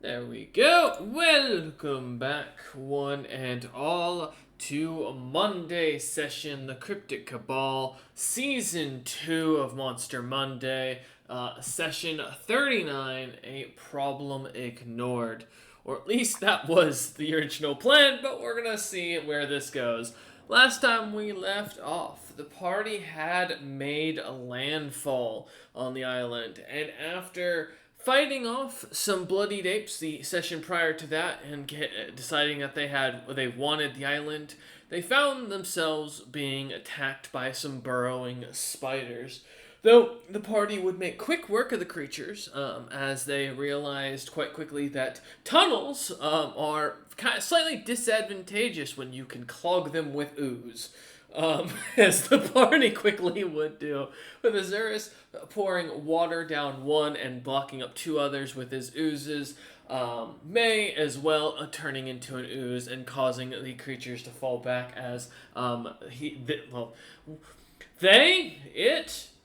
There we go. Welcome back, one and all, to Monday Session, the Cryptic Cabal, Season 2 of Monster Monday, Session 39, A Problem Ignored. Or at least that was the original plan, but we're gonna see where this goes. Last time we left off, the party had made a landfall on the island, and after fighting off some bloodied apes the session prior to that and deciding that they wanted the island, they found themselves being attacked by some burrowing spiders. Though the party would make quick work of the creatures, as they realized quite quickly that tunnels are kind of slightly disadvantageous when you can clog them with ooze. As the party quickly would do, with Azurus pouring water down one and blocking up two others with his oozes. May as well turning into an ooze and causing the creatures to fall back as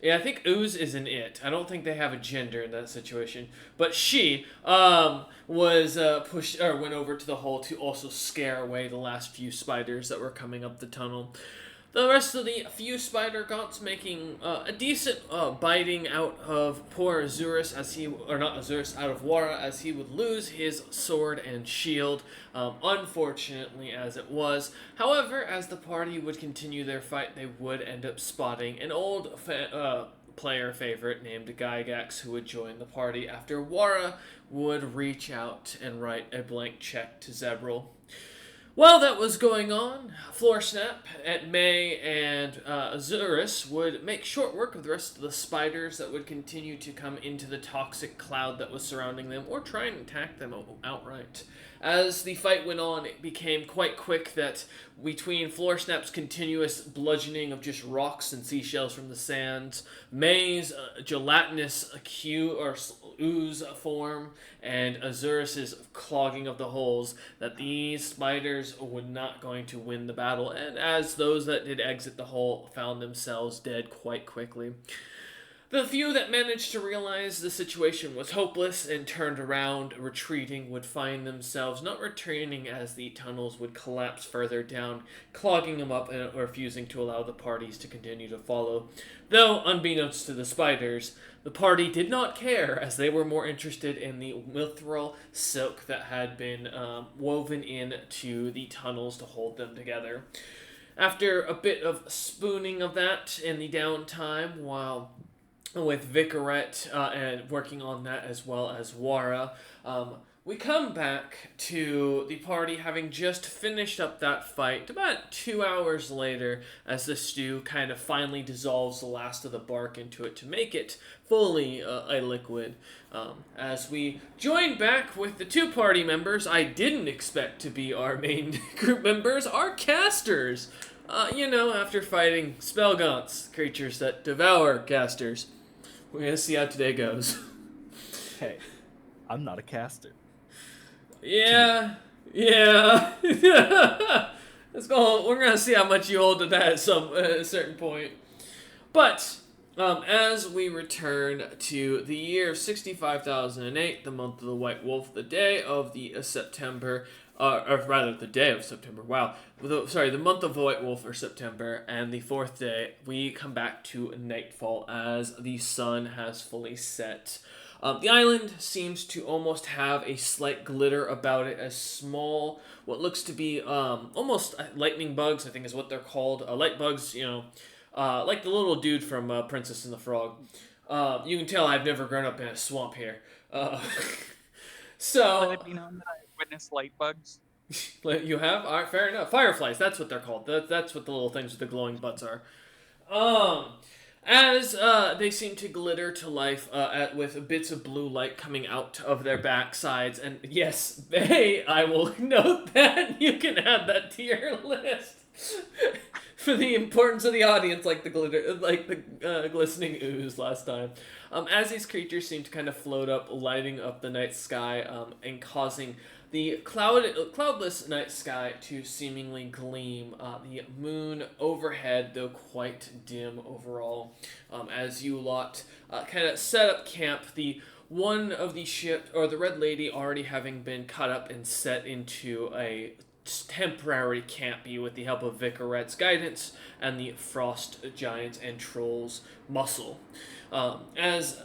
yeah, I think ooze is an it. I don't think they have a gender in that situation. But she was pushed or went over to the hole to also scare away the last few spiders that were coming up the tunnel. The rest of the few spider gaunts making a decent biting out of poor Azurus not Azurus, out of Wara as he would lose his sword and shield, unfortunately as it was. However, as the party would continue their fight, they would end up spotting an old player favorite named Gygax who would join the party after Wara would reach out and write a blank check to Zebril. While that was going on, Floor Snap, at May, and Azurus would make short work of the rest of the spiders that would continue to come into the toxic cloud that was surrounding them, or try and attack them outright. As the fight went on, it became quite quick that between Floor Snap's continuous bludgeoning of just rocks and seashells from the sands, May's gelatinous ooze form, and Azurus' clogging of the holes, that these spiders were not going to win the battle, and as those that did exit the hole found themselves dead quite quickly. The few that managed to realize the situation was hopeless and turned around, retreating, would find themselves not returning as the tunnels would collapse further down, clogging them up and refusing to allow the parties to continue to follow. Though, unbeknownst to the spiders, the party did not care, as they were more interested in the mithril silk that had been woven into the tunnels to hold them together. After a bit of spooning of that in the downtime, while with Vicaret and working on that as well as Wara, we come back to the party having just finished up that fight about 2 hours later, as the stew kind of finally dissolves the last of the bark into it to make it fully a liquid. As we join back with the two party members I didn't expect to be our main group members, our casters. After fighting Spellgaunts, creatures that devour casters. We're gonna see how today goes. Hey, I'm not a caster. Yeah. Let's go. We're gonna see how much you hold to that at a certain point. But as we return to the year 65,008, the month of the White Wolf, the day of the September, or rather the day of September. Wow, the month of the White Wolf, or September, and the fourth day, we come back to nightfall as the sun has fully set. The island seems to almost have a slight glitter about it, as small, what looks to be almost lightning bugs, I think is what they're called. Light bugs, like the little dude from Princess and the Frog. You can tell I've never grown up in a swamp here. So, Let it be known that I witnessed light bugs. you have? Alright, fair enough. Fireflies, that's what they're called. That's what the little things with the glowing butts are. As they seem to glitter to life with bits of blue light coming out of their backsides. And yes, I will note that. You can add that to your list. For the importance of the audience, like the glistening ooze last time. As these creatures seem to kind of float up, lighting up the night sky, and causing the cloudless night sky to seemingly gleam. The moon overhead, though quite dim overall. As you lot kind of set up camp, the one of the ship or the Red Lady already having been cut up and set into a temporary campy with the help of Vicaret's guidance and the Frost Giants and Trolls muscle. As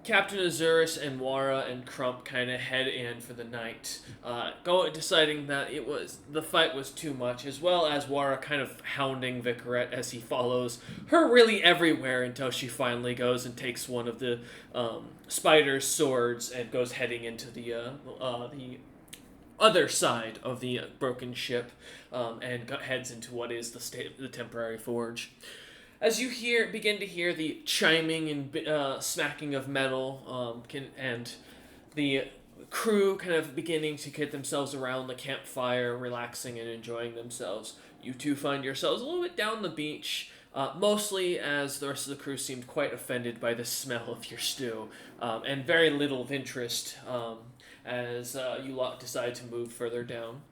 Captain Azurus and Wara and Crump kind of head in for the night, deciding that the fight was too much, as well as Wara kind of hounding Vicaret as he follows her really everywhere until she finally goes and takes one of the spider's swords and goes heading into the other side of the broken ship and heads into what is the temporary forge. As you begin to hear the chiming and smacking of metal, and the crew kind of beginning to get themselves around the campfire, relaxing and enjoying themselves, you two find yourselves a little bit down the beach, mostly as the rest of the crew seemed quite offended by the smell of your stew, and very little of interest as you lot decide to move further down.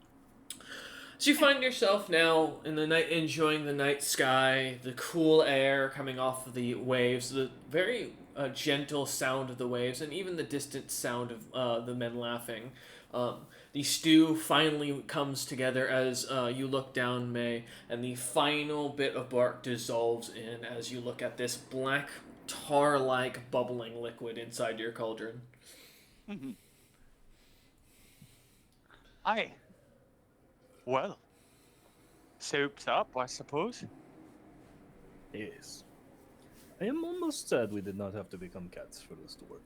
So you find yourself now in the night, enjoying the night sky, the cool air coming off of the waves, the very gentle sound of the waves, and even the distant sound of the men laughing. The stew finally comes together as you look down, May, and the final bit of bark dissolves in as you look at this black, tar-like bubbling liquid inside your cauldron. Mm-hmm. Aye. Well, soup's up, I suppose. Yes. I am almost sad we did not have to become cats for this to work.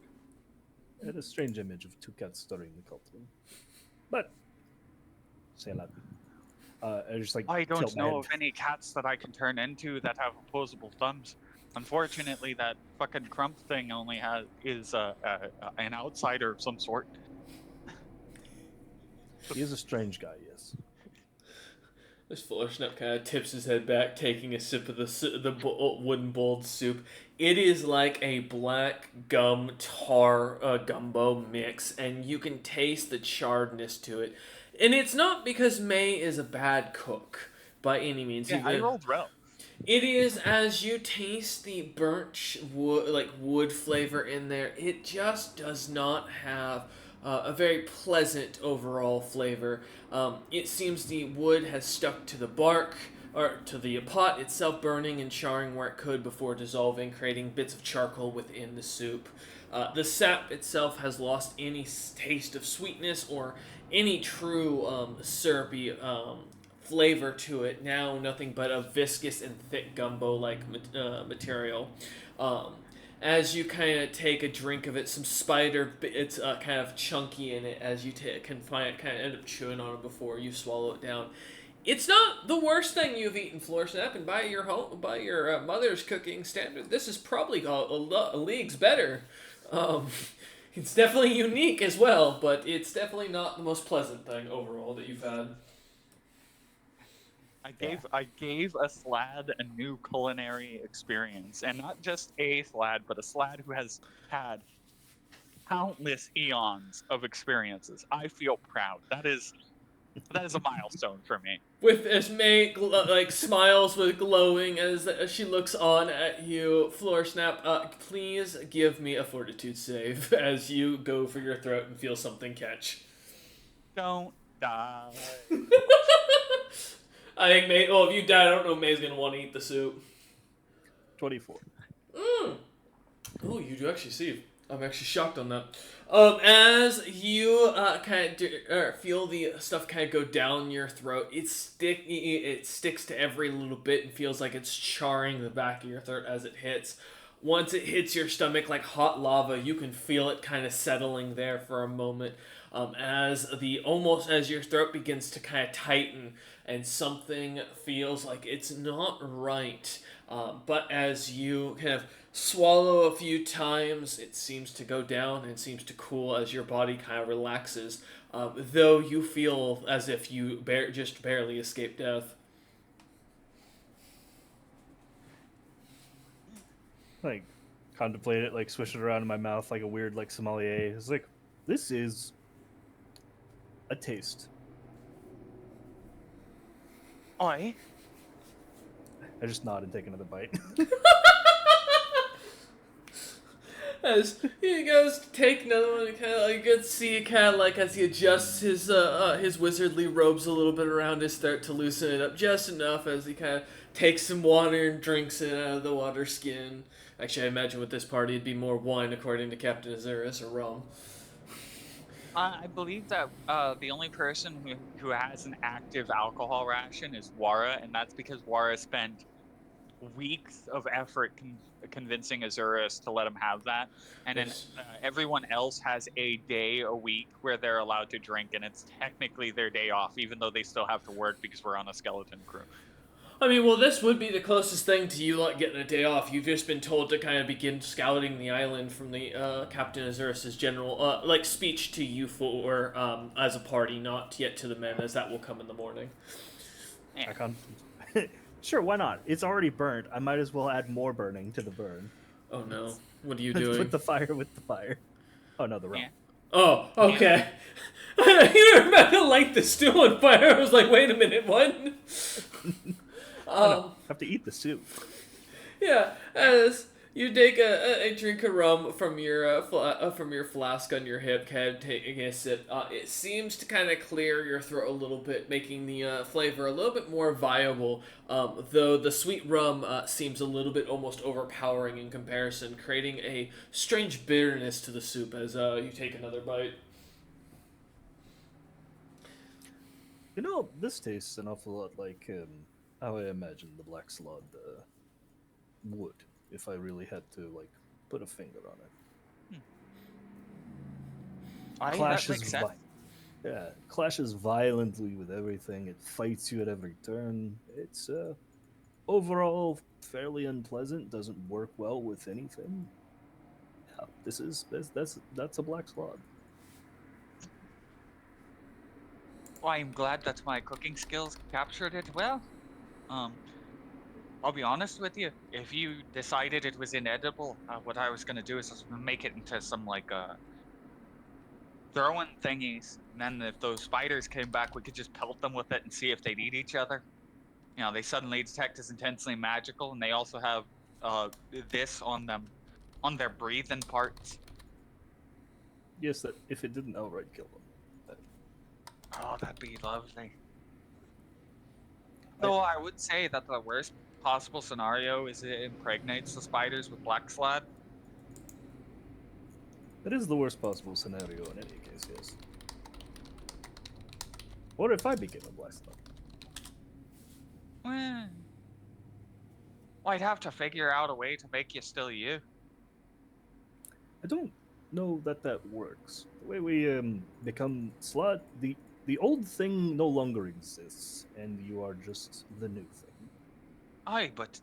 I had a strange image of two cats stirring the cauldron. But, say la vie. I just I don't tilt my know head. of any cats that I can turn into that have opposable thumbs. Unfortunately, that fucking Crump thing only is an outsider of some sort. He is a strange guy, yes. This Fullersnap kind of tips his head back, taking a sip of the wooden bowled soup. It is like a black gum tar gumbo mix, and you can taste the charredness to it. And it's not because May is a bad cook by any means. Yeah, I rolled well. It is as you taste the burnt wood flavor in there. It just does not have a very pleasant overall flavor. It seems the wood has stuck to the bark or to the pot itself, burning and charring where it could before dissolving, creating bits of charcoal within the soup. The sap itself has lost any taste of sweetness or any true syrupy flavor to it. Now nothing but a viscous and thick gumbo-like material. As you kind of take a drink of it, some spider it's kind of chunky in it as you can find it, kind of end up chewing on it before you swallow it down. It's not the worst thing you've eaten, Floorsnap, and by your mother's cooking standard, this is probably a leagues better. It's definitely unique as well, but it's definitely not the most pleasant thing overall that you've had. I gave a Slad a new culinary experience, and not just a Slad, but a Slad who has had countless eons of experiences. I feel proud. That is a milestone for me. With as May smiles with glowing as she looks on at you, Floorsnap, please give me a fortitude save as you go for your throat and feel something catch. Don't die. I think May. Oh, if you die, I don't know if May's gonna want to eat the soup. 24. Oh, you do actually see. I'm actually shocked on that. As you kind of feel the stuff kind of go down your throat, it sticks to every little bit and feels like it's charring the back of your throat as it hits. Once it hits your stomach like hot lava, you can feel it kind of settling there for a moment. As your throat begins to kind of tighten and something feels like it's not right. But as you kind of swallow a few times, it seems to go down and seems to cool as your body kind of relaxes, though you feel as if you just barely escaped death. Contemplate it, swish it around in my mouth like a weird, sommelier. It's like, this is a taste. Oi. I just nod and take another bite. As he goes to take another one, kind of like you get to see kind of like as he adjusts his wizardly robes a little bit around his throat to loosen it up just enough as he kind of takes some water and drinks it out of the water skin. Actually, I imagine with this party it'd be more wine according to Captain Azurus or rum. I believe that the only person who has an active alcohol ration is Wara, and that's because Wara spent weeks of effort convincing Azurus to let him have that, and then Yes. everyone else has a day a week where they're allowed to drink, and it's technically their day off, even though they still have to work because we're on a skeleton crew. I mean, well, this would be the closest thing to you like getting a day off. You've just been told to kind of begin scouting the island from the Captain Azurus' general like speech to you for as a party, not yet to the men, as that will come in the morning. Yeah. I can't. Sure, why not? It's already burnt. I might as well add more burning to the burn. Oh no, what are you Let's doing? put the fire with the fire. Oh no, the rum. Yeah. Oh, okay. You were about to light the stew on fire. I was like, wait a minute, what? No, have to eat the soup. Yeah, as you take a drink of rum from your flask on your hip, kind of taking a sip. It seems to kind of clear your throat a little bit, making the flavor a little bit more viable. Though the sweet rum seems a little bit almost overpowering in comparison, creating a strange bitterness to the soup as you take another bite. You know, this tastes an awful lot like how I imagine the black slod would, if I really had to like put a finger on it. That Clashes makes sense. clashes violently with everything. It fights you at every turn. It's overall fairly unpleasant. Doesn't work well with anything. Yeah, that's a black slod. Well, I'm glad that my cooking skills captured it well. I'll be honest with you. If you decided it was inedible, what I was gonna do is just make it into some like throwing thingies, and then if those spiders came back, we could just pelt them with it and see if they'd eat each other. You know, they suddenly detect as intensely magical, and they also have this on them, on their breathing parts. Yes, that if it didn't outright kill them. Oh, that'd be lovely. Though I would say that the worst possible scenario is it impregnates the spiders with black slad. That is the worst possible scenario in any case, yes. What if I became a black slod? Well, I'd have to figure out a way to make you still you. I don't know that works. The way we become slot, the old thing no longer exists, and you are just the new thing. Aye, but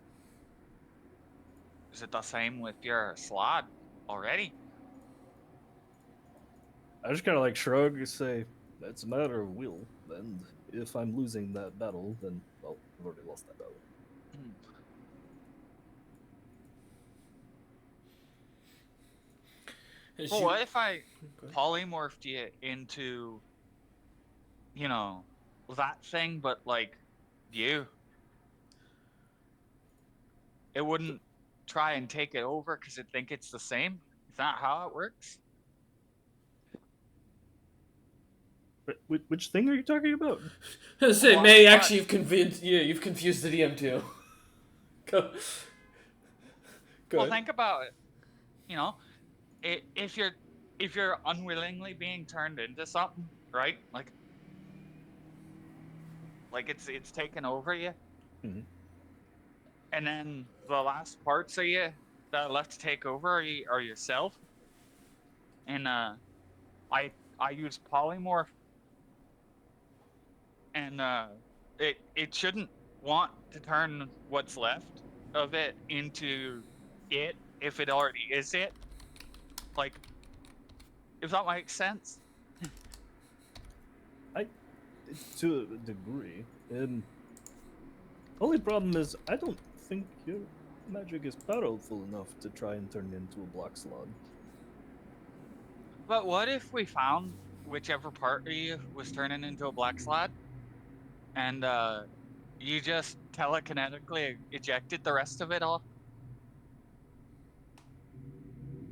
is it the same with your slod already? I just kind of like shrug and say, "That's a matter of will." And if I'm losing that battle, then well, I've already lost that battle. Hmm. As Well, you- what if I Okay. polymorphed you into, you know, that thing, but like you? It wouldn't try and take it over because it'd think it's the same. Is that how it works? But which thing are you talking about? I was saying, Well, May, what? actually, you've confused the DM too. Go. Go Well, ahead. think about it. You know, if you're unwillingly being turned into something, right? Like it's taken over you, Mhm. and then the last parts of you that are left to take over are yourself. And I use polymorph, and it shouldn't want to turn what's left of it into it if it already is it. Like, if that makes sense. To a degree. Only problem is I don't think your magic is powerful enough to try and turn into a black slod. But what if we found whichever part of you was turning into a black slot, and you just telekinetically ejected the rest of it all?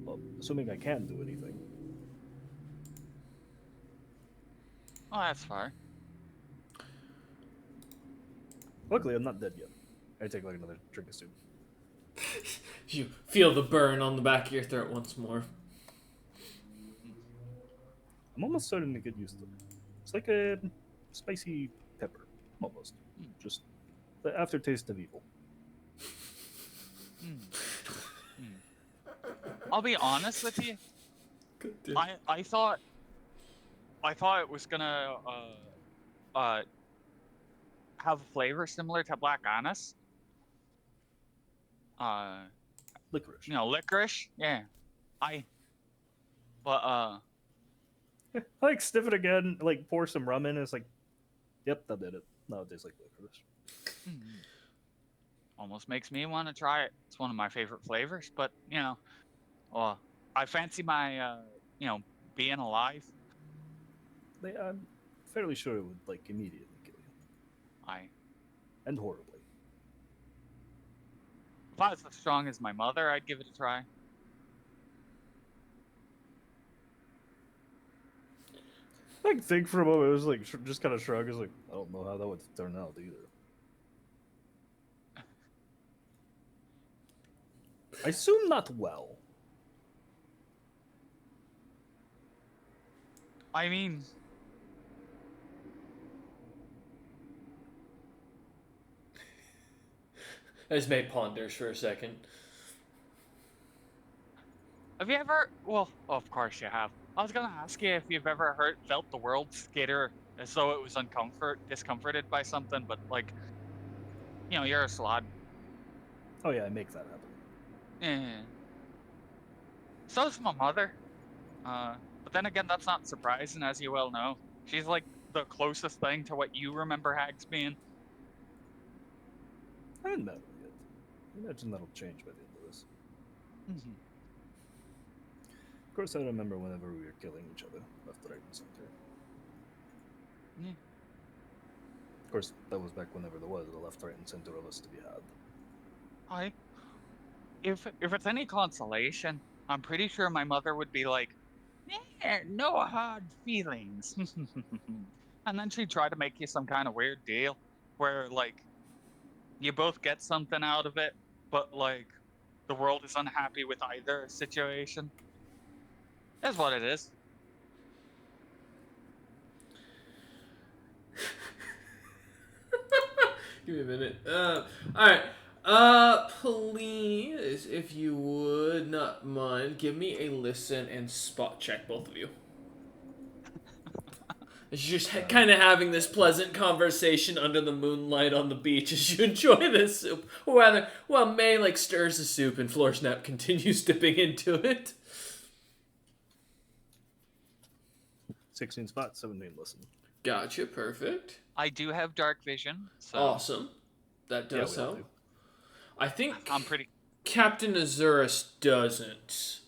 Well, assuming I can do anything. Oh, that's fine. Luckily, I'm not dead yet. I take like another drink of soup. You feel the burn on the back of your throat once more. I'm almost starting to get used to it. It's like a spicy pepper, almost. Just the aftertaste of evil. I'll be honest with you. I thought it was gonna have a flavor similar to black anise. Licorice. Licorice. Yeah. But I like sniff it again, like pour some rum in, and it's like, yep, that did it. Now it tastes like licorice. almost makes me want to try it. It's one of my favorite flavors, but well, I fancy my being alive. I'm fairly sure it would like immediately kill you. And horribly. If I was as strong as my mother, I'd give it a try. I think for a moment it was like just kind of shrug. It's like, I don't know how that would turn out either. I assume not well. I mean, Esme ponders for a second. have you ever? Well, of course you have. I was gonna ask you if you've ever felt the world skitter as though it was discomforted by something, but like, you're a slod. Oh yeah, I make that happen. Yeah. So is my mother. But then again, that's not surprising, as you well know. She's like the closest thing to what you remember hags being. I haven't met her yet. I imagine that'll change by the end of this. Mm-hmm. Of course, I remember whenever we were killing each other, left, right, and center. Yeah. Of course, that was back whenever there was a left, right, and center list to be had. If it's any consolation, I'm pretty sure my mother would be like, "Yeah, no hard feelings," and then she'd try to make you some kind of weird deal where like you both get something out of it, but like the world is unhappy with either situation. That's what it is. Give me a minute. All right. Please, if you would not mind, give me a listen and spot check, both of you. It's just kind of having this pleasant conversation under the moonlight on the beach as you enjoy this soup. Or rather, well, May like stirs the soup and Floorsnap continues dipping into it. 16 spot, 17 listen. Gotcha, perfect. I do have dark vision, so Awesome. That does we all help. do. I think I'm pretty. Captain Azurus doesn't.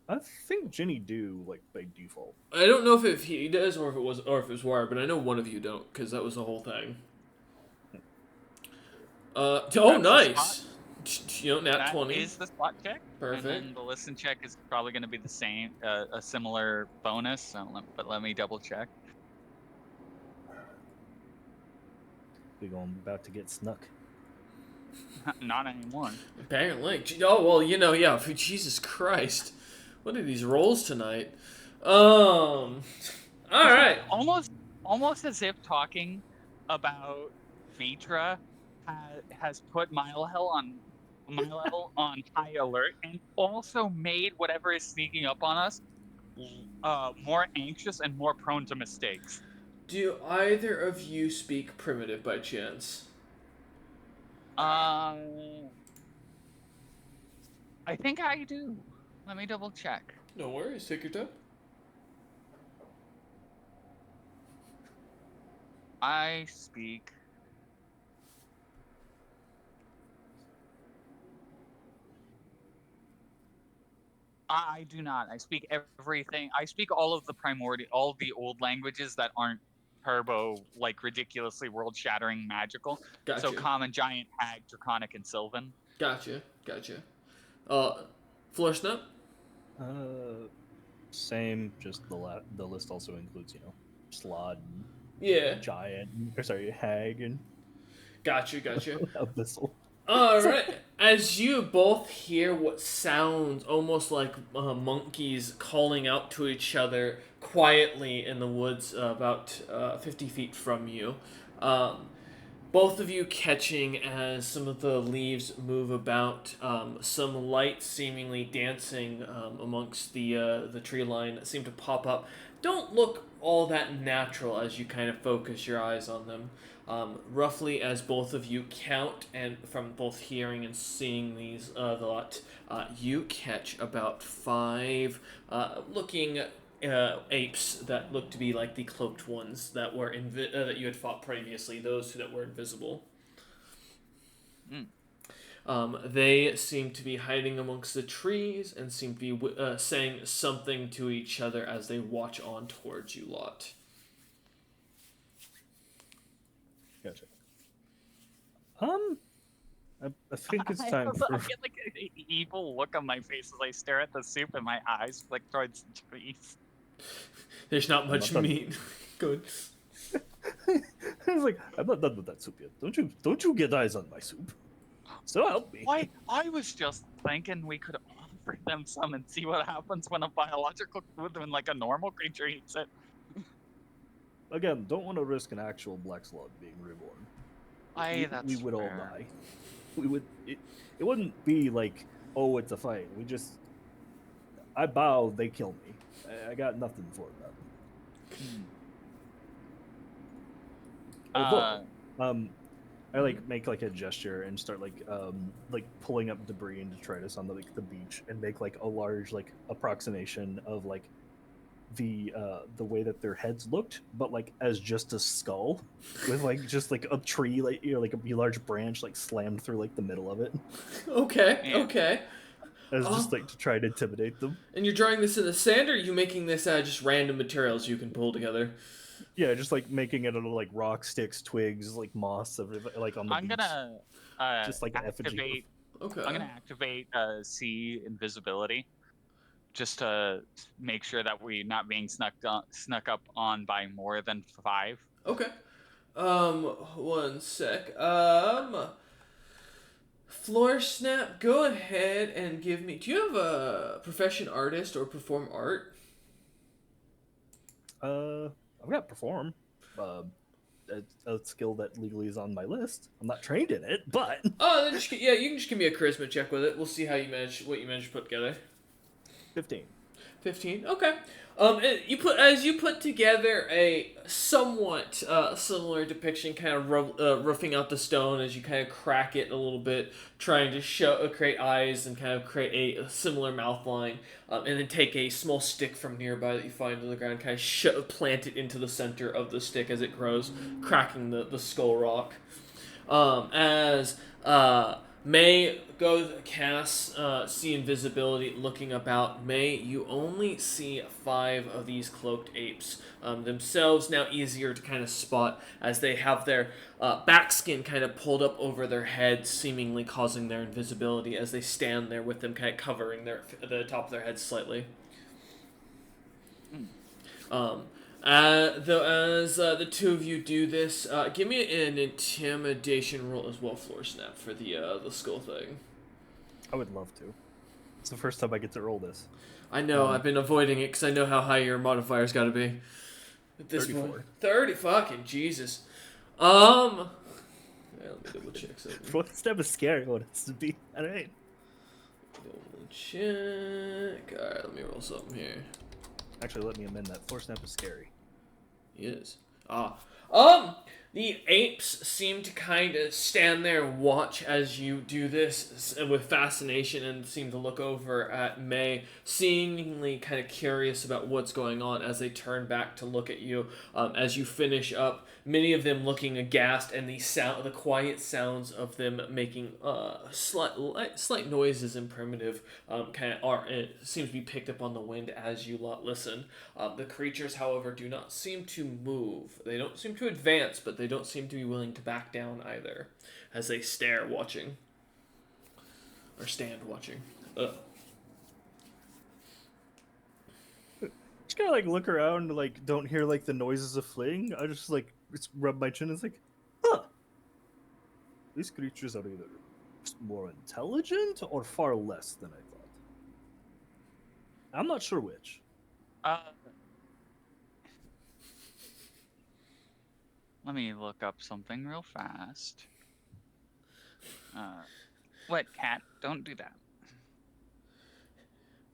I think Ginny do, like, by default. I don't know if he does or if it was Wire, but I know one of you don't because that was the whole thing. Nice. Nat That 20 is the spot check. Perfect. And then the listen check is probably going to be the same, a similar bonus. So but let me double check. We're about to get snuck. Not anymore. Apparently. Oh well, yeah. Jesus Christ, what are these rolls tonight? All right. Almost as if talking about Vitra has put Milehell on high alert and also made whatever is sneaking up on us more anxious and more prone to mistakes. Do either of you speak primitive by chance? I think I do. Let me double check. No worries. Take your time. I speak. I do not. I speak everything. I speak all of the old languages that aren't turbo, like ridiculously world-shattering magical. Gotcha. So common, giant, hag, draconic, and sylvan. Gotcha. Floorsnap? Same. Just the list also includes, slot and Yeah. giant, or sorry, hag and Gotcha. abyssal. All right. As you both hear what sounds almost like monkeys calling out to each other quietly in the woods about 50 feet from you, um, both of you catching as some of the leaves move about, some light seemingly dancing amongst the tree line that seem to pop up. Don't look all that natural as you kind of focus your eyes on them. Roughly, as both of you count, and from both hearing and seeing these lot, you catch about five looking apes that look to be like the cloaked ones that were that you had fought previously, those that were invisible. Mm. They seem to be hiding amongst the trees and seem to be saying something to each other as they watch on towards you lot. Gotcha. I think it's I time have, for. I get like an evil look on my face as I stare at the soup and my eyes flick towards the trees. There's not I'm much not done. meat. Good. I was like, I'm not done with that soup yet. Don't you get eyes on my soup. So help me. Why? I was just thinking we could offer them some and see what happens when a biological when like a normal creature eats it. Again, don't want to risk an actual black slug being reborn. We That's would all fair. die. We would. It wouldn't be like, oh, it's a fight. I bow, they kill me. I got nothing for them. Although, I make like a gesture and start like pulling up debris and detritus on the beach and make like a large like approximation of like the way that their heads looked, but like as just a skull with like just like a tree like like a large branch like slammed through like the middle of it, Okay. Yeah. Okay. as just like to try to intimidate them. And you're drawing this in the sand, or are you making this just random materials you can pull together? Yeah, just like making it out of like rock, sticks, twigs, like moss, like on the I'm beach, gonna just like an effigy. activate. Okay. I'm gonna activate see invisibility just to make sure that we're not being snuck up on by more than 5. Okay. One sec. Floor Snap, go ahead and give me. Do you have a profession artist or perform art? I've got perform. A skill that legally is on my list. I'm not trained in it, but Oh, then you can just give me a charisma check with it. We'll see how what you manage to put together. 15. 15. Okay. You put together a somewhat similar depiction, kind of roughing out the stone as you kind of crack it a little bit, trying to create eyes and kind of create a similar mouth line, and then take a small stick from nearby that you find on the ground, kind of plant it into the center of the stick as it grows, cracking the skull rock. As May goes casts see invisibility, looking about. May, you only see 5 of these cloaked apes. Themselves now easier to kind of spot as they have their back skin kind of pulled up over their heads, seemingly causing their invisibility as they stand there with them kind of covering the top of their heads slightly. As the two of you do this, give me an intimidation roll as well, Floor Snap, for the skull thing. I would love to. It's the first time I get to roll this. I know, I've been avoiding it because I know how high your modifier's got to be. At this 34. point, 30 fucking Jesus. Let me double check something. What step is scary what it's to be? Alright. Double check. Alright, let me roll something here. Actually, let me amend that. Floor snap is scary. He is. The apes seem to kind of stand there and watch as you do this with fascination and seem to look over at May, seemingly kind of curious about what's going on as they turn back to look at you as you finish up. Many of them looking aghast, and the quiet sounds of them making slight noises and primitive it seems to be picked up on the wind as you lot listen. The creatures, however, do not seem to move. They don't seem to advance, but they don't seem to be willing to back down either, as they stare, watching, or stand watching. just kind of like look around, like don't hear like the noises of fleeing. I just like rub my chin and it's like, huh. These creatures are either more intelligent or far less than I thought. I'm not sure which. Let me look up something real fast. What, cat? Don't do that.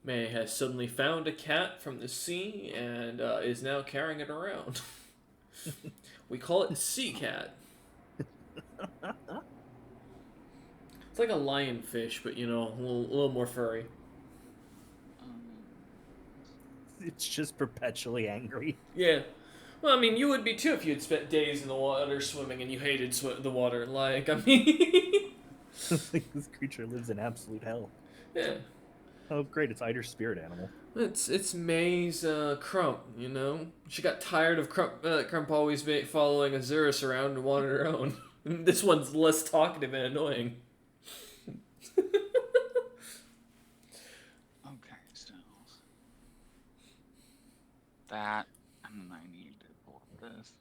May has suddenly found a cat from the sea and is now carrying it around. We call it Sea Cat. It's like a lionfish, but a little more furry. It's just perpetually angry. Yeah. Well, I mean, you would be too if you had spent days in the water swimming and you hated the water. Like, I mean... Like, this creature lives in absolute hell. Yeah. Oh, great! It's Eider's spirit animal. It's May's Crump. She got tired of Crump always following Azurus around and wanted her own. This one's less talkative and annoying. Okay, so that, and I need to pull up this.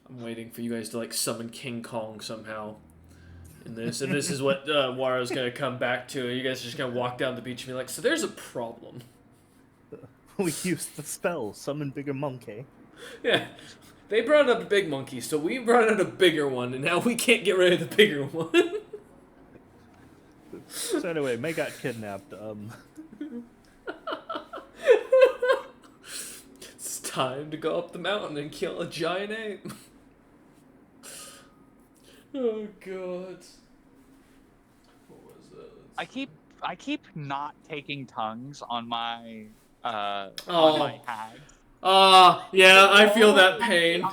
I'm waiting for you guys to like summon King Kong somehow. In this, and this is what Waro's gonna come back to. You guys are just gonna walk down the beach and be like, "So there's a problem." We used the spell, summon bigger monkey. Yeah, they brought up a big monkey, so we brought out a bigger one, and now we can't get rid of the bigger one. So anyway, May got kidnapped. It's time to go up the mountain and kill a giant ape. Oh god. What was that? I keep not taking tongues on my on Oh. my hags. Yeah, I feel that pain.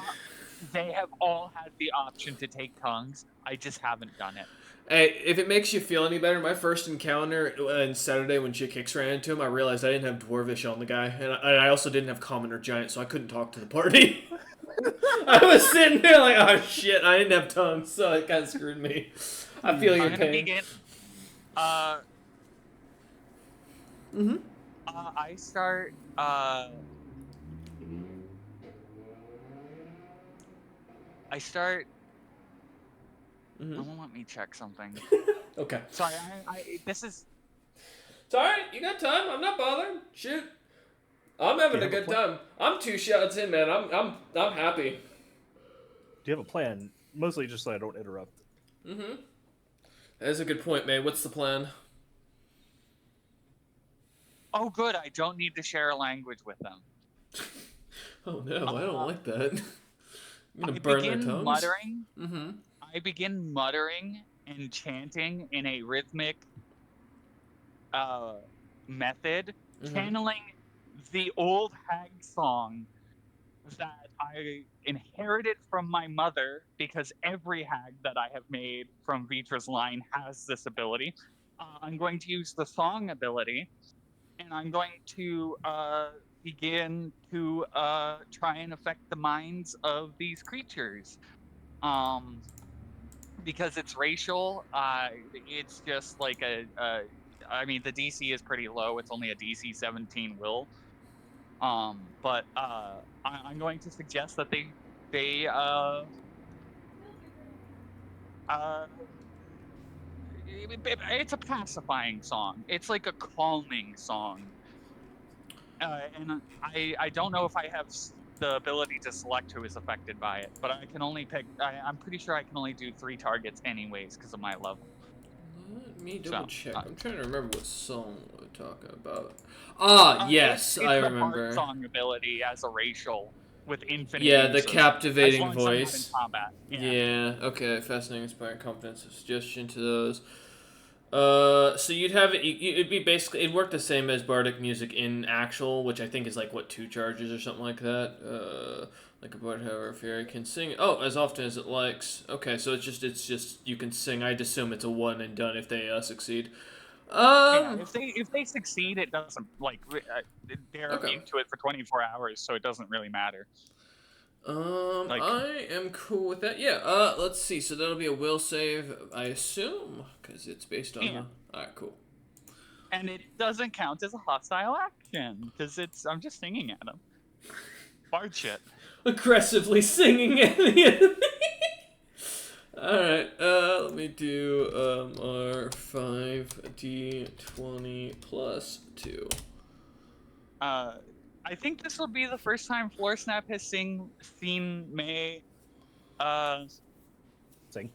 They have all had the option to take tongues. I just haven't done it. Hey, if it makes you feel any better, my first encounter on Saturday when Chick Hicks ran into him, I realized I didn't have Dwarvish on the guy, and I also didn't have Common or Giant, so I couldn't talk to the party. I was sitting there like, oh shit, I didn't have tongues, so it kind of screwed me. I feel your I'm gonna pain. begin. I start. Let me check something. Okay. Sorry, this is. It's alright, you got time, I'm not bothered. Shoot. I'm having a good time. I'm 2 shots in, man. I'm happy. Do you have a plan? Mostly just so I don't interrupt. That's a good point, May. What's the plan? Oh, good. I don't need to share a language with them. Oh no, I don't like that. I'm gonna I burn their begin tongues. muttering. Mm-hmm. I begin muttering and chanting in a rhythmic method, channeling the old hag song that I inherited from my mother, because every hag that I have made from Vitra's line has this ability. I'm going to use the song ability, and I'm going to begin to try and affect the minds of these creatures. Because it's racial, it's just like I mean, the DC is pretty low. It's only a DC 17 will. But I'm going to suggest that it's a pacifying song. It's like a calming song. And I don't know if I have the ability to select who is affected by it, but I can only pick. I'm pretty sure I can only do 3 targets anyways because of my level. Let me double check. So, I'm trying to remember what song we're talking about. Yes, it's I the remember. Bard song ability as a racial with infinite. Yeah, the uses, captivating as long as I'm not voice. in combat. Yeah. Okay. Fascinating, inspiring, confidence, suggestion to those. So you'd have it. It'd be basically. It'd work the same as bardic music in actual, which I think is like what 2 charges or something like that. Like a bard, however, a fairy can sing. Oh, as often as it likes. Okay, so it's just you can sing. I'd assume it's a one and done if they succeed. Yeah, if they succeed, it doesn't they're Okay. into it for 24 hours, so it doesn't really matter. I am cool with that. Yeah. Let's see. So that'll be a will save, I assume, because it's based on. Yeah. All right. Cool. And it doesn't count as a hostile action because I'm just singing at him. Bard shit. Aggressively singing at the enemy. Alright, let me do our 5d20 plus 2. I think this will be the first time Floor Snap has seen May. Sing.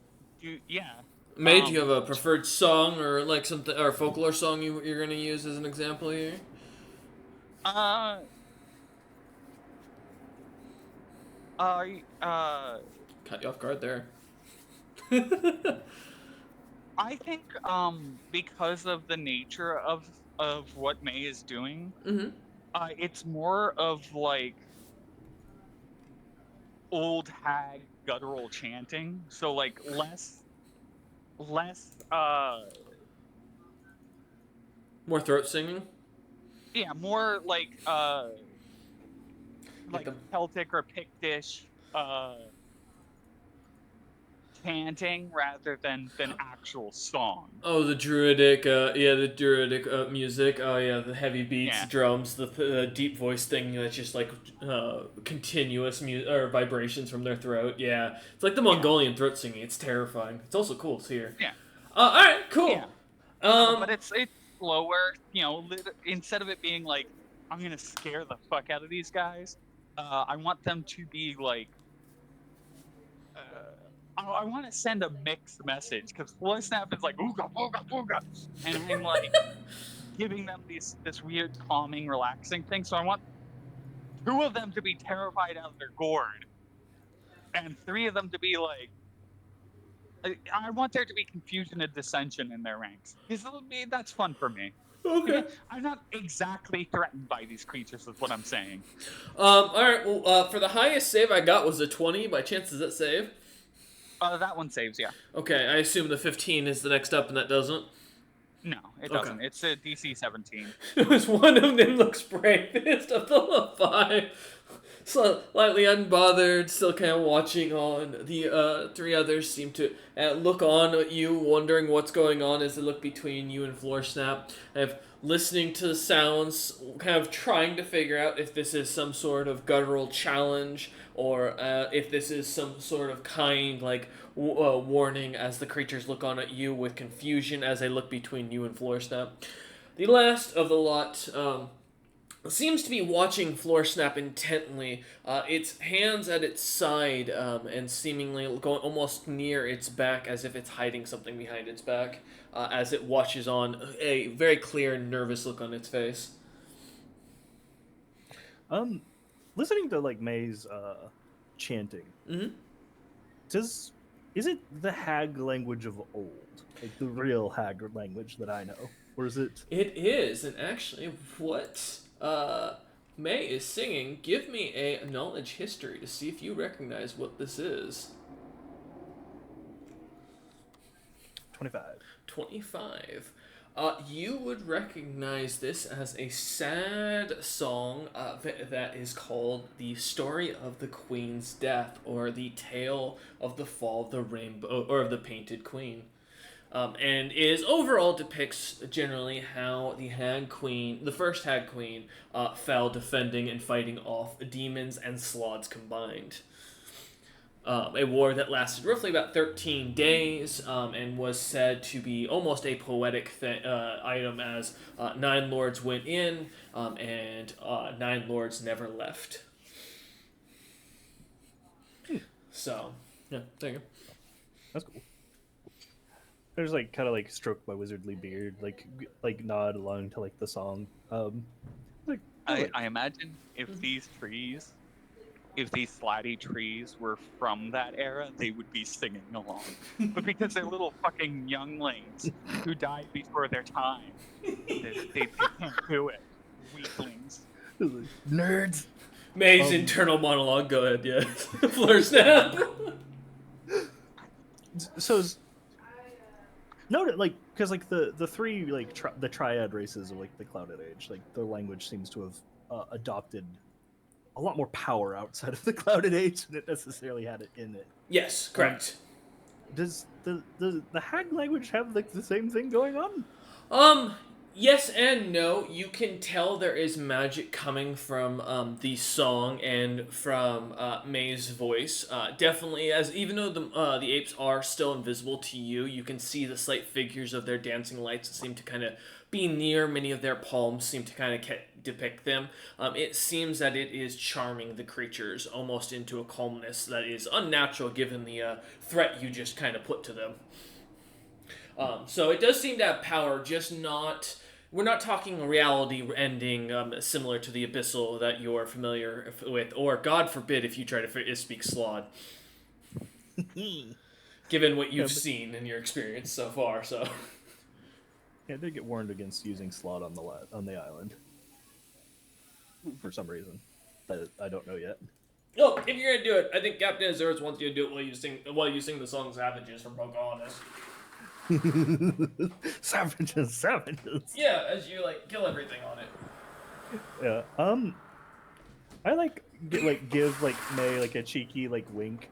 Yeah. May, do you have a preferred song or like something or folklore song you're gonna use as an example here? Cut Cut you off guard there. I think because of the nature of what May is doing, Mm-hmm. It's more of like old hag guttural chanting, so like less More throat singing? yeah, more like Like the Celtic or Pictish chanting rather than actual song. Oh, the druidic, the druidic music. Oh yeah, the heavy beats, Yeah. drums, the deep voice thing that's just like continuous or vibrations from their throat. Yeah, it's like the Mongolian throat singing. It's terrifying. It's also cool to hear. Yeah. All right, cool. Yeah. But it's slower. Instead of it being like I'm gonna scare the fuck out of these guys, I want them to be like. I want to send a mixed message because Floor Snap is like ooga ooga ooga, and I'm like giving them this weird calming, relaxing thing. So I want 2 of them to be terrified out of their gourd, and 3 of them to be like. I want there to be confusion and dissension in their ranks because that's fun for me. Okay. I'm not exactly threatened by these creatures, is what I'm saying. All right. Well, for the highest save I got was a 20. By chance, does that save? That one saves, yeah. Okay, I assume the 15 is the next up, and that doesn't. No, it doesn't. It's a DC 17. It was one of them looks bravest of the 5. Slightly unbothered, still kind of watching on. The 3 others seem to look on at you, wondering what's going on as they look between you and Floor Snap. Kind of listening to the sounds, kind of trying to figure out if this is some sort of guttural challenge or if this is some sort of kind, like, warning as the creatures look on at you with confusion as they look between you and Floor Snap. The last of the lot seems to be watching Floor Snap intently, its hands at its side and seemingly going almost near its back as if it's hiding something behind its back as it watches on, a very clear, nervous look on its face. Listening to like May's chanting, is it the hag language of old, like the real hag language that I know, or is it? It is, and actually, what May is singing, give me a knowledge history to see if you recognize what this is. 25. 25. You would recognize this as a sad song that is called The Story of the Queen's Death, or The Tale of the Fall of the Rainbow, or of the Painted Queen. And is overall depicts generally how the first Hag Queen, fell defending and fighting off demons and sloths combined. A war that lasted roughly about 13 days and was said to be almost a poetic item as 9 lords went in and 9 lords never left. So, yeah, there you go. That's cool. There's like kind of like stroked my wizardly beard, like nod along to like the song. I imagine if these slatty trees were from that era, they would be singing along. But because they're little fucking younglings who died before their time, they can't do it. Weaklings. Nerds. May's internal monologue. Go ahead, yeah. Floor Snap. So, note like because like the 3 like the triad races of like the Clouded Age, like their language seems to have adopted a lot more power outside of the Clouded Age than it necessarily had it in it. Yes, correct. Does the hag language have like the same thing going on? Yes and no. You can tell there is magic coming from the song and from May's voice. Definitely, as even though the apes are still invisible to you, you can see the slight figures of their dancing lights that seem to kind of be near. Many of their palms seem to kind of depict them. It seems that it is charming the creatures almost into a calmness that is unnatural given the threat you just kind of put to them. So it does seem to have power, just not. We're not talking a reality ending similar to the abyssal that you're familiar with, or God forbid if you try to speak Slod, given what you've seen in your experience so far. So Yeah, they get warned against using slot on the island for some reason that I don't know yet. oh, if you're gonna do it, I think Captain Azores wants you to do it while you sing the song "Savages" from Pocahontas. Savages. Yeah, as you like kill everything on it. Yeah. I give like May like a cheeky like wink,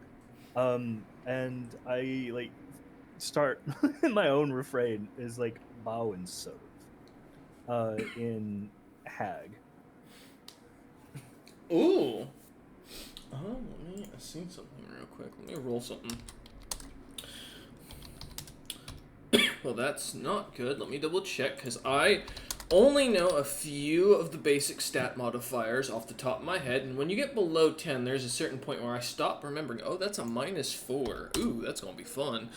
and I like start my own refrain is like bow and serve, in Hag. Ooh. Oh, let me see something real quick. Let me roll something. Well, that's not good. Let me double check, because I only know a few of the basic stat modifiers off the top of my head, and when you get below 10, there's a certain point where I stop remembering, oh, that's a -4. Ooh, that's going to be fun.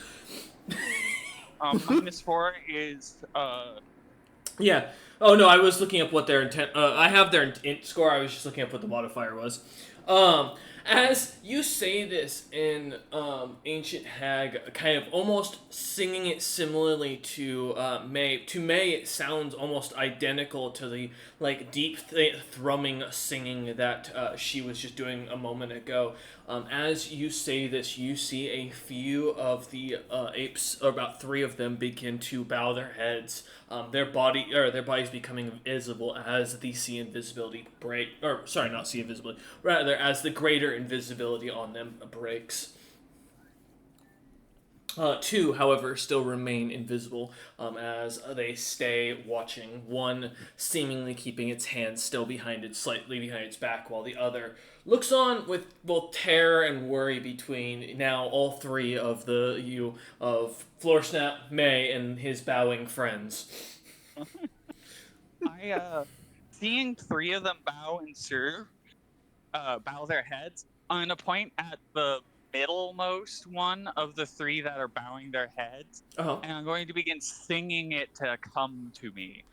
-4 is Yeah. Oh, no, I was looking up what their intent... I have their int score. I was just looking up what the modifier was. As you say this in Ancient Hag, kind of almost singing it similarly to May. To May, it sounds almost identical to the like deep thrumming singing that she was just doing a moment ago. As you say this, you see a few of the apes, or about 3 of them, begin to bow their heads. Their bodies becoming visible as the see invisibility break. Or sorry, not see invisibility. Rather, as the greater invisibility on them breaks. 2, however, still remain invisible as they stay watching. One seemingly keeping its hand still slightly behind its back, while the other looks on with both terror and worry between now all 3 of of Floorsnap, May, and his bowing friends. Seeing 3 of them bow and serve, bow their heads. I'm gonna point at the middlemost one of the 3 that are bowing their heads, Uh-huh. and I'm going to begin singing it to come to me.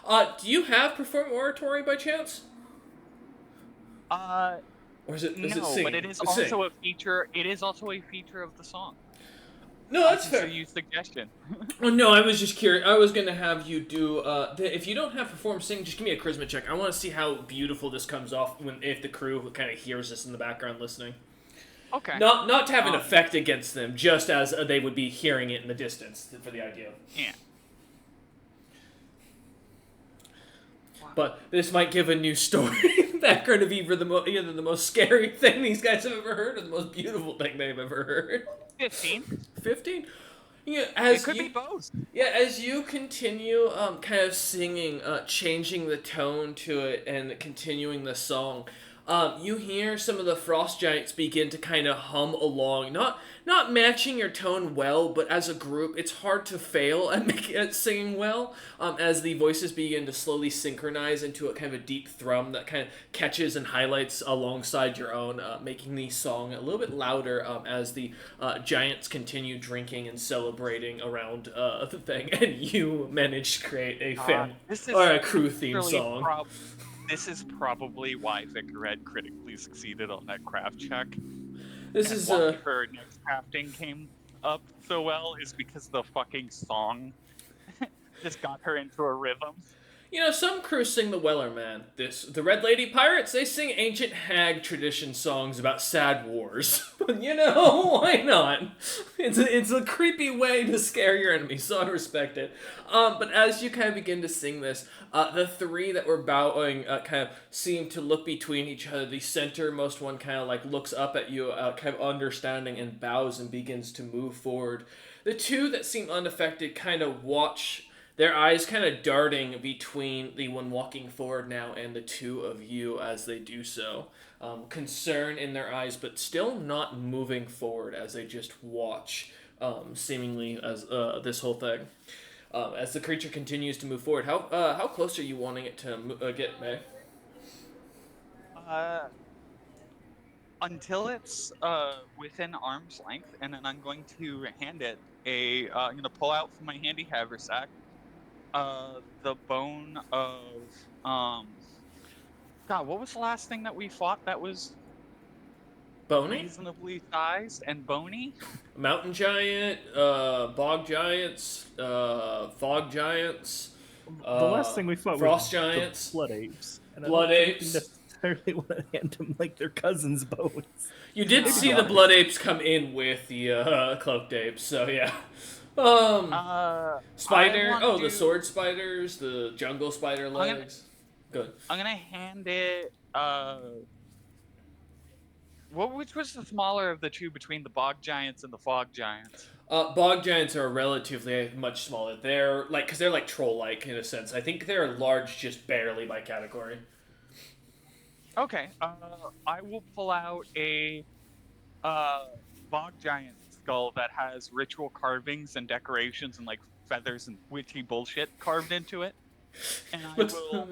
Do you have Perform Oratory by chance? Or is it no, sing? but it is also a feature. It is also a feature of the song. No, that's fair. Use suggestion. Well, no, I was just curious. I was gonna have you do. If you don't have Perform Sing, just give me a charisma check. I want to see how beautiful this comes off if the crew kind of hears this in the background listening. Okay. Not to have an effect against them, just as they would be hearing it in the distance for the idea. Yeah. But this might give a new story background of either the most scary thing these guys have ever heard or the most beautiful thing they've ever heard. 15. 15? Yeah, it could be both. Yeah, as you continue kind of singing, changing the tone to it and continuing the song, you hear some of the frost giants begin to kind of hum along, not matching your tone well, but as a group, it's hard to fail at singing well, as the voices begin to slowly synchronize into a kind of a deep thrum that kind of catches and highlights alongside your own, making the song a little bit louder as the giants continue drinking and celebrating around the thing, and you manage to create a crew theme song. This is probably why Victor had critically succeeded on that craft check. This and is why her next crafting came up so well is because the fucking song just got her into a rhythm. You know, some crews sing the Weller Man. The Red Lady Pirates, they sing ancient hag tradition songs about sad wars. You know, why not? It's a creepy way to scare your enemies, so I respect it. But as you kind of begin to sing this, the 3 that were bowing kind of seem to look between each other. The centermost one kind of like looks up at you, kind of understanding, and bows and begins to move forward. The 2 that seem unaffected kind of watch their eyes kind of darting between the one walking forward now and the two of you as they do so. Concern in their eyes, but still not moving forward as they just watch, seemingly as this whole thing. As the creature continues to move forward, how close are you wanting it to get, May? Uh, until it's within arm's length, and then I'm going to hand it I'm gonna pull out from my handy haversack the bone of God, what was the last thing that we fought that was Bony? reasonably sized and bony? Mountain giant, bog giants, fog giants. The last thing we fought frost was giants, the blood apes. And blood I don't think we apes. necessarily want to hand them like their cousins' bones. You did No, see no. the blood apes come in with the cloaked apes, so yeah. Spider. I want Oh, to- the sword spiders, the jungle spider legs. Good. I'm gonna hand it which was the smaller of the two between the bog giants and the fog giants? Bog giants are relatively much smaller. They're like, because they're like troll-like in a sense. I think they're large, just barely by category. Okay, I will pull out a bog giant skull that has ritual carvings and decorations and like feathers and witchy bullshit carved into it, and I will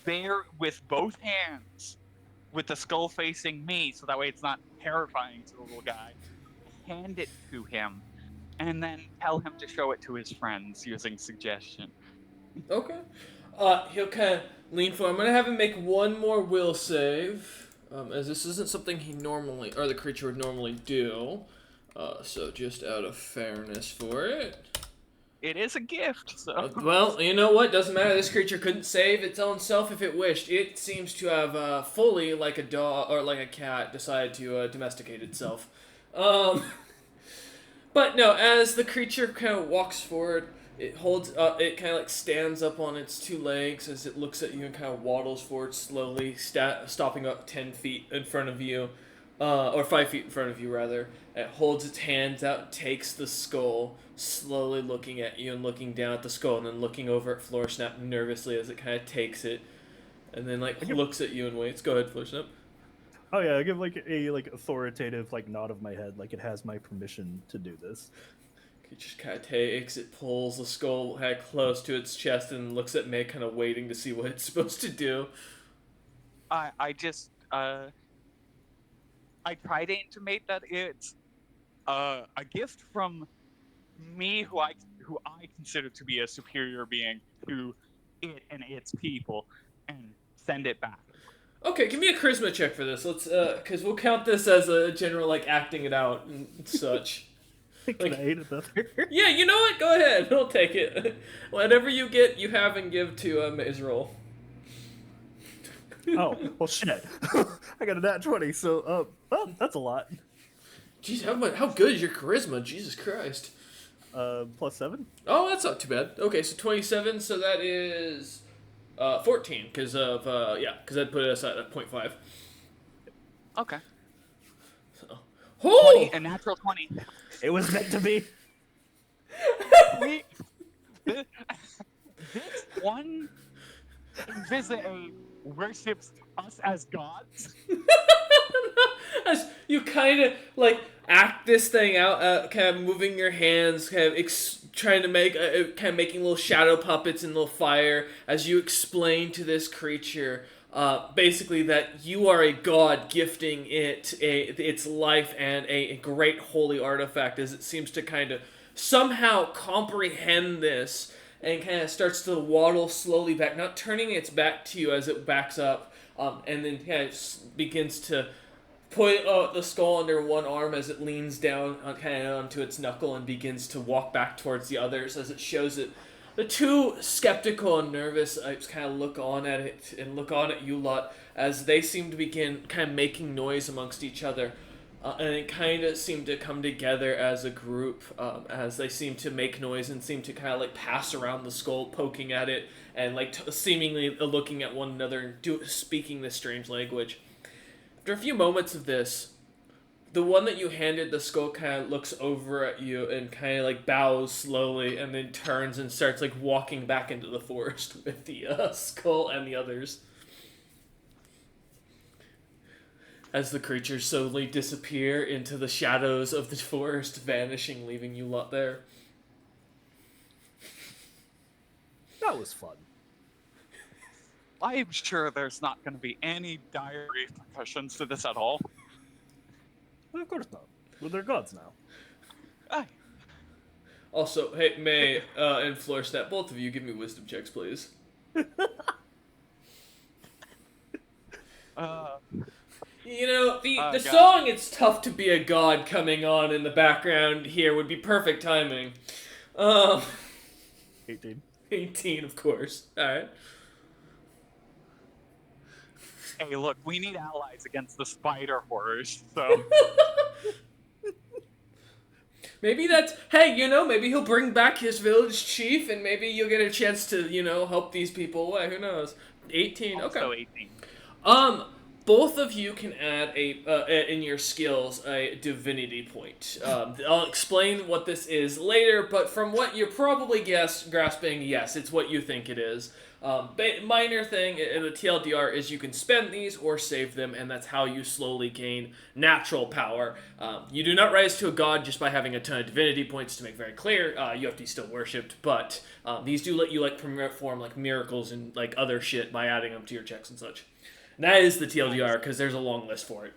bear with both hands, with the skull facing me, so that way it's not terrifying to the little guy. Hand it to him, and then tell him to show it to his friends using suggestion. Okay. He'll kind of lean forward. I'm gonna have him make one more will save, as this isn't something he normally, or the creature would normally do. So just out of fairness for it. It is a gift, so. Well, you know what? Doesn't matter. This creature couldn't save its own self if it wished. It seems to have fully, like a dog or like a cat, decided to domesticate itself. But no, as the creature kind of walks forward, it holds up. It kind of like stands up on its two legs as it looks at you and kind of waddles forward slowly, stopping up 10 feet in front of you, or 5 feet in front of you rather. It holds its hands out, takes the skull, slowly looking at you and looking down at the skull, and then looking over at Florsnap nervously as it kind of takes it, and then like looks at you and waits. Go ahead, Florsnap. Oh yeah, I give like a authoritative nod of my head, like it has my permission to do this. It just kind of takes it, pulls the skull kind of close to its chest, and looks at May, kind of waiting to see what it's supposed to do. I try to intimate that it's a gift from me, who I consider to be a superior being to it and its people, and send it back. Okay, give me a charisma check for this. Let's, because we'll count this as a general, like, acting it out and such. Can I aid another? Yeah, you know what? Go ahead. I'll take it. Whatever you get, you have and give to May's roll. Oh, well shit. I got a nat 20, so, well, that's a lot. Jeez, how good is your charisma? Jesus Christ. +7? Oh, that's not too bad. Okay, so 27, so that is 14, because I'd put us at 0.5. Okay. So. 20, a natural 20. It was meant to be. This one visitor worships us as gods. As you kind of like act this thing out, kind of moving your hands, kind of trying to make, kind of making little shadow puppets and little fire, as you explain to this creature, basically that you are a god gifting it its life and a great holy artifact, as it seems to kind of somehow comprehend this and kind of starts to waddle slowly back, not turning its back to you as it backs up, and then kind of begins to put the skull under one arm as it leans down kind of onto its knuckle and begins to walk back towards the others, as it shows it. The two skeptical and nervous types kind of look on at it and look on at you lot as they seem to begin kind of making noise amongst each other. And it kind of seemed to come together as a group, as they seem to make noise and seem to kind of like pass around the skull, poking at it and like seemingly looking at one another and speaking this strange language. After a few moments of this, the one that you handed the skull kind of looks over at you and kind of like bows slowly and then turns and starts like walking back into the forest with the skull and the others. As the creatures slowly disappear into the shadows of the forest, vanishing, leaving you lot there. That was fun. I'm sure there's not going to be any dire repercussions to this at all. Well, of course not. Well, they're gods now. Aye. Also, hey, May and Floorsnap, both of you give me wisdom checks, please. You know, the God. song It's Tough to Be a God coming on in the background here would be perfect timing. 18. 18, of course. Alright. Hey, look, we need allies against the spider horrors, so... Maybe that's... Hey, you know, maybe he'll bring back his village chief and maybe you'll get a chance to, you know, help these people away. Who knows? 18, okay. Also 18. Both of you can add in your skills a divinity point. I'll explain what this is later, but from what you're probably grasping, yes, it's what you think it is. Minor thing in the TLDR is you can spend these or save them, and that's how you slowly gain natural power. You do not rise to a god just by having a ton of divinity points, to make very clear. You have to be still worshipped, but these do let you like perform like miracles and like other shit by adding them to your checks and such. And that is the TLDR, because there's a long list for it.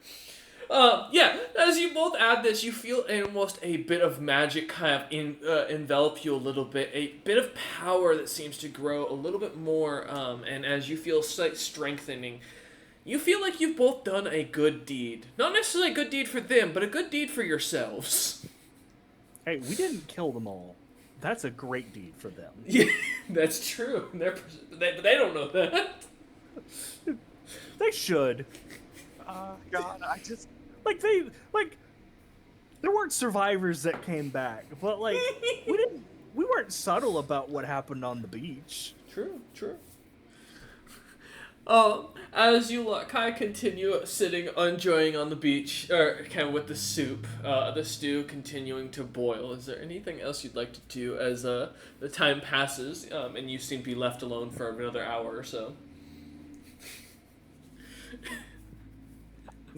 Yeah, as you both add this, you feel almost a bit of magic kind of envelop you a little bit. A bit of power that seems to grow a little bit more, and as you feel strengthening, you feel like you've both done a good deed. Not necessarily a good deed for them, but a good deed for yourselves. Hey, we didn't kill them all. That's a great deed for them. Yeah, that's true. They don't know that. They should. God, I just... There weren't survivors that came back, but we weren't subtle about what happened on the beach. True. As you kind of continue sitting, enjoying on the beach, or kind of with the soup, the stew continuing to boil, is there anything else you'd like to do as the time passes, and you seem to be left alone for another hour or so?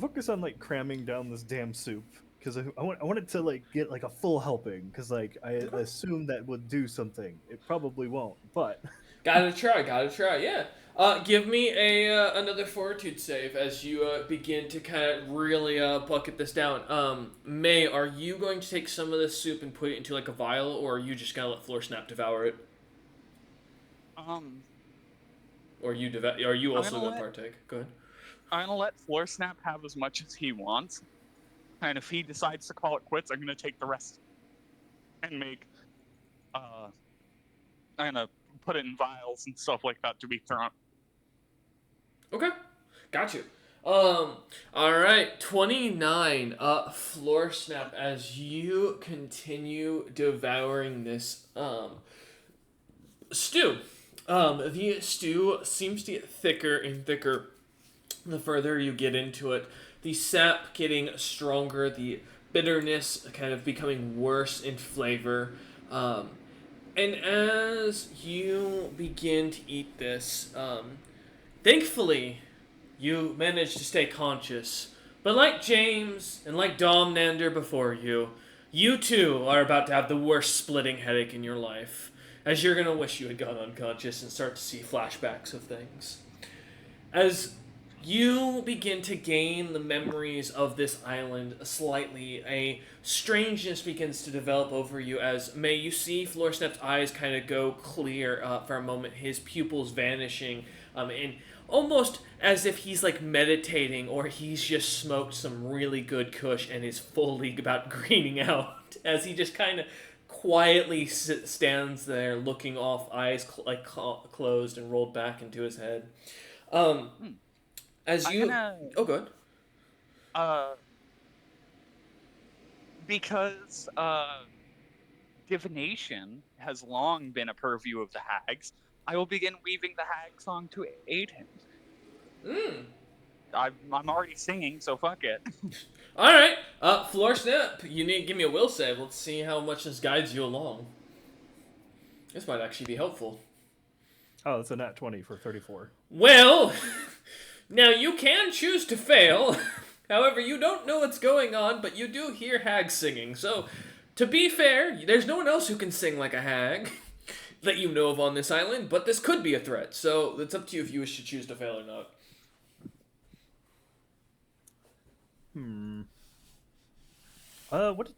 Focus on cramming down this damn soup because I wanted to get a full helping because I assume that would do something. It probably won't, but gotta try. Yeah. Give me another fortitude save as you begin to kind of really bucket this down. May, are you going to take some of this soup and put it into a vial, or are you just gonna let Floorsnap devour it? Or are you also gonna partake? Go ahead. I'm gonna let Floorsnap have as much as he wants, and if he decides to call it quits, I'm gonna take the rest and make. I'm gonna put it in vials and stuff like that to be thrown. Okay, got you. All right, 29. Floorsnap, as you continue devouring this stew. The stew seems to get thicker and thicker the further you get into it. The sap getting stronger, the bitterness kind of becoming worse in flavor. And as you begin to eat this, thankfully, you manage to stay conscious. But like James and like Domnander before you, you too are about to have the worst splitting headache in your life, as you're going to wish you had gone unconscious and start to see flashbacks of things. As you begin to gain the memories of this island slightly, a strangeness begins to develop over you as you see Floorsnap's eyes kind of go clear for a moment, his pupils vanishing, and almost as if he's meditating or he's just smoked some really good kush and is fully about greening out, as he just kind of quietly stands there looking off, eyes closed and rolled back into his head. As you... Oh, good. Because divination has long been a purview of the hags, I will begin weaving the hag song to aid him. I'm already singing, so fuck it. All right, floor snap. You need to give me a will save. Let's see how much this guides you along. This might actually be helpful. Oh, it's a nat 20 for 34. Well, now you can choose to fail. However, you don't know what's going on, but you do hear hags singing. So, to be fair, there's no one else who can sing like a hag that you know of on this island, but this could be a threat. So, it's up to you if you wish to choose to fail or not. What?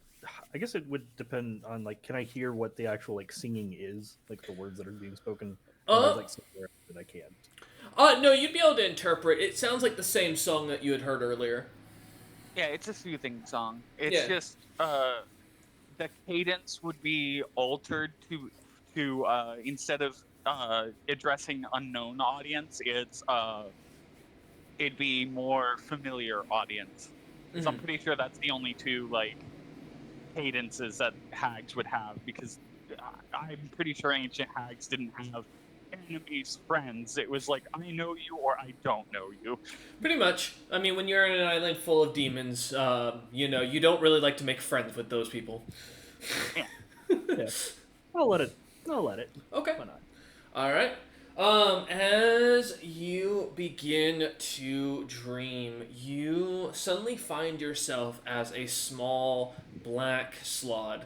I guess it would depend on, like, can I hear what the actual, like, singing is, like the words that are being spoken? Or there's, like, somewhere that I can't. No, you'd be able to interpret. It sounds like the same song that you had heard earlier. Yeah, it's a soothing song. It's Yeah. just the cadence would be altered to instead of addressing unknown audience, it'd be more familiar audience. So I'm pretty sure that's the only two like cadences that hags would have, because I'm pretty sure ancient hags didn't have enemies, friends. It was like, I know you or I don't know you. Pretty much. I mean, when you're in an island full of demons, you know, you don't really like to make friends with those people. Yeah. Yeah. I'll let it. Okay. Why not? All right. As you begin to dream, you suddenly find yourself as a small black slod.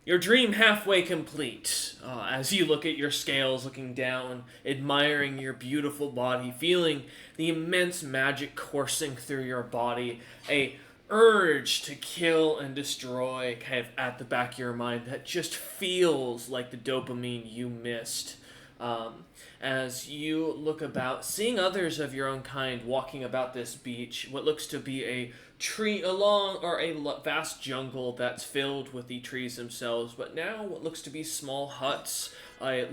Your dream halfway complete. As you look at your scales, looking down, admiring your beautiful body, feeling the immense magic coursing through your body, a urge to kill and destroy kind of at the back of your mind that just feels like the dopamine you missed. As you look about, seeing others of your own kind walking about this beach, what looks to be a vast jungle that's filled with the trees themselves, but now what looks to be small huts, a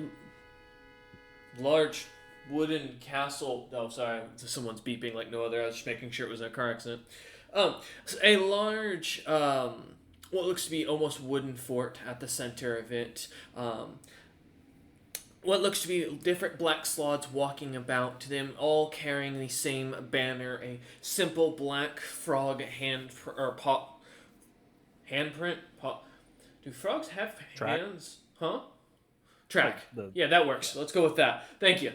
large wooden castle. Oh, sorry, someone's beeping like no other. I was just making sure it was a car accident. A large, what looks to be almost wooden fort at the center of it. What looks to be different black slots walking about, them all carrying the same banner, a simple black frog handprint. Do frogs have Track? hands? Huh? Track. Like Yeah, that works. Let's go with that. Thank you.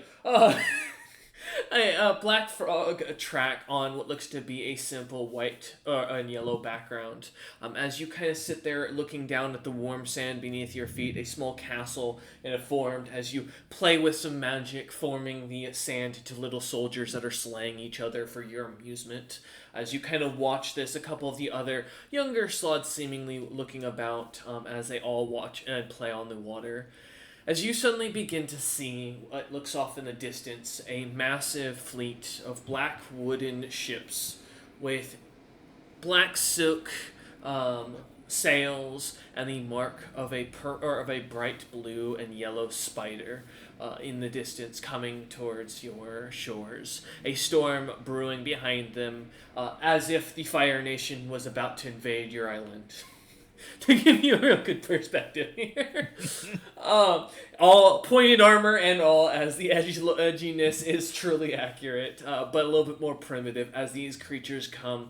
A black frog track on what looks to be a simple white and yellow background. As you kind of sit there looking down at the warm sand beneath your feet, a small castle formed as you play with some magic, forming the sand into little soldiers that are slaying each other for your amusement. As you kind of watch this, a couple of the other younger slots seemingly looking about as they all watch and play on the water. As you suddenly begin to see what looks off in the distance, a massive fleet of black wooden ships with black silk sails and the mark of a bright blue and yellow spider in the distance coming towards your shores. A storm brewing behind them, as if the Fire Nation was about to invade your island. To give you a real good perspective here. All pointed armor and all, as the edginess is truly accurate, but a little bit more primitive as these creatures come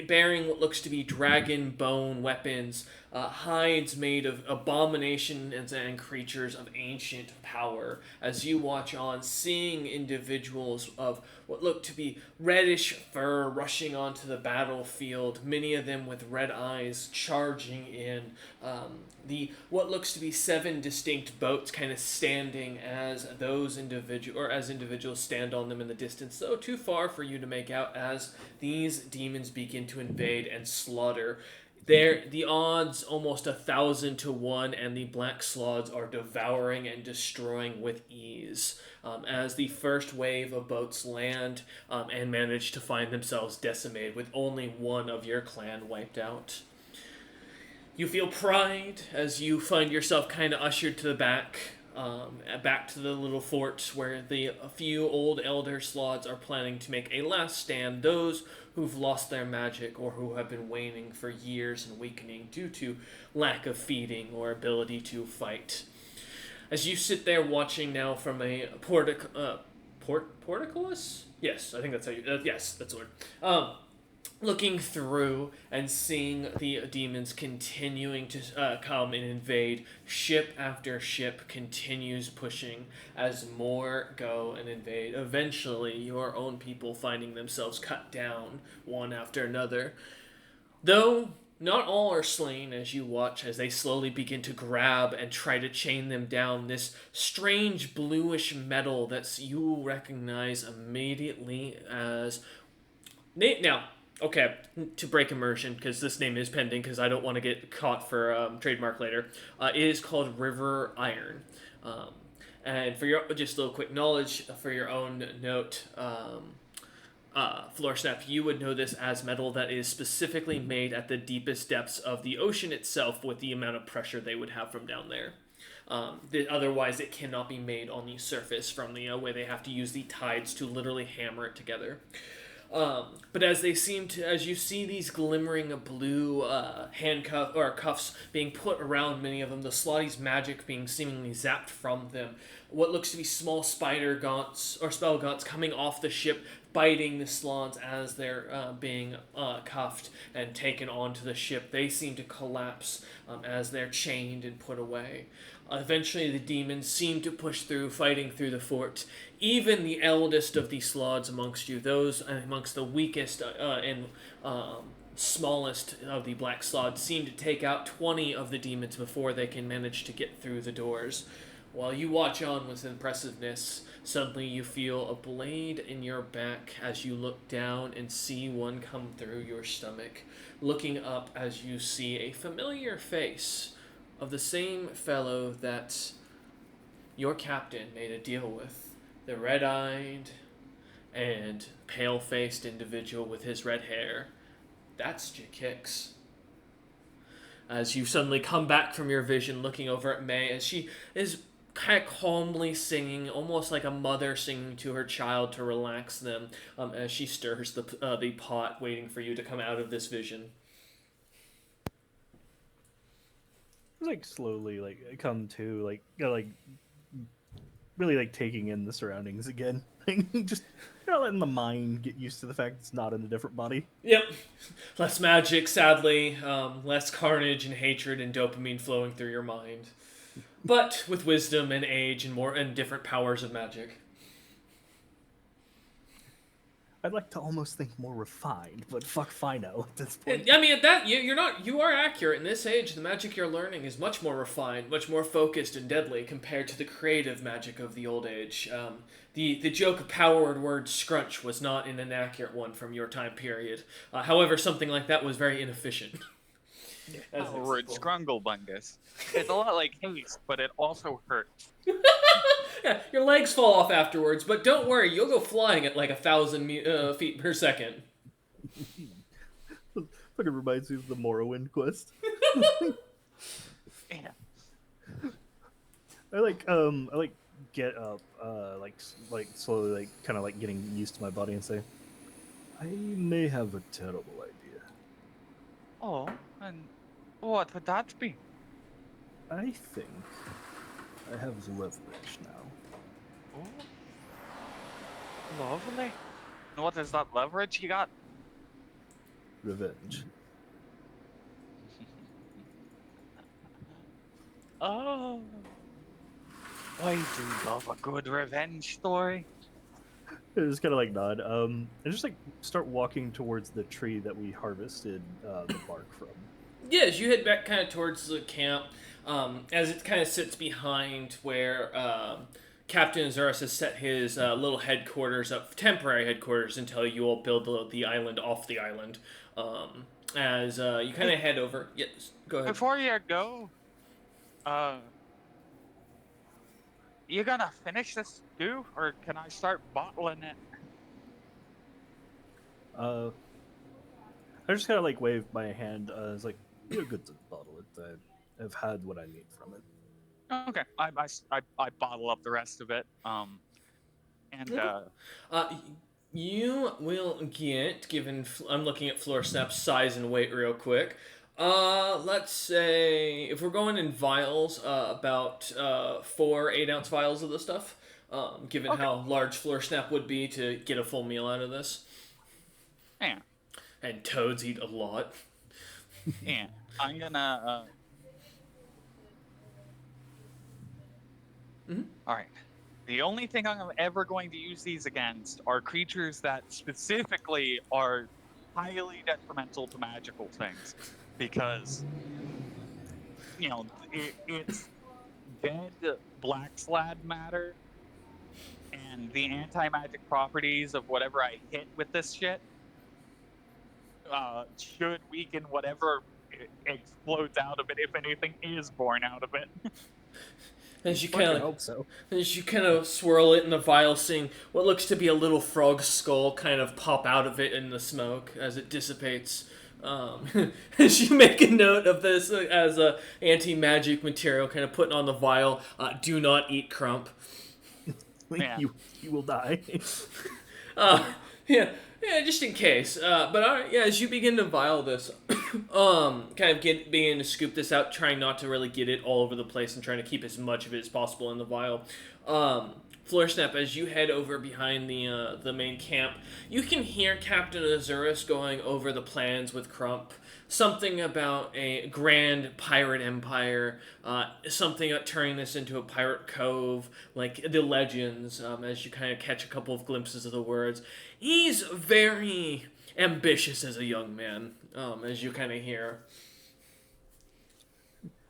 bearing what looks to be dragon bone weapons, hides made of abominations and creatures of ancient power. As you watch on, seeing individuals of what look to be reddish fur rushing onto the battlefield, many of them with red eyes charging in. What looks to be 7 distinct boats kind of standing as individuals stand on them in the distance, though too far for you to make out as these demons begin to invade and slaughter. The odds almost 1,000 to 1, and the black slods are devouring and destroying with ease. As the first wave of boats land and manage to find themselves decimated with only one of your clan wiped out. You feel pride as you find yourself kind of ushered to the back to the little fort where a few old elder slots are planning to make a last stand. Those who've lost their magic or who have been waning for years and weakening due to lack of feeding or ability to fight. As you sit there watching now from a portcullis? Yes, I think that's how you. Yes, that's the word. Looking through and seeing the demons continuing to come and invade, ship after ship continues pushing as more go and invade. Eventually, your own people finding themselves cut down one after another. Though not all are slain as you watch as they slowly begin to grab and try to chain them down. This strange bluish metal that you recognize immediately as now, okay, to break immersion, because this name is pending, because I don't want to get caught for trademark later. It is called River Iron. Um, and for your just a little quick knowledge, for your own note, Floor Snap, you would know this as metal that is specifically made at the deepest depths of the ocean itself, with the amount of pressure they would have from down there. Otherwise, it cannot be made on the surface from the way they have to use the tides to literally hammer it together. But as you see these glimmering blue handcuff or cuffs being put around many of them, the Slotty's magic being seemingly zapped from them, what looks to be small spider gaunts or spell gaunts coming off the ship, biting the Slons as they're being cuffed and taken onto the ship. They seem to collapse as they're chained and put away. Eventually, the demons seem to push through, fighting through the fort. Even the eldest of the Slods amongst you, those amongst the weakest and smallest of the Black Slods, seem to take out 20 of the demons before they can manage to get through the doors. While you watch on with impressiveness, suddenly you feel a blade in your back as you look down and see one come through your stomach. Looking up as you see a familiar face of the same fellow that your captain made a deal with. The red-eyed and pale-faced individual with his red hair. That's Jakix. As you suddenly come back from your vision, looking over at May, as she is kind of calmly singing, almost like a mother singing to her child to relax them, as she stirs the pot, waiting for you to come out of this vision. Like slowly, like come to, like like really like taking in the surroundings again. Just letting the mind get used to the fact it's not in a different body. Yep, less magic, sadly, less carnage and hatred and dopamine flowing through your mind, but with wisdom and age and more and different powers of magic. I'd like to almost think more refined, but fuck Fino at this point. I mean, at that you are accurate. In this age, the magic you're learning is much more refined, much more focused and deadly compared to the creative magic of the old age. The joke of powered word scrunch was not an inaccurate one from your time period. However, something like that was very inefficient. Powered scrunglebungus. It's a lot like haste, but it also hurts. Yeah, your legs fall off afterwards, but don't worry, you'll go flying at like 1,000 feet per second. Fucking reminds me of the Morrowind quest. Yeah. I get up, like slowly, like kind of like getting used to my body and say, I may have a terrible idea. Oh, and what would that be? I think I have leverage now. Oh, lovely. And what is that leverage you got? Revenge. Oh, I do love a good revenge story. I just kind of like nod, and just like start walking towards the tree that we harvested the bark from. Yeah, as you head back kind of towards the camp, as it kind of sits behind where Captain Azurus has set his little headquarters up, temporary headquarters, until you all build the island off the island. As you kind of head over. Yes, go ahead. Before you go, you gonna finish this stew, or can I start bottling it? I just kind of like wave my hand. It's like, you're good to bottle it. I've had what I need from it. Okay, I bottle up the rest of it. You will get, given I'm looking at Floor Snap's size and weight real quick. Let's say if we're going in vials, about 4 8-ounce vials of this stuff. given how large Floor Snap would be to get a full meal out of this. Yeah. And toads eat a lot. Yeah. I'm gonna. All right. The only thing I'm ever going to use these against are creatures that specifically are highly detrimental to magical things, because it's dead black slad matter, and the anti-magic properties of whatever I hit with this shit should weaken whatever explodes out of it, if anything is born out of it. As you Fucking hope so. As you kind of swirl it in the vial, seeing what looks to be a little frog skull kind of pop out of it in the smoke as it dissipates. As you make a note of this as a anti-magic material, kind of putting on the vial, do not eat crump. Yeah. You will die. Yeah, just in case. But as you begin to vial this, kind of beginning to scoop this out, trying not to really get it all over the place and trying to keep as much of it as possible in the vial. Floor Snap, as you head over behind the main camp, you can hear Captain Azurus going over the plans with Crump. Something about a grand pirate empire, something about turning this into a pirate cove, like the legends, as you kind of catch a couple of glimpses of the words. He's very ambitious as a young man, as you kind of hear.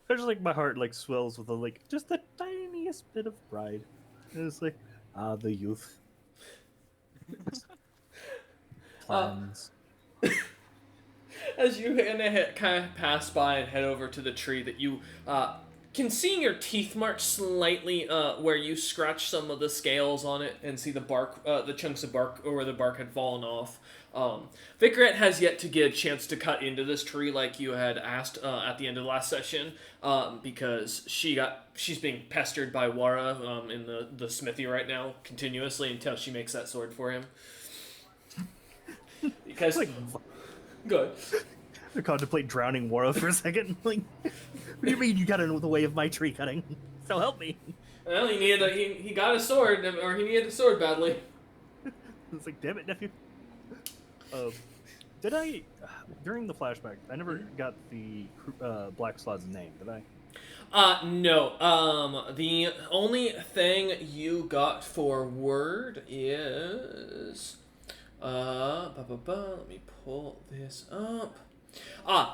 I just my heart swells with just the tiniest bit of pride. And it's the youth. Plans. As you kind of pass by and head over to the tree that you can see your teeth marks slightly where you scratch some of the scales on it and see the bark, the chunks of bark, or where the bark had fallen off. Vicaret has yet to get a chance to cut into this tree like you had asked at the end of the last session, because she's being pestered by Wara in the smithy right now continuously until she makes that sword for him. Because good. I contemplate drowning Wara for a second. What do you mean you got in the way of my tree cutting? So help me. Well, he got a sword, or he needed a sword badly. It's damn it, nephew. Did I, during the flashback, I never got the Black Slad's name, did I? No. The only thing you got for word is... let me pull this up.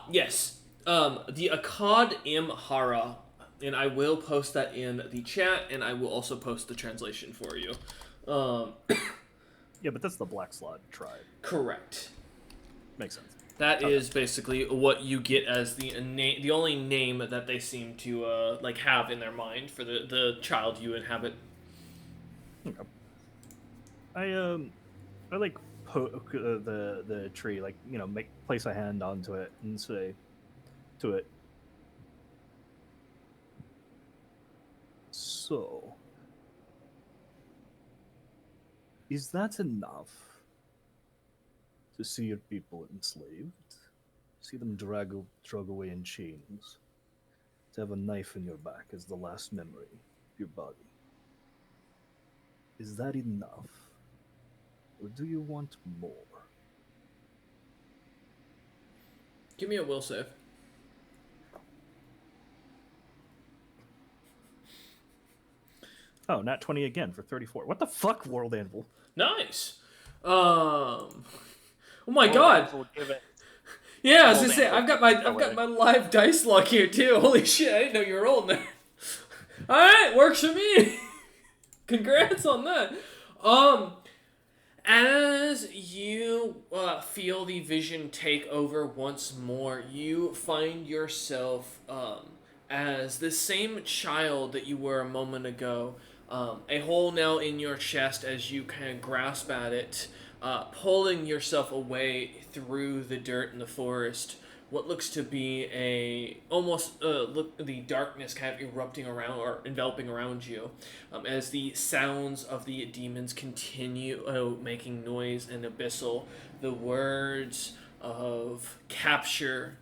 Yes. The Akkad Imhara, and I will post that in the chat, and I will also post the translation for you. Yeah, but that's the Black Slad tribe. Correct. Makes sense. That is basically what you get as the only name that they seem to have in their mind for the child you inhabit. Okay. I poke the tree, place a hand onto it and say to it, so is that enough to see your people enslaved, see them drag away in chains, to have a knife in your back as the last memory of your body? Is that enough? Or do you want more? Give me a will save. Oh, nat 20 again for 34. What the fuck, World Anvil? Nice. Oh my god. Yeah, I was gonna say I've got my live dice lock here too. Holy shit! I didn't know you were rolling there. All right, works for me. Congrats on that. As you feel the vision take over once more, you find yourself as the same child that you were a moment ago. A hole now in your chest as you kind of grasp at it, pulling yourself away through the dirt in the forest. What looks to be the darkness kind of erupting around or enveloping around you, as the sounds of the demons continue making noise and abyssal. The words of capture,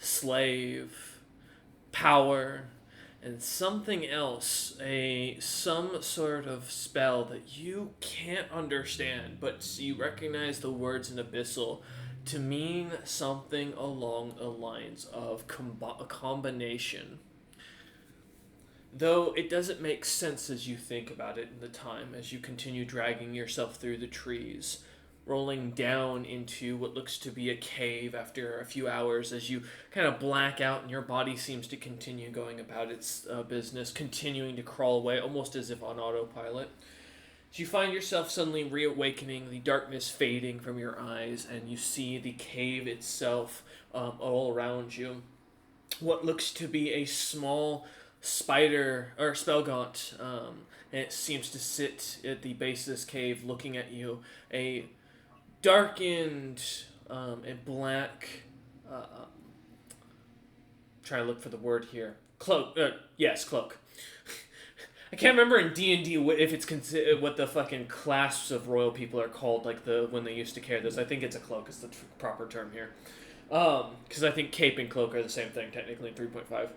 slave, power, and something else, some sort of spell that you can't understand, but you recognize the words in Abyssal to mean something along the lines of a combination. Though it doesn't make sense as you think about it in the time, as you continue dragging yourself through the trees, rolling down into what looks to be a cave after a few hours as you kind of black out and your body seems to continue going about its business, continuing to crawl away almost as if on autopilot. As you find yourself suddenly reawakening, the darkness fading from your eyes, and you see the cave itself all around you. What looks to be a small spider or spellgaunt, and it seems to sit at the base of this cave looking at you. A darkened and black. Trying to look for the word here. Cloak. Yes, cloak. I can't remember in D&D if it's what the fucking clasps of royal people are called, like when they used to carry those. I think it's a cloak is the proper term here. Because I think cape and cloak are the same thing technically in 3.5.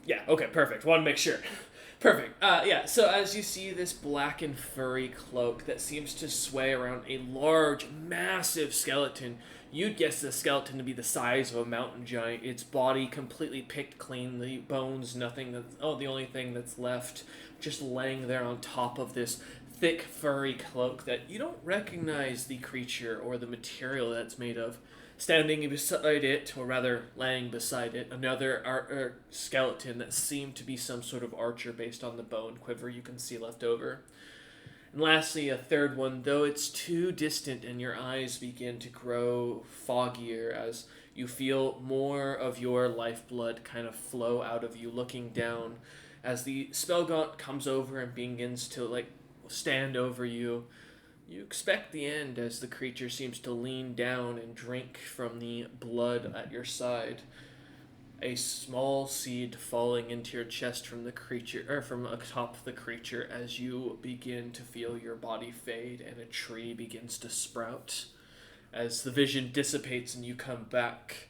Yeah, okay, perfect. Want to make sure. Perfect. Yeah, so as you see this black and furry cloak that seems to sway around a large, massive skeleton, you'd guess the skeleton to be the size of a mountain giant. Its body completely picked clean, the bones, nothing. The only thing that's left just laying there on top of this thick, furry cloak that you don't recognize the creature or the material that it's made of. Standing beside it, or rather laying beside it, another skeleton that seemed to be some sort of archer based on the bone quiver you can see left over. And lastly, a third one, though it's too distant and your eyes begin to grow foggier as you feel more of your lifeblood kind of flow out of you, looking down as the Spellgaunt comes over and begins to stand over you. You expect the end as the creature seems to lean down and drink from the blood at your side. A small seed falling into your chest from the creature, or from atop the creature, as you begin to feel your body fade and a tree begins to sprout. As the vision dissipates and you come back,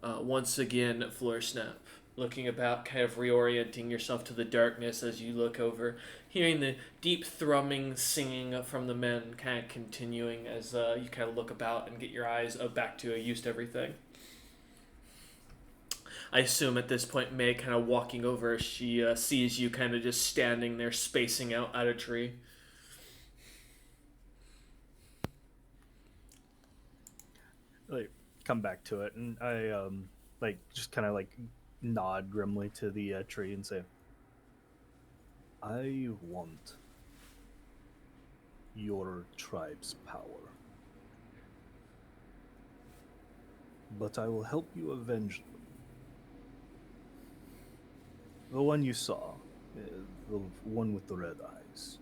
once again, Floorsnap, looking about, kind of reorienting yourself to the darkness as you look over, hearing the deep thrumming, singing from the men kind of continuing as you kind of look about and get your eyes back to used to everything. I assume at this point May kind of walking over as she sees you kind of just standing there spacing out at a tree. Come back to it, and I just kind of nod grimly to the tree and say, I want your tribe's power, but I will help you avenge them. The one you saw, the one with the red eyes,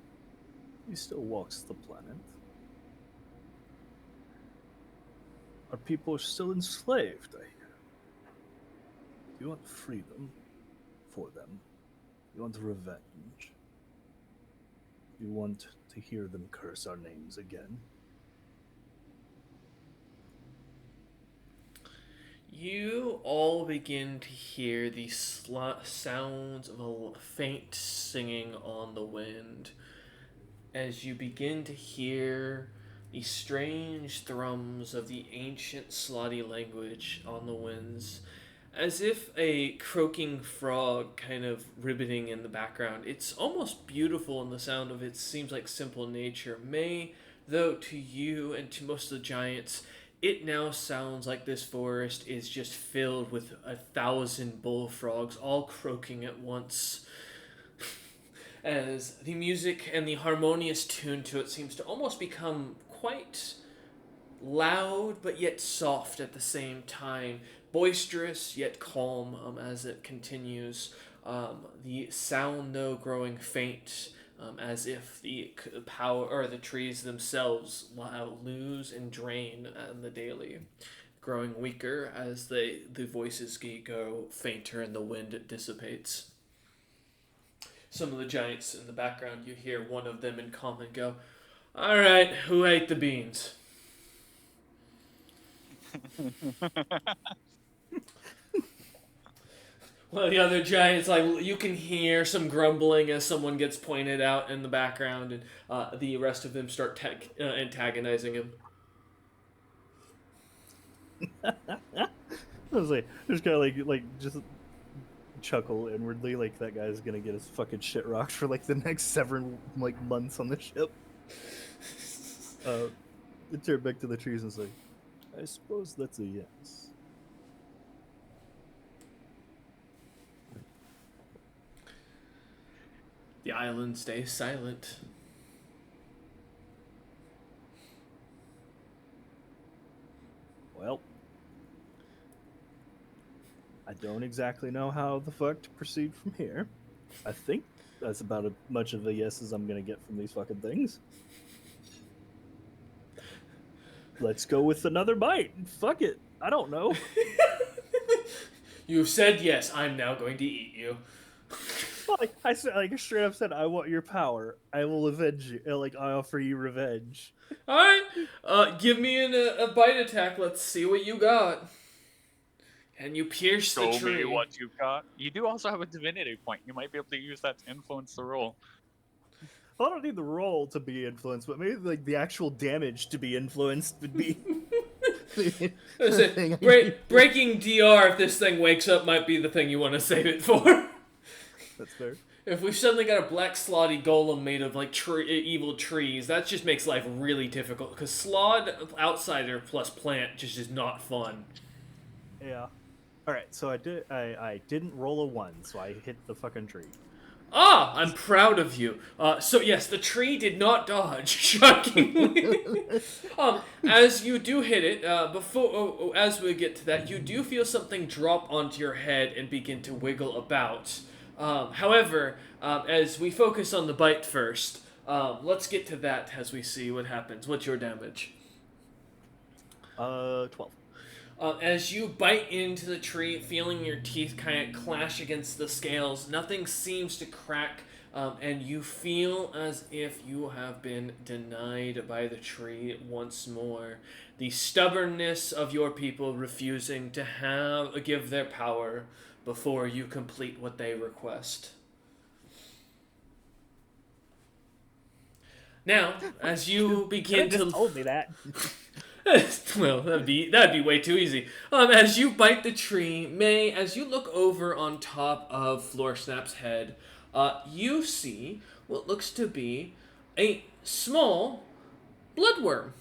he still walks the planet. Our people are still enslaved, I hear. You want freedom for them. You want revenge. You want to hear them curse our names again. You all begin to hear the sounds of a faint singing on the wind as you begin to hear the strange thrums of the ancient Slotty language on the winds, as if a croaking frog kind of ribbiting in the background. It's almost beautiful in the sound of it. Seems like simple nature. Though to you and to most of the giants, it now sounds like this forest is just filled with 1,000 bullfrogs all croaking at once. As the music and the harmonious tune to it seems to almost become quite loud but yet soft at the same time, boisterous yet calm as it continues. The sound though growing faint, as if the power or the trees themselves lose and drain on the daily, growing weaker as the voices go fainter and the wind dissipates. Some of the giants in the background, you hear one of them in common go, "All right, who ate the beans?" Well, the other giant's like, you can hear some grumbling as someone gets pointed out in the background, and the rest of them start antagonizing him. I was like, just kind of like just chuckle inwardly, like that guy's gonna get his fucking shit rocked for like the next 7 like months on the ship. It turned back to the trees and say, I suppose that's a yes. The island stays silent. Well, I don't exactly know how the fuck to proceed from here. I think that's about as much of a yes as I'm gonna get from these fucking things. Let's go with another bite. Fuck it. I don't know. You've said yes. I'm now going to eat you. Like I said, like straight up said, I want your power. I will avenge you. Like I offer you revenge. All right. Give me a bite attack. Let's see what you got. And you pierce the Show tree. me what you've got. You do also have a divinity point. You might be able to use that to influence the roll. Well, I don't need the roll to be influenced, but maybe like the actual damage to be influenced would be. Breaking DR if this thing wakes up might be the thing you want to save it for. That's fair. If we've suddenly got a black slotty golem made of like evil trees, that just makes life really difficult. Because slod outsider plus plant just is not fun. Yeah. All right. So I didn't roll a 1, so I hit the fucking tree. Ah, I'm proud of you. So yes, the tree did not dodge, shockingly. As you do hit it, as we get to that, you do feel something drop onto your head and begin to wiggle about. However, as we focus on the bite first, let's get to that as we see what happens. What's your damage? 12. As you bite into the tree, feeling your teeth kind of clash against the scales, nothing seems to crack, and you feel as if you have been denied by the tree once more. The stubbornness of your people refusing to give their power before you complete what they request. Now, as you begin to... told me that. Well, that'd be way too easy. As you bite the tree, as you look over on top of Floorsnap's head, you see what looks to be a small bloodworm.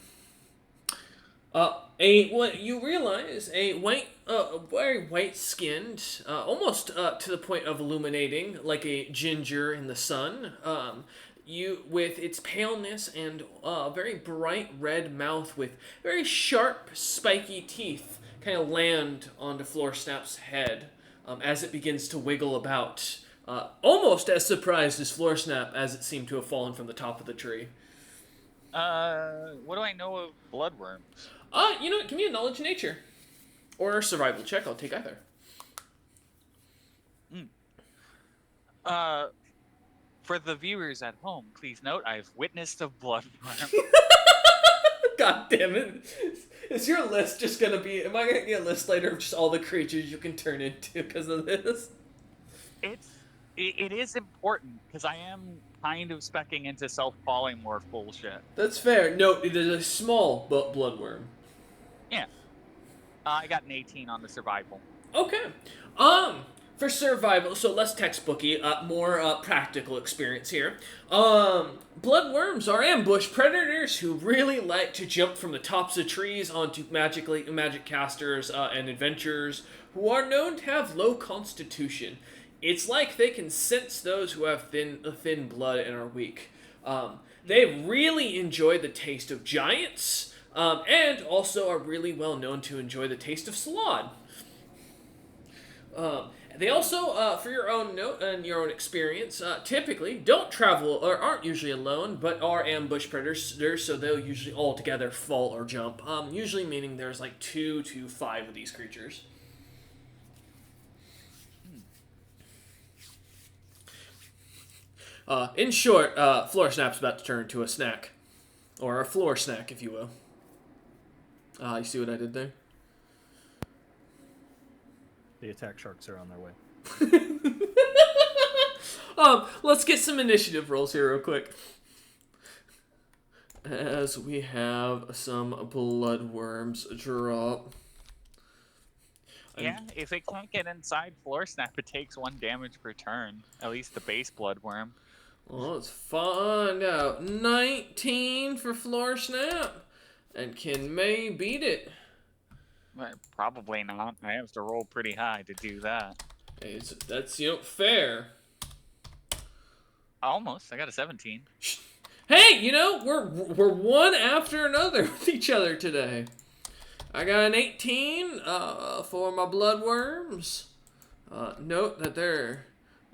What you realize, very white-skinned, almost to the point of illuminating, like a ginger in the sun. With its paleness and very bright red mouth with very sharp, spiky teeth, kind of land onto Floorsnap's head as it begins to wiggle about, almost as surprised as Floorsnap as it seemed to have fallen from the top of the tree. What do I know of bloodworms? Give me a knowledge nature. Or a survival check, I'll take either. For the viewers at home, please note I've witnessed a bloodworm. God damn it. Is your list just gonna be... Am I gonna get a list later of just all the creatures you can turn into because of this? It is important, because I am kind of specking into self-polymorph bullshit. That's fair. Note, it is a small bloodworm. Yeah. I got an 18 on the survival. Okay. For survival, so less textbooky, more practical experience here. Bloodworms are ambush predators who really like to jump from the tops of trees onto magic casters and adventurers who are known to have low constitution. It's like they can sense those who have thin blood and are weak. They really enjoy the taste of giants, and also are really well known to enjoy the taste of slod. They also, for your own note and your own experience, typically don't travel or aren't usually alone, but are ambush predators, so they'll usually all together fall or jump. Usually meaning there's like 2 to 5 of these creatures. In short, Floorsnap's about to turn into a snack. Or a floor snack, if you will. You see what I did there? The attack sharks are on their way. Let's get some initiative rolls here real quick. As we have some bloodworms drop. Yeah, if it can't get inside Floor Snap, it takes 1 damage per turn. At least the base Bloodworm. Well, let's find out. 19 for Floor Snap. And can May beat it? Probably not. I have to roll pretty high to do that. Hey, that's, fair. Almost. I got a 17. Hey, we're one after another with each other today. I got an 18 for my bloodworms. Note that they're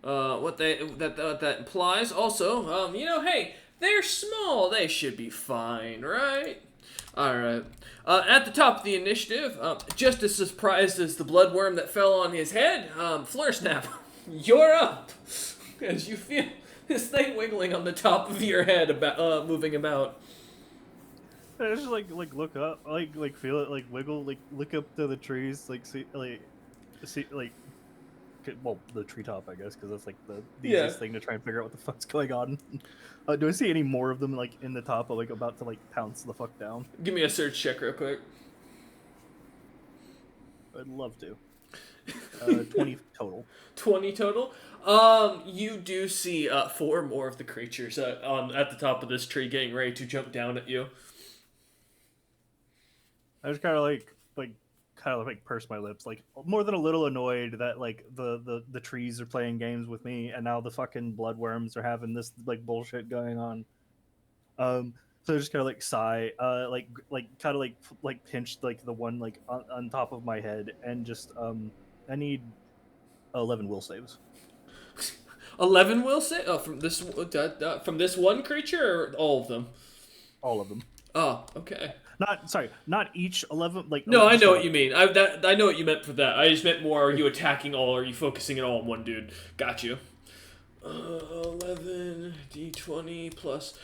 what that implies. Also, hey, they're small. They should be fine, right? All right. At the top of the initiative, just as surprised as the bloodworm that fell on his head, Floor Snap, you're up. As you feel this thing wiggling on the top of your head, moving about. I just look up, feel it, wiggle, look up to the trees, see, well, the treetop, I guess, because that's the easiest thing to try and figure out what the fuck's going on. Do I see any more of them in the top, about to pounce the fuck down? Give me a search check real quick. I'd love to. 20 total. 20 total. You do see 4 more of the creatures at the top of this tree, getting ready to jump down at you. I just kind of purse my lips, more than a little annoyed that the trees are playing games with me, and now the fucking bloodworms are having this bullshit going on. So I just kind of sigh, pinch the one on top of my head, and just I need 11 will saves. 11 will save? Oh, from this one creature or all of them? All of them. Oh, okay. Not each 11. No, I know what you mean. I know what you meant for that. I just meant more. Are you attacking all? Or are you focusing it all on one dude? Got you. 11 d20 plus.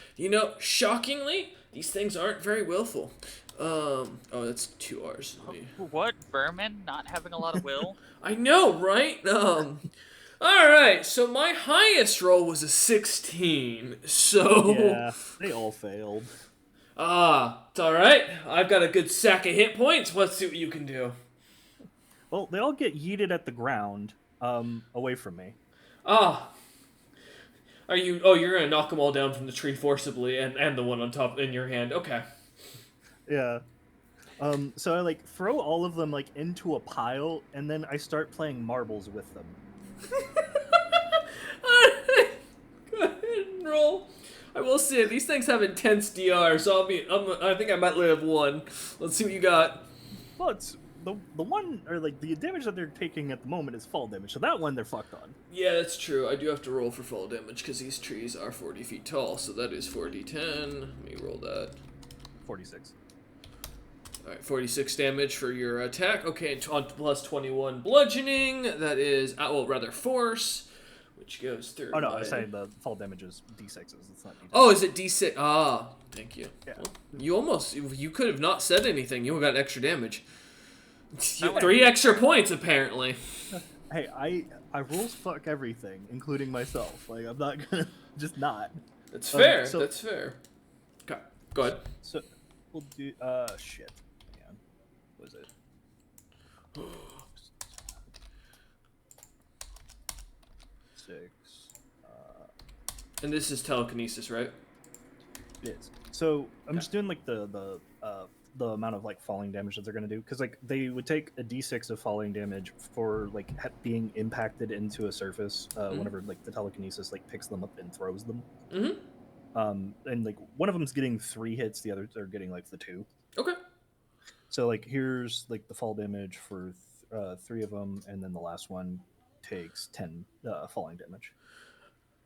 Shockingly, these things aren't very willful. Oh, that's 2 R's. What, vermin? Not having a lot of will? I know, right? All right. So my highest roll was a 16. So yeah, they all failed. It's all right. I've got a good sack of hit points. Let's see what you can do. Well, they all get yeeted at the ground, away from me. Are you? Oh, you're gonna knock them all down from the tree forcibly, and the one on top in your hand. Okay. Yeah. So I throw all of them into a pile, and then I start playing marbles with them. Alright. Go ahead and roll. I will say these things have intense DR, so I think I might live one. Let's see what you got. Well, it's the one, or the damage that they're taking at the moment is fall damage, so that one they're fucked on. Yeah, that's true. I do have to roll for fall damage because these trees are 40 feet tall, so that is 4d10. Let me roll that. 46. Alright, 46 damage for your attack. Okay, plus 21 bludgeoning. That is, force, which goes through. Oh no, I was saying the fall damage is d6s. It's not d10. Oh, is it d6? Ah, thank you. Yeah. Well, you could have not said anything. You got extra damage. 3 extra points, apparently. Hey, I rules fuck everything, including myself. I'm not gonna just not. That's fair. That's fair. Okay, go ahead. So we'll do. Shit. Man, what was it? Six. And this is telekinesis, right? It is. So I'm just doing the amount of falling damage that they're gonna do, because they would take a d6 of falling damage for being impacted into a surface whenever the telekinesis picks them up and throws them. Mm-hmm. And one of them's getting 3 hits, the others are getting the 2. Okay. So here's the fall damage for 3 of them, and then the last one takes 10 falling damage.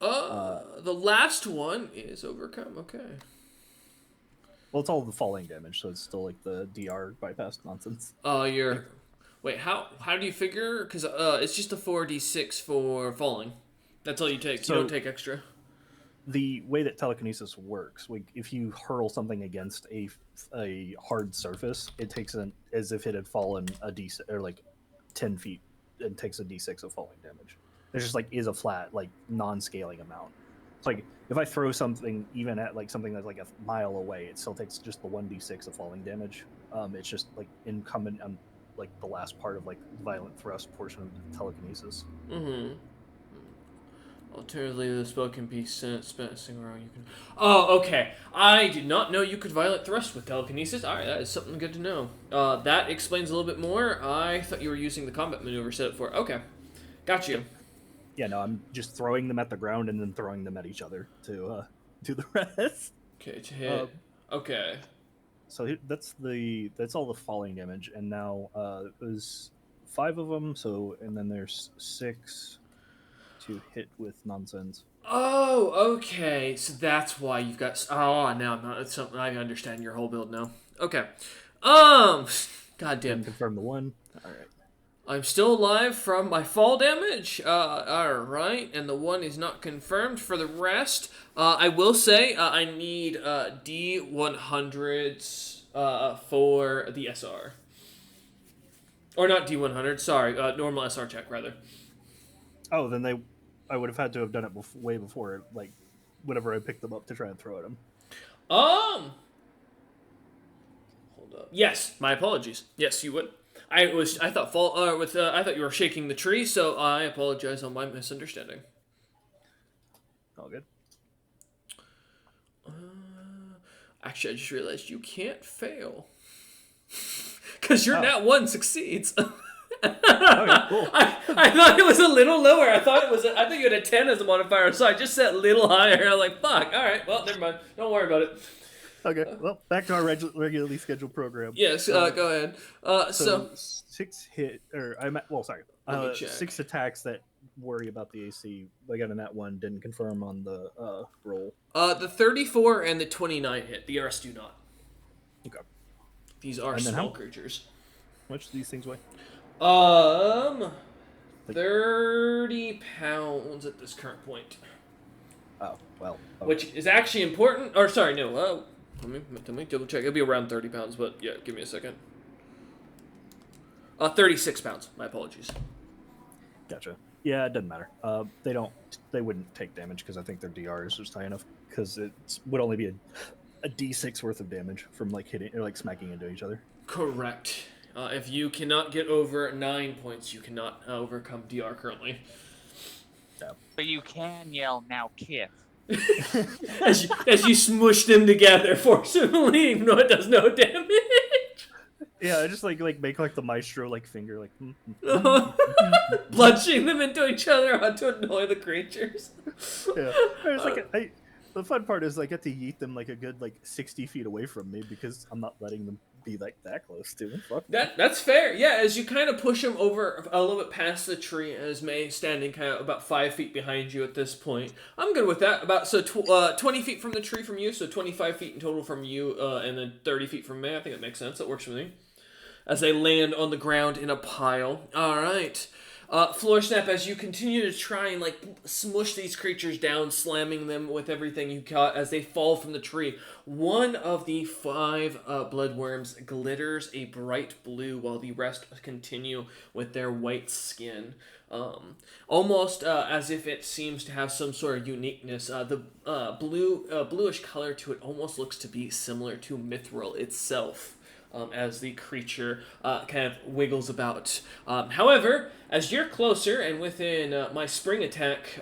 The last one is overcome. Okay. Well, it's all the falling damage, so it's still the DR bypass nonsense. Wait, how do you figure? Because it's just a 4d6 for falling. That's all you take. So, you don't take extra. The way that telekinesis works, if you hurl something against a hard surface, it takes as if it had fallen a d or 10 feet and takes a d6 of falling damage. There's just like is a flat like non-scaling amount. It's like if I throw something even at like something that's like a mile away, it still takes just the 1d6 of falling damage. It's just like incumbent on like the last part of like the violent thrust portion of telekinesis. Mm-hmm. Alternatively, the spell can be sent spacing around. You can. Oh, okay. I did not know you could violent thrust with telekinesis. All right, that is something good to know. That explains a little bit more. I thought you were using the combat maneuver set up for it. Okay, got you. Yeah, no, I'm just throwing them at the ground and then throwing them at each other to do the rest. Okay, to hit. Okay. So that's all the falling damage, and now there's 5 of them. So and then there's 6 to hit with nonsense. Oh, okay. So that's why you've got. Oh, now it's something. I understand your whole build now. Okay. Goddamn. Confirm the 1. All right. I'm still alive from my fall damage. Alright. And the 1 is not confirmed for the rest. I will say I need D100s for the SR. Or not D100, sorry. Normal SR check, rather. Oh, then I would have had to have done it way before, like, whenever I picked them up to try and throw at them. Hold up. Yes, my apologies. Yes, you would. I thought you were shaking the tree, so I apologize on my misunderstanding. All good. Actually, I just realized you can't fail. Because your nat 1 succeeds. Okay, cool. I thought it was a little lower. I thought you had a 10 as a modifier, so I just set a little higher. I'm like, fuck. All right, well, never mind. Don't worry about it. Okay, well, back to our regularly scheduled program. Yes, go ahead. So 6 hit, or sorry, 6 attacks that worry about the AC. I got a nat 1, didn't confirm on the roll. The 34 and the 29 hit. The rest do not. Okay. These are small creatures. How much do these things weigh? 30 pounds at this current point. Oh, well. Okay. Which is actually important. Or, sorry, no. Let me double check. It'll be around 30 pounds, but yeah, give me a second. 36 pounds. My apologies. Gotcha. Yeah, it doesn't matter. They wouldn't take damage because I think their DR is just high enough. Because it would only be a D6 worth of damage from like hitting or like smacking into each other. Correct. If you cannot get over 9 points, you cannot overcome DR currently. Yeah. But you can yell, "Now kiss." as you smush them together forcibly, even though it does no damage. Yeah, I just like make like the maestro like finger like bludgeoning them into each other to annoy the creatures. Yeah, it's the fun part is I get to yeet them like a good 60 feet away from me because I'm not letting them be like that close to me. Fuck that's fair. Yeah, as you kind of push them over a little bit past the tree, as May standing kind of about 5 feet behind you at this point. I'm good with that. 20 feet from the tree from you, so 25 feet in total from you, and then 30 feet from May. I think that makes sense. That works for me. As they land on the ground in a pile. All right. Floor Snap, as you continue to try and smush these creatures down, slamming them with everything you got as they fall from the tree, one of the 5 bloodworms glitters a bright blue while the rest continue with their white skin. Almost as if it seems to have some sort of uniqueness. The bluish color to it almost looks to be similar to Mithril itself. As the creature kind of wiggles about. However, as you're closer and within my spring attack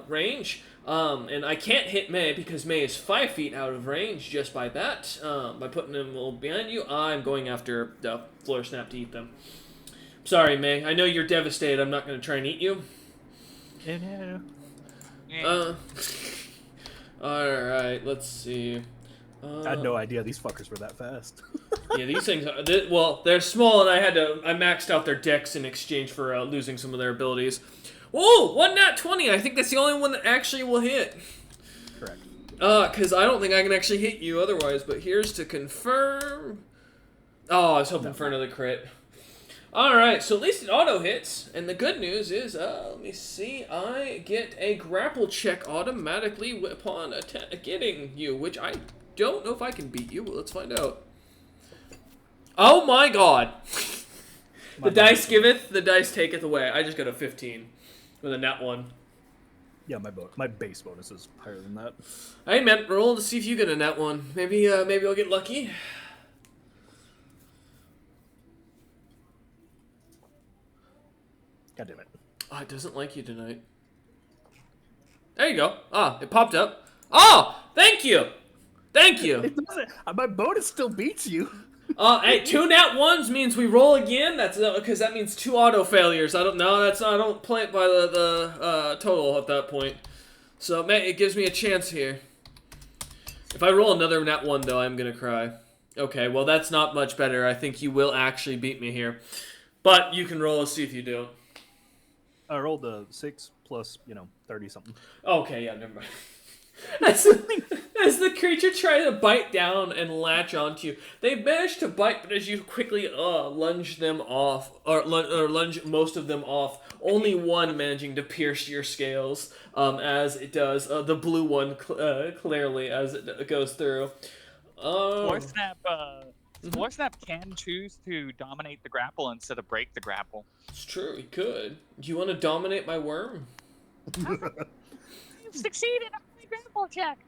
range, and I can't hit May because May is 5 feet out of range just by that, by putting them a little behind you, I'm going after the Floor Snap to eat them. Sorry, May. I know you're devastated. I'm not going to try and eat you. Alright, let's see. I had no idea these fuckers were that fast. Yeah, these things are... they're small, and I maxed out their decks in exchange for losing some of their abilities. Whoa! 1 nat 20! I think that's the only one that actually will hit. Correct. Because I don't think I can actually hit you otherwise, but here's to confirm... Oh, I was hoping for another crit. Alright, so at least it auto-hits, and the good news is, let me see, I get a grapple check automatically upon getting you, which I don't know if I can beat you, but let's find out. Oh my god! The dice giveth, the dice taketh away. I just got a 15 with a nat 1. Yeah, my base bonus is higher than that. Hey man, roll to see if you get a nat 1. Maybe I'll get lucky. God damn it. Oh, it doesn't like you tonight. There you go. Ah, it popped up. Oh, thank you. Thank you. It doesn't. My bonus still beats you. Hey, 2 nat 1s means we roll again. That's because that means 2 auto failures. I don't know. I don't play it by the total at that point. So man, it gives me a chance here. If I roll another nat 1 though, I'm gonna cry. Okay, well that's not much better. I think you will actually beat me here, but you can roll and see if you do. I rolled a 6 plus 30 something. Okay, yeah, never mind. As the creature tries to bite down and latch onto you, they manage to bite, but as you quickly lunge them off, or lunge most of them off, only one managing to pierce your scales, as it does, the blue one clearly as it goes through. Floor Snap can choose to dominate the grapple instead of break the grapple. It's true, he could. Do you want to dominate my worm? You've succeeded on my grapple check.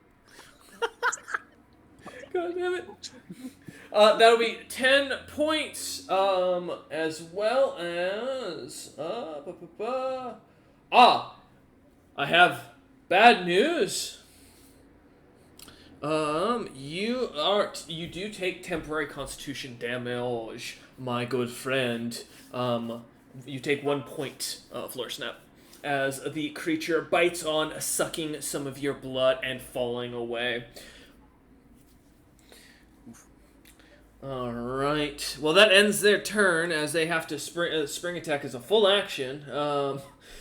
God damn it. That'll be 10 points, as well as, I have bad news. You do take temporary constitution damage, my good friend. You take 1 point, Floor Snap, as the creature bites on, sucking some of your blood and falling away. Alright. Well, that ends their turn, as they have to spring attack as a full action.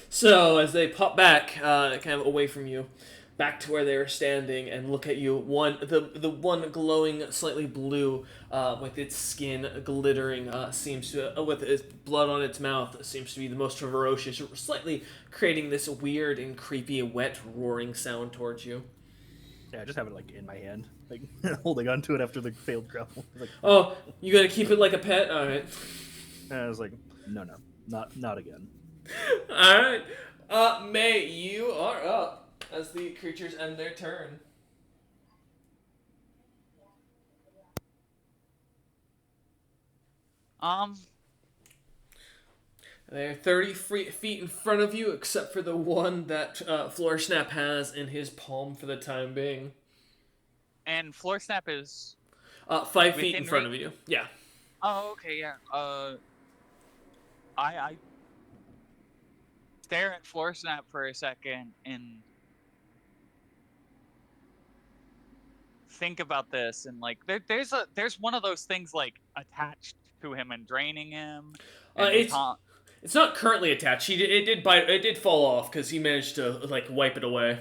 So, as they pop back, kind of away from you, back to where they were standing, and look at you, the one glowing slightly blue, with its skin glittering, seems to, with its blood on its mouth, seems to be the most ferocious, slightly creating this weird and creepy, wet, roaring sound towards you. Yeah, I just have it in my hand, holding onto it after the failed grapple. Oh, you gonna keep it like a pet? All right. And I was like, no, not again. All right. May, you are up as the creatures end their turn. They're 30 feet in front of you, except for the one that Floor Snap has in his palm for the time being. And Floor Snap is 5 feet in front of you. Yeah. Oh, okay, yeah. I stare at Floor Snap for a second and think about this, and there's one of those things attached to him and draining him. And it's not currently attached. It did fall off because he managed to wipe it away.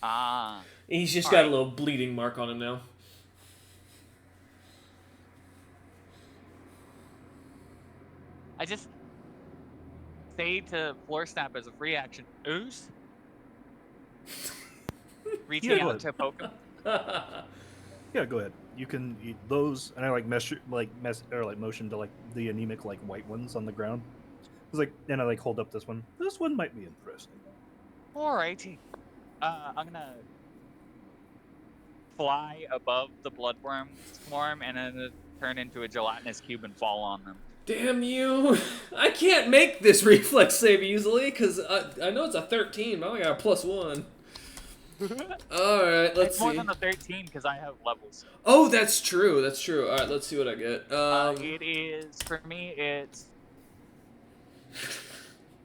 Ah. He's just got a little bleeding mark on him now. I just say to Floor Snap as a free action, ooze. Reaching out to poke him. Yeah, go ahead. You can eat those, and I motion to the anemic white ones on the ground. It's and I hold up this one. This one might be interesting. Alrighty. I'm gonna fly above the bloodworm swarm and then turn into a gelatinous cube and fall on them. Damn you! I can't make this reflex save easily because I know it's a 13, but I only got a +1. Alright, let's see. It's more than a 13 because I have levels. Oh, that's true. Alright, let's see what I get. It is, for me, it's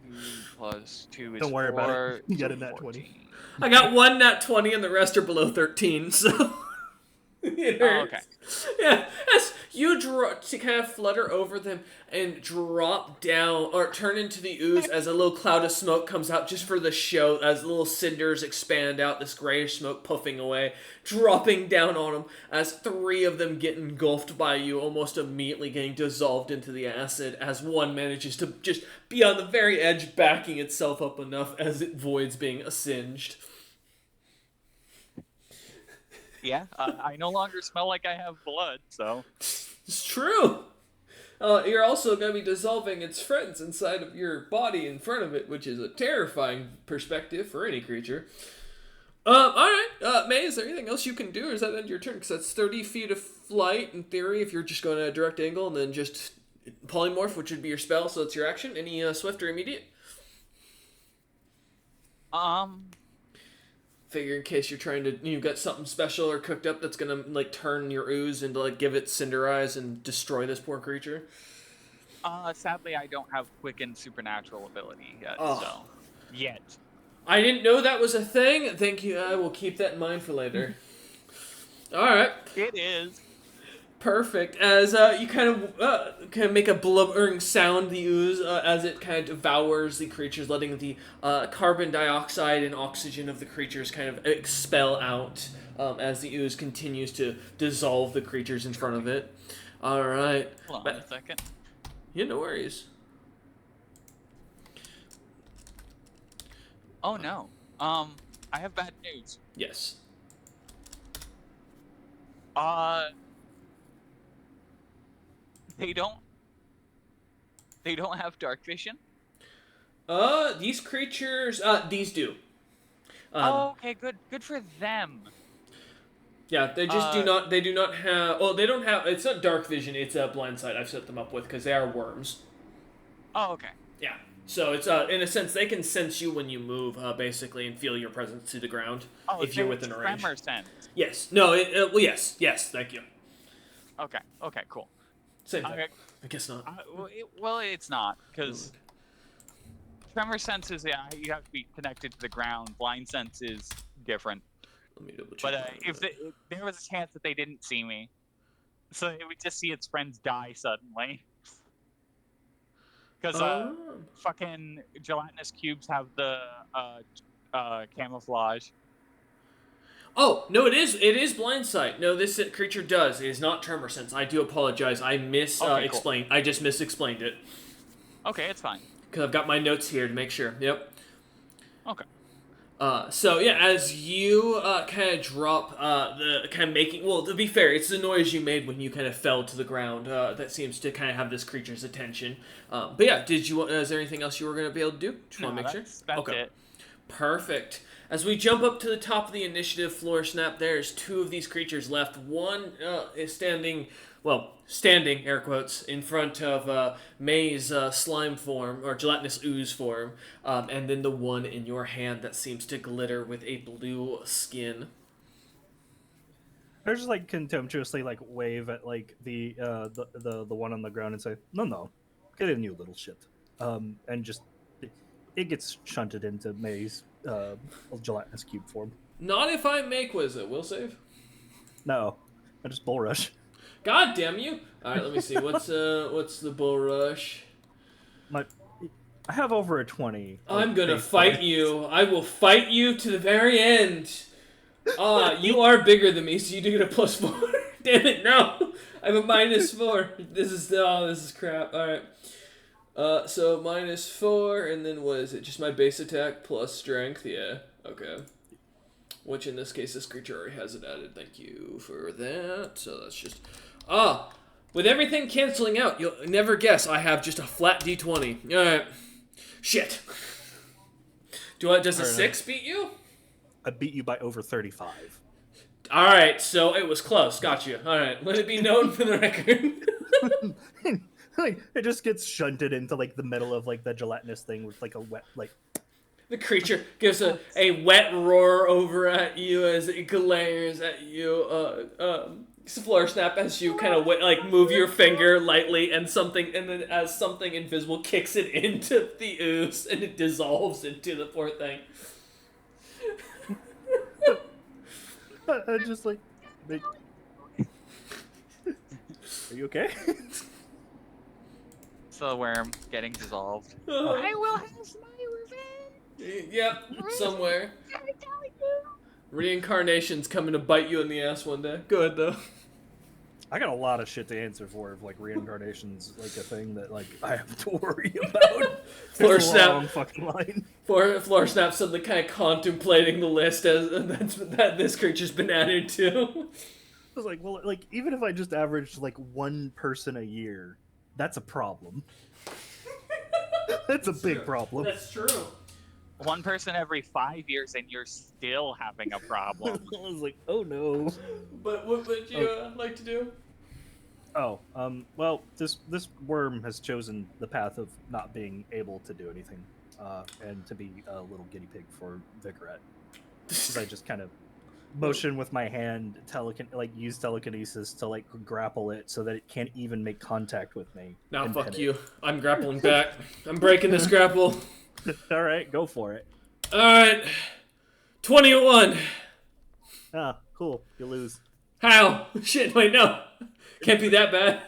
2 plus 2 is 4. Don't worry about it. You got a nat 20. I got 1 nat 20 and the rest are below 13, so... It hurts. Oh, okay. Yeah, as you kind of flutter over them and drop down, or turn into the ooze as a little cloud of smoke comes out just for the show, as little cinders expand out, this grayish smoke puffing away, dropping down on them, as 3 of them get engulfed by you, almost immediately getting dissolved into the acid, as one manages to just be on the very edge, backing itself up enough as it voids being singed. Yeah, I no longer smell like I have blood, so... It's true. You're also going to be dissolving its friends inside of your body in front of it, which is a terrifying perspective for any creature. Alright, May, is there anything else you can do, or is that end your turn? Because that's 30 feet of flight, in theory, if you're just going at a direct angle, and then just polymorph, which would be your spell, so it's your action. Any swift or immediate? Figure in case you're trying to, you've got something special or cooked up that's gonna, like, turn your ooze into, like, give it cinder eyes and destroy this poor creature. Sadly, I don't have quicken supernatural ability yet, so... Yet. I didn't know that was a thing. Thank you. I will keep that in mind for later. Alright. It is. Perfect. As you kind of make a blubbering sound, the ooze, as it kind of devours the creatures, letting the carbon dioxide and oxygen of the creatures kind of expel out as the ooze continues to dissolve the creatures in front of it. Alright. Hold on a second. Yeah, no worries. Oh no. I have bad news. Yes. They don't have dark vision? These creatures, these do. Okay, good for them. Yeah, they just they do not have, well, they don't have, it's not dark vision, it's a blind sight I've set them up with, because they are worms. Oh, okay. Yeah. So it's, in a sense, they can sense you when you move, basically, and feel your presence to the ground, if you're within a range. Tremor sense. Yes. No, well, yes, thank you. Okay, cool. Same thing. I guess not. Well, it's not, because tremor sense is, you have to be connected to the ground. Blind sense is different. Let me double check. But if there was a chance that they didn't see me, so it would just see its friends die suddenly. Because fucking gelatinous cubes have the camouflage. Oh, no, it is blind sight. No, this creature does. It is not tremor sense. I do apologize. I explained. Cool. I just misexplained it. Okay, it's fine. Because I've got my notes here to make sure. Yep. Okay. So yeah, as you kind of drop the kind of making, well, to be fair, it's the noise you made when you kind of fell to the ground that seems to kind of have this creature's attention. But yeah, is there anything else you were going to be able to do? Just want to make sure. That's it. Perfect. As we jump up to the top of the initiative floor, Snap, there's two of these creatures left. One is standing, air quotes, in front of May's slime form, or gelatinous ooze form, and then the one in your hand that seems to glitter with a blue skin. I just, contemptuously, wave at, the one on the ground and say, no, get in, you little shit. And just, it gets shunted into May's gelatinous cube form. Not if I make Will save? No, I just bull rush. God damn you! All right, let me see. What's the bull rush? I have over a 20. I'm gonna fight you. I will fight you to the very end. You are bigger than me, so you do get a +4. Damn it, no! I have a -4. This is crap. All right. So -4, and then what is it? Just my base attack plus strength? Yeah, okay. Which in this case, this creature already has it added. Thank you for that. So that's just... with everything canceling out, you'll never guess I have just a flat D20. Alright. Shit. Does a 6 beat you? I beat you by over 35. Alright, so it was close. Got you. Alright, let it be known for the record. It just gets shunted into the middle of the gelatinous thing with a wet The creature gives a wet roar over at you as it glares at you. Floor Snap, as you kind of move your finger lightly, and then as something invisible kicks it into the ooze, and it dissolves into the poor thing. I just are you okay? The worm getting dissolved. I will have my revenge. Yep, somewhere. Reincarnation's coming to bite you in the ass one day. Go ahead, though. I got a lot of shit to answer for if reincarnation's a thing that I have to worry about. Floor Snap. Long fucking line. Floor Snap suddenly kind of contemplating the list that this creature's been added to. I was even if I just averaged one person a year, that's a problem. That's a big problem. That's true. One person every 5 years, and you're still having a problem. I was like, oh no. But what would you like to do? Oh, well, this worm has chosen the path of not being able to do anything, and to be a little guinea pig for Vicaret. Because I just kind of motion with my hand, use telekinesis to like grapple it so that it can't even make contact with me. Now and fuck pin you. I'm grappling back. I'm breaking this grapple. it. All right, go for it. All right. 21. Ah, cool. You lose. How? Shit, wait, no. Can't be that bad.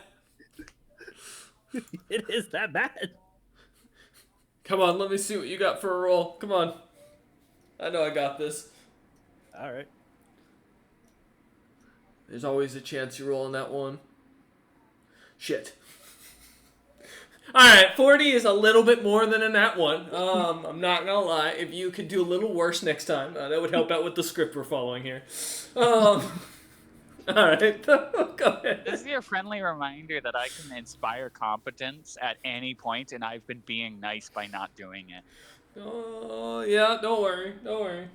It is that bad. Come on, let me see what you got for a roll. Come on. I know I got this. All right. There's always a chance you roll on that one. Shit. Alright, 40 is a little bit more than a nat one. I'm not gonna lie. If you could do a little worse next time, that would help out with the script we're following here. Alright, go ahead. This is your friendly reminder that I can inspire competence at any point, and I've been being nice by not doing it. Oh, yeah, don't worry.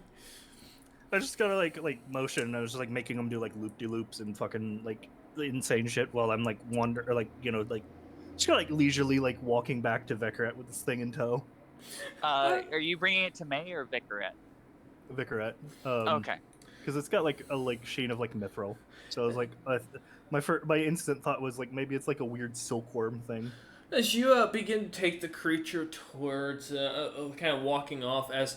I just gotta like motion. I was just like making them do like loop-de-loops and fucking like insane shit while I'm like just kind of like leisurely like walking back to Vicaret with this thing in tow. Are you bringing it to May or Vicaret? Vicaret. Okay. Because it's got like a sheen of like mithril. So I was like, my instant thought was like maybe it's like a weird silkworm thing. As you begin to take the creature towards, kind of walking off, as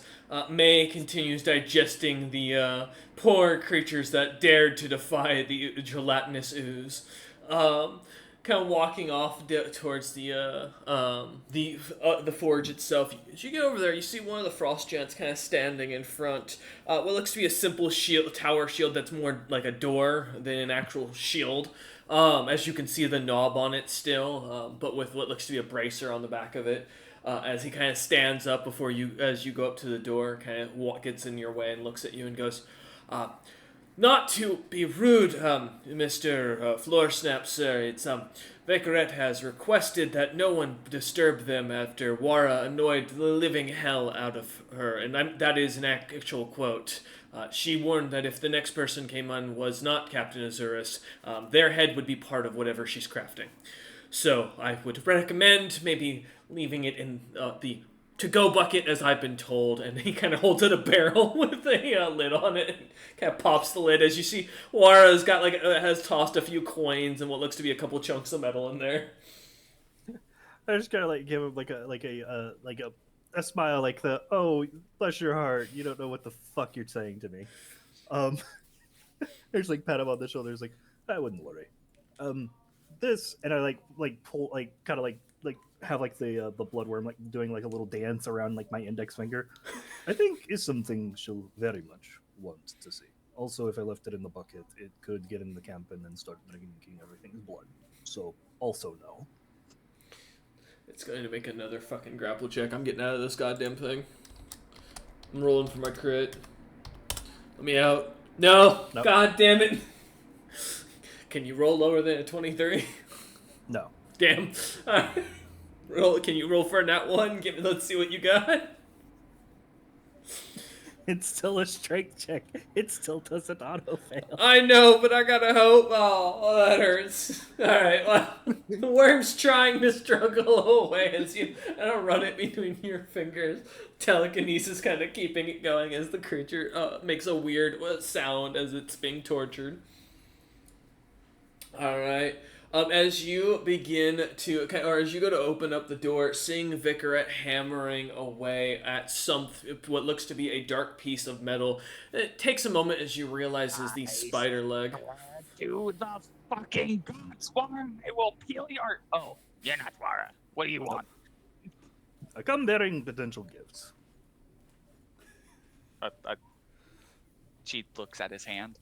May continues digesting the poor creatures that dared to defy the gelatinous ooze, kind of walking off towards the forge itself. As you get over there, you see one of the frost giants kind of standing in front. What looks to be a simple tower shield that's more like a door than an actual shield. As you can see the knob on it still, but with what looks to be a bracer on the back of it. As he kind of stands up as you go up to the door, kind of gets in your way and looks at you and goes, not to be rude, Mr. Floorsnap, sir, it's, Vicaret has requested that no one disturb them after Wara annoyed the living hell out of her, and that is an actual quote. She warned that if the next person came on was not Captain Azuris, their head would be part of whatever she's crafting. So I would recommend maybe leaving it in the to-go bucket, as I've been told. And he kind of holds out a barrel with a lid on it and kind of pops the lid. As you see, Wara's got has tossed a few coins and what looks to be a couple chunks of metal in there. I just gotta like give him a smile, like the oh bless your heart, you don't know what the fuck you're saying to me. There's like pat him on the shoulders, like I wouldn't worry. This and I like pull kind of have like the bloodworm like doing like a little dance around like my index finger. I think is something she'll very much want to see. Also, if I left it in the bucket, it could get in the camp and then start drinking everything's blood. So also no. It's going to make another fucking grapple check. I'm getting out of this goddamn thing. I'm rolling for my crit. Let me out. No! Nope. God damn it! Can you roll lower than a 23? No. Damn. Alright. Can you roll for a nat 1? Let's see what you got. It's still a strength check. It still doesn't auto-fail. I know, but I gotta hope. Oh, that hurts. Alright, well, the worm's trying to struggle away as you run it between your fingers. Telekinesis kind of keeping it going as the creature makes a weird sound as it's being tortured. Alright. As you begin to, or as you go to open up the door, seeing Vicaret hammering away at what looks to be a dark piece of metal, it takes a moment as you realize is the spider leg. To the fucking gods, Wara! I will peel your... Oh, you're not Wara. What do you want? I come bearing potential gifts. She looks at his hand.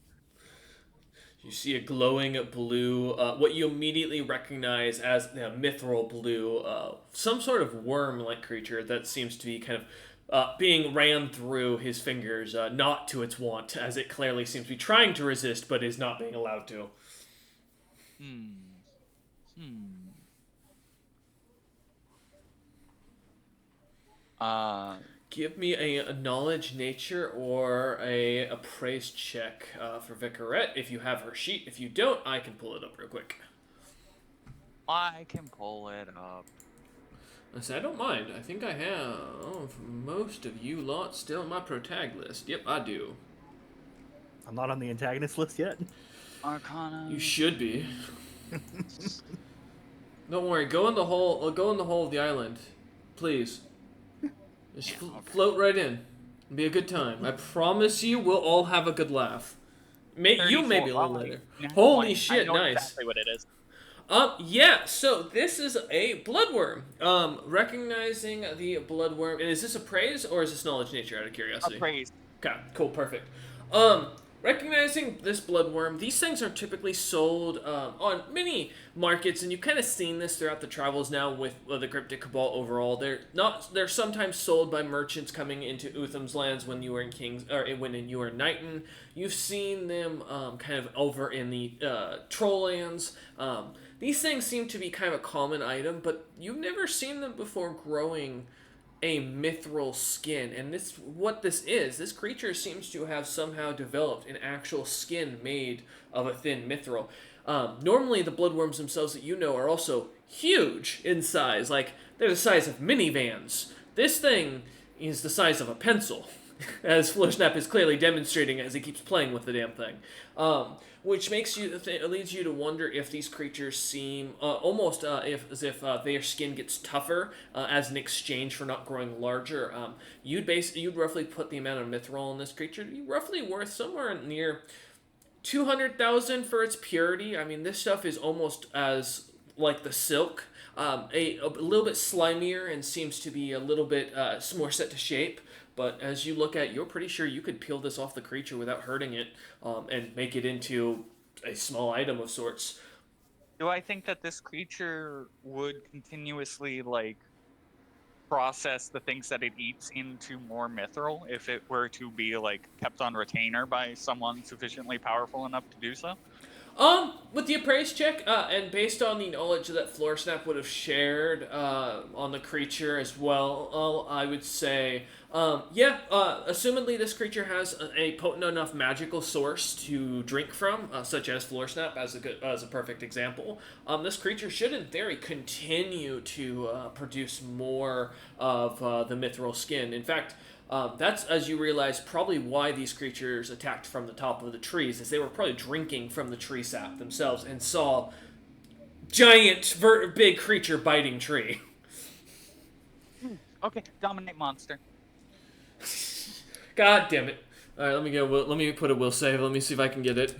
You see a glowing blue, what you immediately recognize as mithril blue, some sort of worm-like creature that seems to be kind of being ran through his fingers, not to its want, as it clearly seems to be trying to resist, but is not being allowed to. Give me a knowledge, nature, or a appraise check for Vicarette if you have her sheet. If you don't, I can pull it up real quick. I can pull it up. I said I don't mind. I think I have most of you lot still on my protag list. Yep, I do. I'm not on the antagonist list yet. Arcana. You should be. Don't worry. Go in the hole. Go in the hole of the island, please. Just float right in. It'll be a good time. I promise you, we'll all have a good laugh. You maybe a little later. Holy shit! I know Nice. exactly what it is. Yeah, so this is a bloodworm. Recognizing the bloodworm, and is this appraise or is this knowledge nature out of curiosity? Appraise. Okay, cool, perfect. Recognizing this bloodworm, these things are typically sold on many markets, and you've kind of seen this throughout the travels now with the Cryptic Cabal overall. They're sometimes sold by merchants coming into Utham's lands when you were in when you were in Knighton. You've seen them kind of over in the Troll lands. These things seem to be kind of a common item, but you've never seen them before growing a mithril skin. And what this is, this creature seems to have somehow developed an actual skin made of a thin mithril. Normally, the bloodworms themselves that you know are also huge in size. Like, they're the size of minivans. This thing is the size of a pencil, as Floorsnap is clearly demonstrating as he keeps playing with the damn thing. Which makes leads you to wonder if these creatures seem almost as if their skin gets tougher as an exchange for not growing larger. You'd roughly put the amount of mithril in this creature to be roughly worth somewhere near 200,000 for its purity. I mean, this stuff is almost as like the silk, a little bit slimier and seems to be a little bit more set to shape. But as you look at, you're pretty sure you could peel this off the creature without hurting it, and make it into a small item of sorts. Do I think that this creature would continuously process the things that it eats into more mithril if it were to be kept on retainer by someone sufficiently powerful enough to do so? With the appraise check, and based on the knowledge that Floorsnap would have shared on the creature as well, I would say, assumedly this creature has a potent enough magical source to drink from, such as Floorsnap as a perfect example. This creature should, in theory, continue to produce more of the mithril skin. In fact, that's, as you realize, probably why these creatures attacked from the top of the trees, is they were probably drinking from the tree sap themselves and saw giant, big creature biting tree. Okay, dominate monster. God damn it. Alright, let me put a will save. Let me see if I can get it.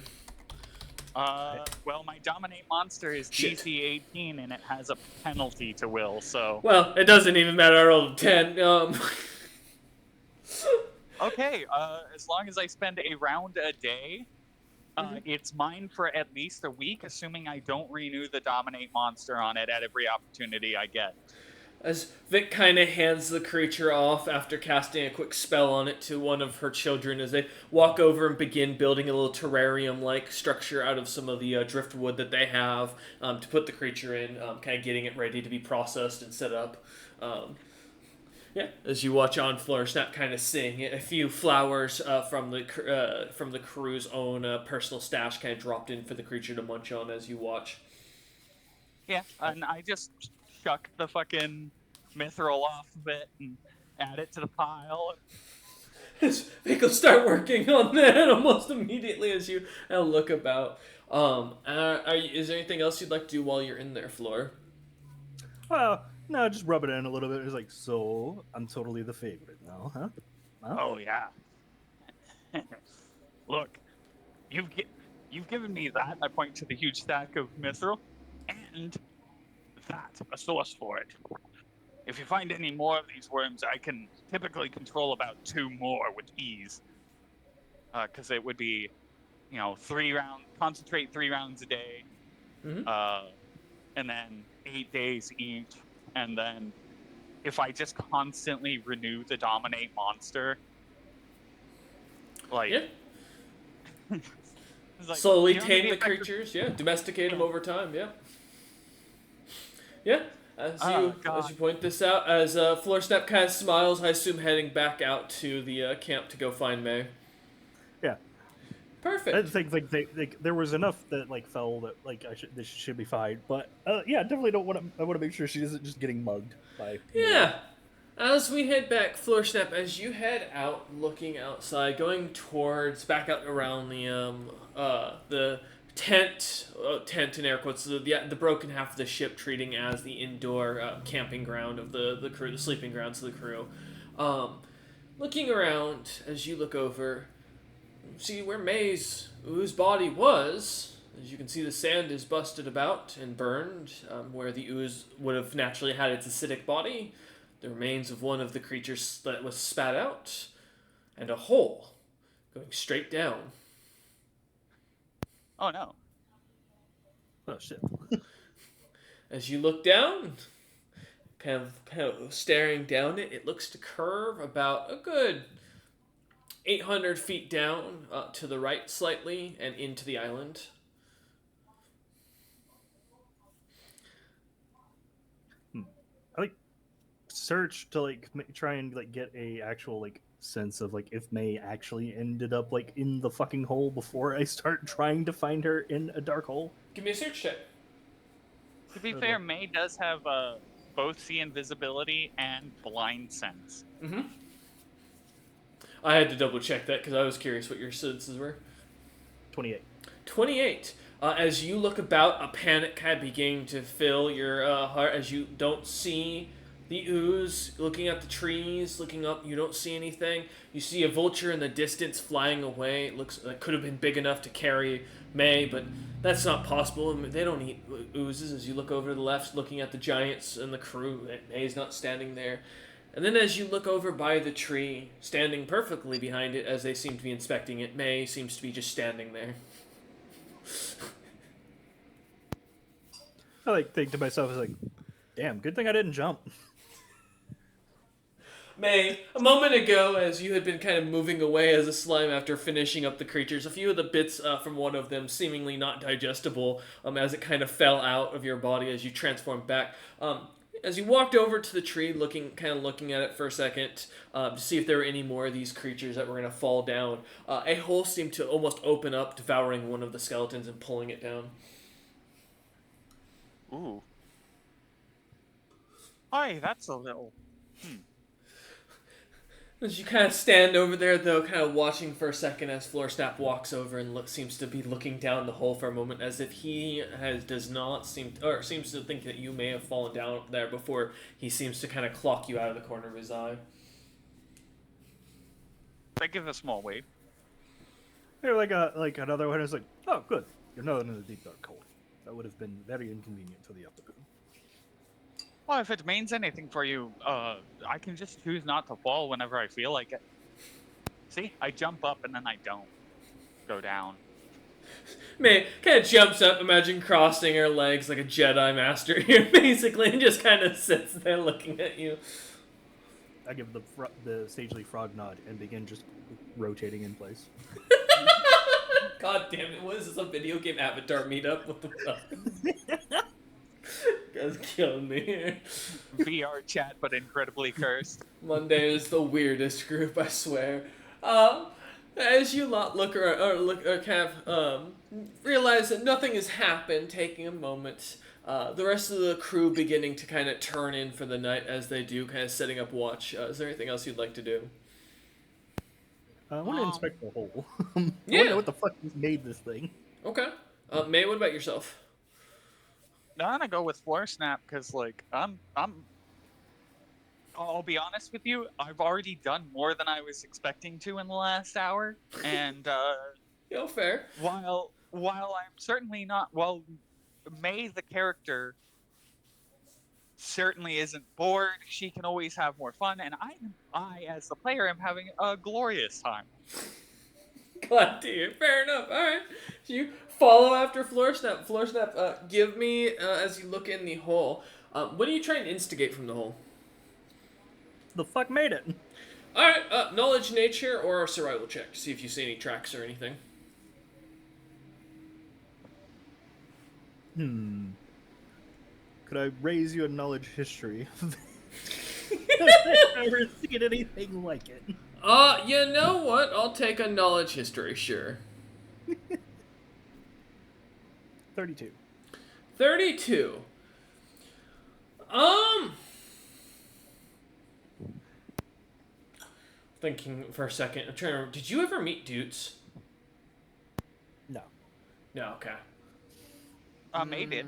Well, my dominate monster is DC 18, and it has a penalty to will, so... Well, it doesn't even matter. I rolled a 10. Okay, as long as I spend a round a day, it's mine for at least a week, assuming I don't renew the dominate monster on it at every opportunity I get. As Vic kind of hands the creature off after casting a quick spell on it to one of her children, as they walk over and begin building a little terrarium-like structure out of some of the driftwood that they have to put the creature in, kind of getting it ready to be processed and set up. As you watch on Floorsnap kind of sing, a few flowers from the crew's own personal stash kind of dropped in for the creature to munch on as you watch. Yeah, and I just chuck the fucking mithril off of it and add it to the pile. Vic start working on that almost immediately as you look about. Is there anything else you'd like to do while you're in there, Floor? Well, no, just rub it in a little bit. It's like, so I'm totally the favorite now, huh? Oh yeah. Look, you've given me that. I point to the huge stack of mithril, and a source for it. If you find any more of these worms, I can typically control about 2 more with ease. Because it would be, 3 rounds, concentrate 3 rounds a day, and then 8 days each. And then if I just constantly renew the dominate monster, slowly tame the creatures, domesticate them over time, As you point this out, as Floorsnap kind of smiles, I assume heading back out to the camp to go find May. Yeah. Perfect. I think there was enough that fell that this should be fine, but yeah, definitely don't want to. I want to make sure she isn't just getting mugged by. Yeah. As we head back, Floorsnap, as you head out, looking outside, going towards back out around the tent in air quotes, the broken half of the ship, treating as the indoor camping ground of the crew, the sleeping grounds of the crew. Looking around as you look over, see where May's ooze body was. As you can see, the sand is busted about and burned, where the ooze would have naturally had its acidic body. The remains of one of the creatures that was spat out, and a hole going straight down. Oh no. Oh shit. As you look down, kind of staring down it, it looks to curve about a good 800 feet down to the right slightly and into the island. I search to try and get a actual sense of if May actually ended up in the fucking hole before I start trying to find her in a dark hole. Give me a search check. To be fair, May does have both see invisibility and blind sense. Mm-hmm. I had to double check that because I was curious what your senses were. 28. 28. As you look about, a panic kind of beginning to fill your heart as you don't see the ooze. Looking at the trees, looking up, you don't see anything. You see a vulture in the distance flying away. It looks like it could have been big enough to carry May, but that's not possible. I mean, they don't eat oozes. As you look over to the left, looking at the giants and the crew, May's not standing there. And then as you look over by the tree, standing perfectly behind it as they seem to be inspecting it, May seems to be just standing there. I think to myself, damn, good thing I didn't jump. May, a moment ago, as you had been kind of moving away as a slime after finishing up the creatures, a few of the bits from one of them seemingly not digestible as it kind of fell out of your body as you transformed back. As you walked over to the tree, looking at it for a second to see if there were any more of these creatures that were going to fall down, a hole seemed to almost open up, devouring one of the skeletons and pulling it down. Ooh. Hi, that's a little... As you kind of stand over there, though, kind of watching for a second as Floorsnap walks over and seems to be looking down the hole for a moment, as if he seems to think that you may have fallen down there before he seems to kind of clock you out of the corner of his eye. I give a small wave. Here, another one is oh, good, you're not in a deep dark hole. That would have been very inconvenient for the upper group. Well, if it means anything for you, I can just choose not to fall whenever I feel like it. See? I jump up and then I don't go down. May kind of jumps up, imagine crossing her legs like a Jedi Master here, basically, and just kind of sits there looking at you. I give the sagely frog nod and begin just rotating in place. God damn it, what is this, a video game avatar meetup? What the fuck? Guys killing me here. VR chat, but incredibly cursed. Monday is the weirdest group, I swear. As you lot look realize that nothing has happened, taking a moment, the rest of the crew beginning to kind of turn in for the night as they do, kind of setting up watch. Is there anything else you'd like to do? I want to inspect the hole. Yeah. I want to know what the fuck made this thing. Okay. May, what about yourself? I'm gonna go with Floorsnap because, I'll be honest with you. I've already done more than I was expecting to in the last hour, and Fair. while I'm certainly not May the character certainly isn't bored. She can always have more fun, and I as the player am having a glorious time. Glad to hear. Fair enough. All right. So you follow after Floorsnap. Floorsnap, give me, as you look in the hole, what are you trying to instigate from the hole? The fuck made it? All right. Knowledge, nature, or a survival check. See if you see any tracks or anything. could I raise you a knowledge history? I've never seen anything like it. You know what? I'll take a knowledge history, sure. 32. 32. Thinking for a second. I'm trying to remember. Did you ever meet Dutes? No. No, okay. May did.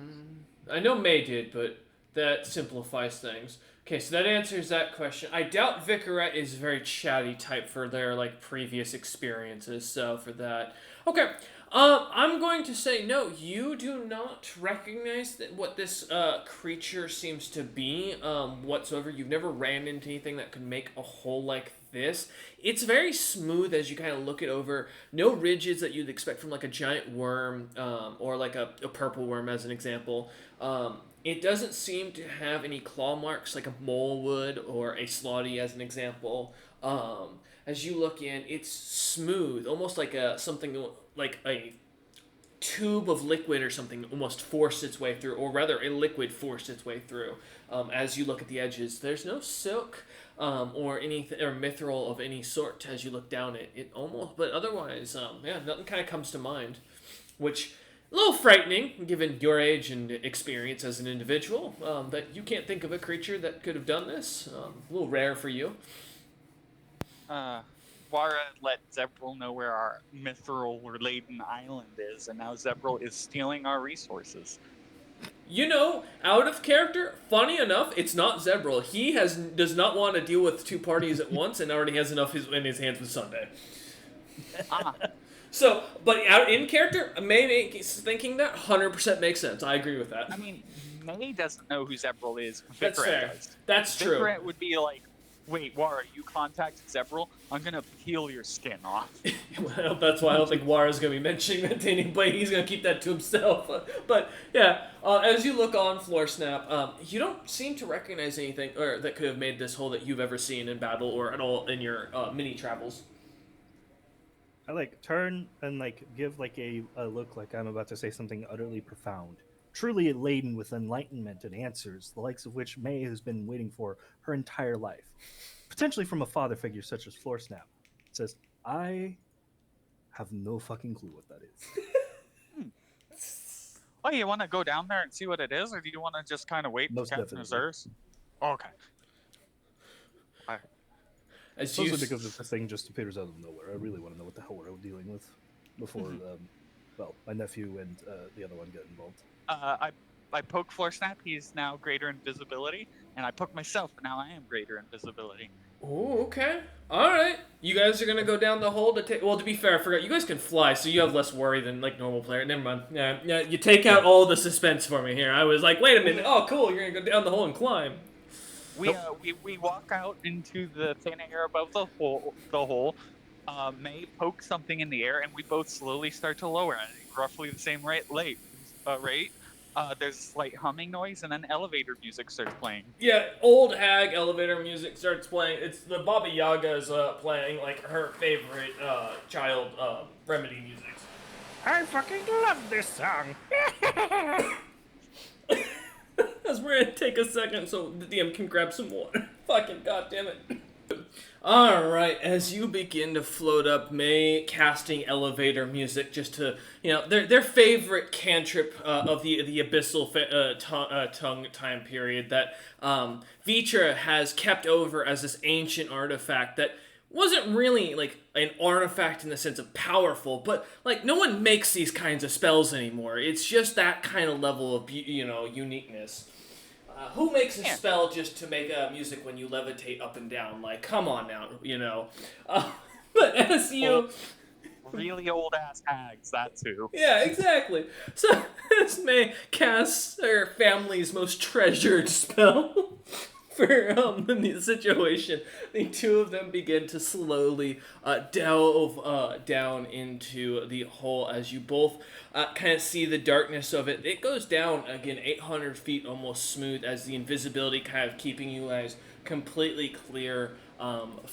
I know May did, but that simplifies things. Okay, so that answers that question. I doubt Vicarette is a very chatty type for their previous experiences, so for that. Okay. I'm going to say no, you do not recognize what this creature seems to be whatsoever. You've never ran into anything that could make a hole like this. It's very smooth as you kind of look it over. No ridges that you'd expect from a giant worm or a purple worm as an example. It doesn't seem to have any claw marks like a mole would or a slotty as an example. As you look in, it's smooth, almost like a tube of liquid or something almost forced its way through, or rather a liquid forced its way through. As you look at the edges, there's no silk or anything or mithril of any sort as you look down it almost, but otherwise, nothing kind of comes to mind, which a little frightening given your age and experience as an individual. That you can't think of a creature that could have done this. A little rare for you. Wara let Zebril know where our mithril-laden island is, and now Zebril is stealing our resources. Out of character, funny enough, it's not Zebril. He does not want to deal with two parties at once and already has enough in his hands with Sunday. So, but out in character, May thinking that 100% makes sense. I agree with that. I mean, May doesn't know who Zebril is. That's fair. Does. That's true. Vicarette would be like, wait, Wara, you contacted Zebril? I'm gonna peel your skin off. Well, that's why I don't think Wara's going to be mentioning that to anybody. He's going to keep that to himself. But, yeah, as you look on Floor Snap, you don't seem to recognize anything or that could have made this hole that you've ever seen in battle or at all in your mini travels. I turn and give a look like I'm about to say something utterly profound, truly laden with enlightenment and answers, the likes of which May has been waiting for her entire life, potentially from a father figure such as Floor Snap. It says, I have no fucking clue what that is. Oh, you want to go down there and see what it is, or do you want to just kind of wait for Captain Reserves? Okay. Especially because this thing just appears out of nowhere. I really want to know what the hell we're dealing with before, my nephew and the other one get involved. I poke Floor Snap. He's now greater invisibility, and I poke myself, but now I am greater invisibility. Oh, okay. All right. You guys are going to go down the hole to take... Well, to be fair, I forgot. You guys can fly, so you have less worry than, normal player. Never mind. Yeah, you take out all the suspense for me here. I was like, wait a minute. Oh, cool. You're going to go down the hole and climb. We walk out into the thin air above the hole. May poke something in the air, and we both slowly start to lower at roughly the same rate. There's a slight humming noise, and then elevator music starts playing. Yeah, old hag elevator music starts playing. It's the Baba Yaga's playing her favorite child remedy music. I fucking love this song. As we're gonna take a second so the DM can grab some water. Fucking goddammit. Alright, as you begin to float up, May casting elevator music just to, their favorite cantrip of the abyssal tongue time period that Vitra has kept over as this ancient artifact that wasn't really an artifact in the sense of powerful, but no one makes these kinds of spells anymore. It's just that kind of level of uniqueness. Who makes a spell just to make music when you levitate up and down? Come on now, But as you... Really old-ass hags, that's who. Yeah, exactly. So, as May casts her family's most treasured spell for the situation, the two of them begin to slowly delve down into the hole as you both kind of see the darkness of it. It goes down, again, 800 feet almost smooth as the invisibility kind of keeping you guys completely clear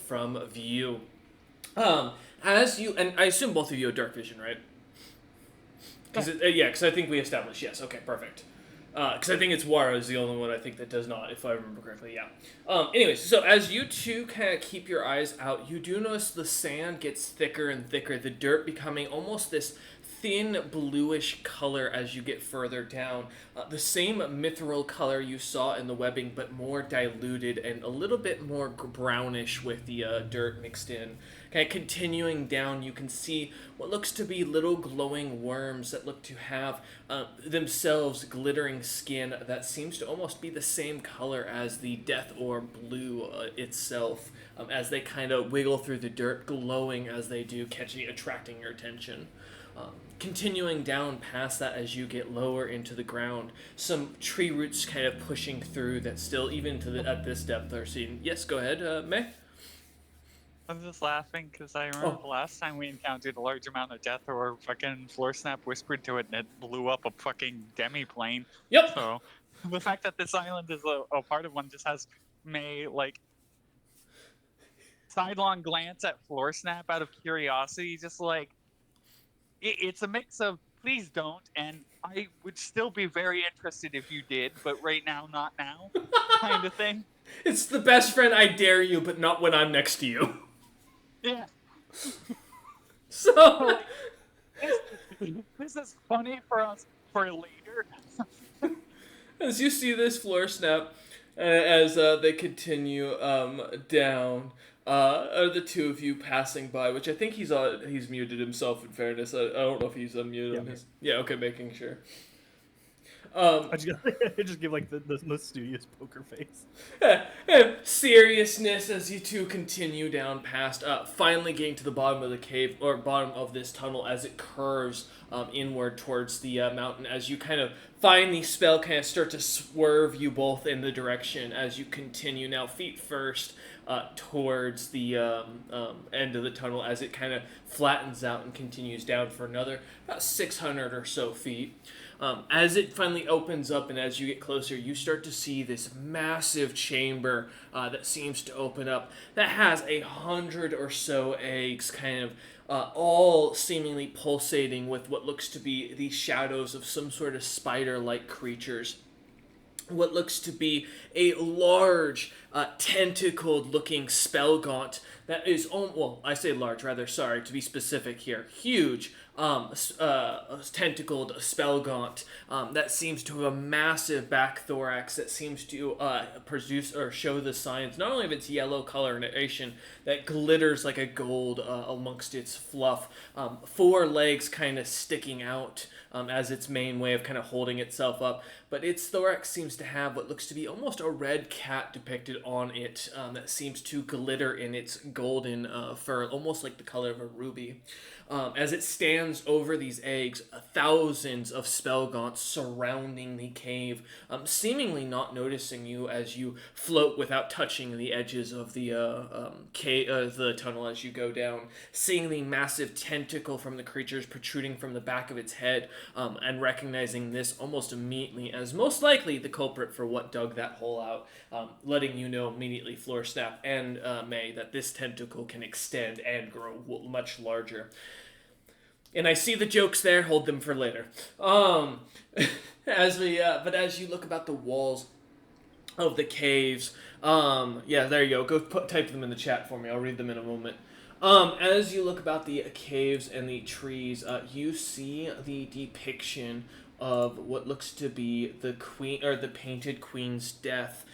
from view. As you, and I assume both of you have dark vision, right? Because I think we established, yes. Okay, perfect. Because I think it's Wara is the only one I think that does not, if I remember correctly. Yeah. Anyways, so as you two kind of keep your eyes out, you do notice the sand gets thicker and thicker. The dirt becoming almost this thin bluish color as you get further down. The same mithril color you saw in the webbing, but more diluted and a little bit more brownish with the dirt mixed in. Kind of continuing down, you can see what looks to be little glowing worms that look to have themselves glittering skin that seems to almost be the same color as the death orb blue itself, as they kind of wiggle through the dirt, glowing as they do, attracting your attention. Continuing down past that as you get lower into the ground, some tree roots kind of pushing through that still, even at this depth, are seen. Yes, go ahead, May? I'm just laughing because I remember the last time we encountered a large amount of death, or fucking Floor Snap whispered to it and it blew up a fucking demi-plane. Yep. So the fact that this island is a part of one just has May, like, sidelong glance at Floor Snap out of curiosity, just like, it's a mix of please don't, and I would still be very interested if you did, but right now, not now, kind of thing. It's the best friend, I dare you, but not when I'm next to you. Yeah. So... this is funny for us for later. As you see this Floor Snap, as they continue down, are the two of you passing by, which I think he's muted himself, in fairness. I don't know if he's unmuted. Yeah, okay, making sure. I just give like the most studious poker face. Seriousness as you two continue down past, finally getting to the bottom of the cave, or bottom of this tunnel as it curves inward towards the mountain. As you kind of find the spell kind of start to swerve you both in the direction as you continue now feet first towards the end of the tunnel, as it kind of flattens out and continues down for another about 600 or so feet. As it finally opens up and as you get closer, you start to see this massive chamber that seems to open up that has 100 or so eggs kind of all seemingly pulsating with what looks to be the shadows of some sort of spider-like creatures. What looks to be a large, tentacled-looking spell gaunt that is, well, I say large, rather, sorry, to be specific here, huge, tentacled spell gaunt that seems to have a massive back thorax that seems to produce or show the signs, not only of its yellow coloration that glitters like a gold amongst its fluff, 4 legs kind of sticking out as its main way of kind of holding itself up, but its thorax seems to have what looks to be almost a red cat depicted on it that seems to glitter in its golden fur, almost like the color of a ruby. As it stands over these eggs, thousands of spell gaunts surrounding the cave, seemingly not noticing you as you float without touching the edges of the the tunnel as you go down, seeing the massive tentacle from the creatures protruding from the back of its head, and recognizing this almost immediately as most likely the culprit for what dug that hole out, letting you know immediately, Floor Snap and May, that this tentacle can extend and grow much larger. And I see the jokes there, hold them for later. But as you look about the walls of the caves, yeah, there you go. Type them in the chat for me. I'll read them in a moment. As you look about the caves and the trees, you see the depiction of what looks to be the queen, or the painted queen's death,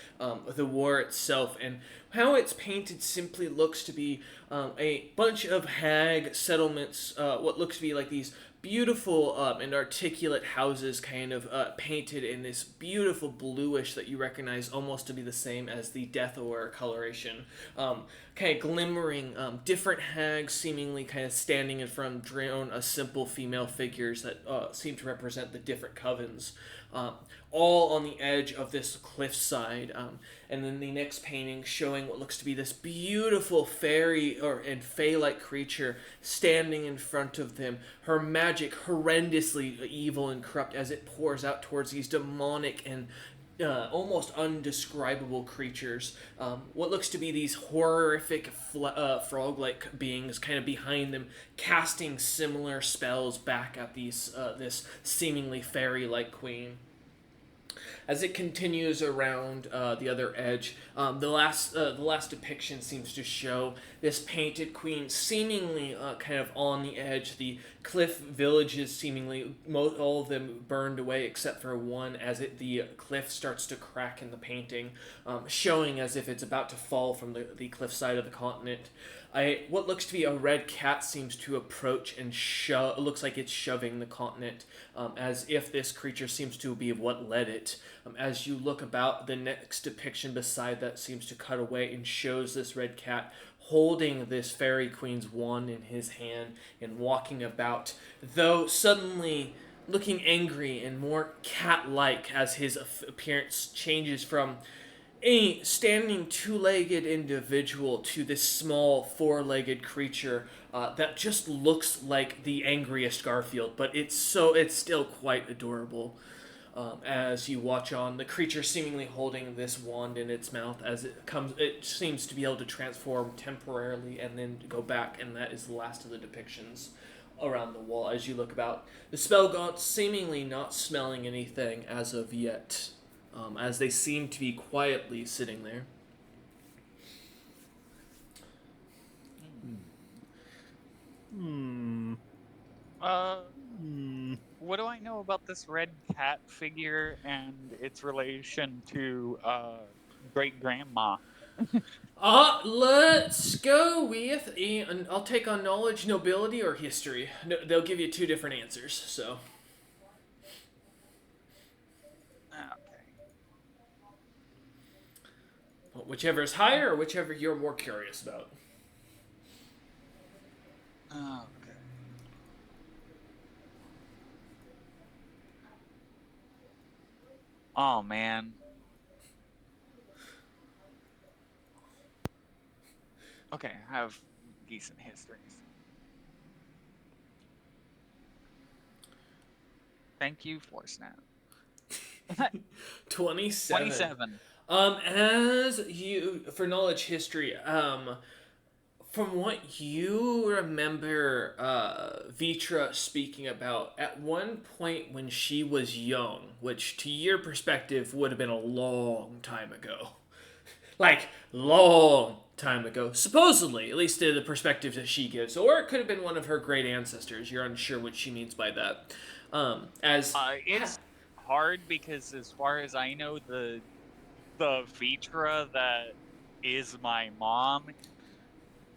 the war itself, and how it's painted simply looks to be a bunch of hag settlements, what looks to be like these beautiful and articulate houses kind of painted in this beautiful bluish that you recognize almost to be the same as the death or coloration. Kind of glimmering, different hags seemingly kind of standing in front of drone simple female figures that seem to represent the different covens. All on the edge of this cliffside, and then the next painting showing what looks to be this beautiful fairy and fae-like creature standing in front of them, her magic horrendously evil and corrupt as it pours out towards these demonic and almost undescribable creatures. What looks to be these horrific frog-like beings kind of behind them, casting similar spells back at these this seemingly fairy-like queen. as it continues around the other edge. The last depiction seems to show this painted queen seemingly kind of on the edge. The cliff villages seemingly all of them burned away except for one, as the cliff starts to crack in the painting, showing as if it's about to fall from the cliffside of the continent. What looks to be a red cat seems to approach and shove. It looks like it's shoving the continent, as if this creature seems to be what led it. As you look about, the next depiction beside that seems to cut away and shows this red cat holding this fairy queen's wand in his hand and walking about, though suddenly looking angry and more cat-like as his appearance changes from a standing two-legged individual to this small four-legged creature that just looks like the angriest Garfield, but it's still quite adorable. As you watch on, the creature seemingly holding this wand in its mouth, as it seems to be able to transform temporarily and then go back, and that is the last of the depictions around the wall. As you look about, the spell gods seemingly not smelling anything as of yet. As they seem to be quietly sitting there. What do I know about this red cat figure and its relation to great grandma? Let's go with I'll take on knowledge, nobility, or history. No, they'll give you two different answers, so. Whichever is higher, or whichever you're more curious about. Okay. Oh, man. Okay, I have decent histories. Thank you, Snap. 27. 27. As you, for knowledge history, from what you remember Vitra speaking about, at one point when she was young, which to your perspective would have been a long time ago, like, long time ago, supposedly, at least to the perspective that she gives, or it could have been one of her great ancestors. You're unsure what she means by that. It's hard because, as far as I know, the Vitra that is my mom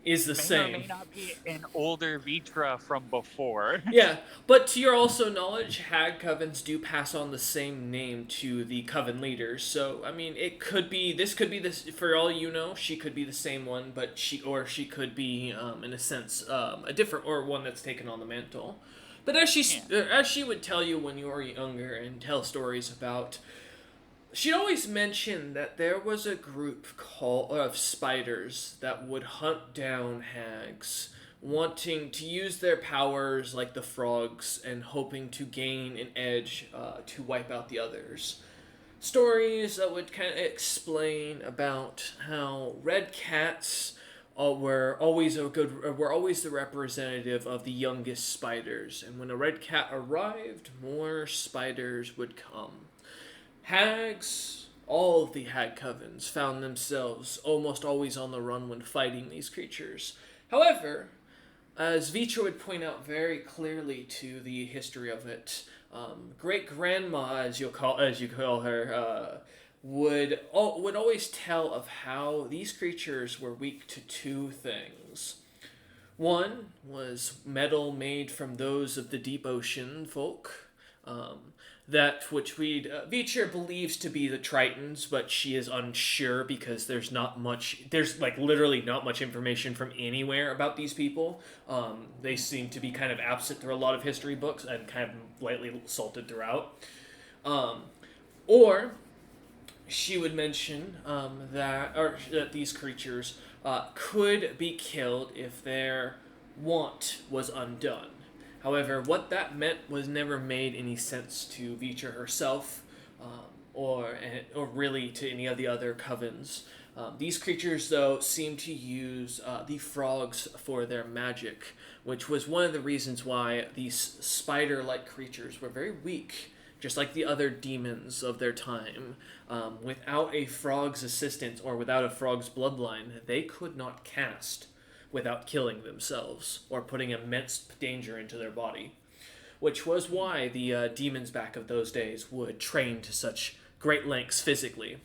is the same. Or may not be an older Vitra from before. Yeah, but to your also knowledge, hag covens do pass on the same name to the coven leaders. So, I mean, this could be this, for all you know, she could be the same one, but she could be, in a sense, a different, or one that's taken on the mantle. But as she would tell you when you were younger and tell stories about, she'd always mention that there was a group of spiders that would hunt down hags, wanting to use their powers like the frogs and hoping to gain an edge to wipe out the others. Stories that would kind of explain about how red cats were always the representative of the youngest spiders, and when a red cat arrived, more spiders would come. Hags, all of the hag covens, found themselves almost always on the run when fighting these creatures. However, as Vitra would point out very clearly to the history of it, great grandma, as you call her, would always tell of how these creatures were weak to two things. One was metal made from those of the deep ocean folk. That which Vitra believes to be the Tritons, but she is unsure because there's like literally not much information from anywhere about these people. They seem to be kind of absent through a lot of history books and kind of lightly salted throughout. Or she would mention that these creatures could be killed if their want was undone. However, what that meant was never made any sense to Vitra herself, or really to any of the other covens. These creatures, though, seem to use the frogs for their magic, which was one of the reasons why these spider-like creatures were very weak just like the other demons of their time. Without a frog's assistance or without a frog's bloodline, they could not cast without killing themselves or putting immense danger into their body. Which was why the demons back of those days would train to such great lengths physically.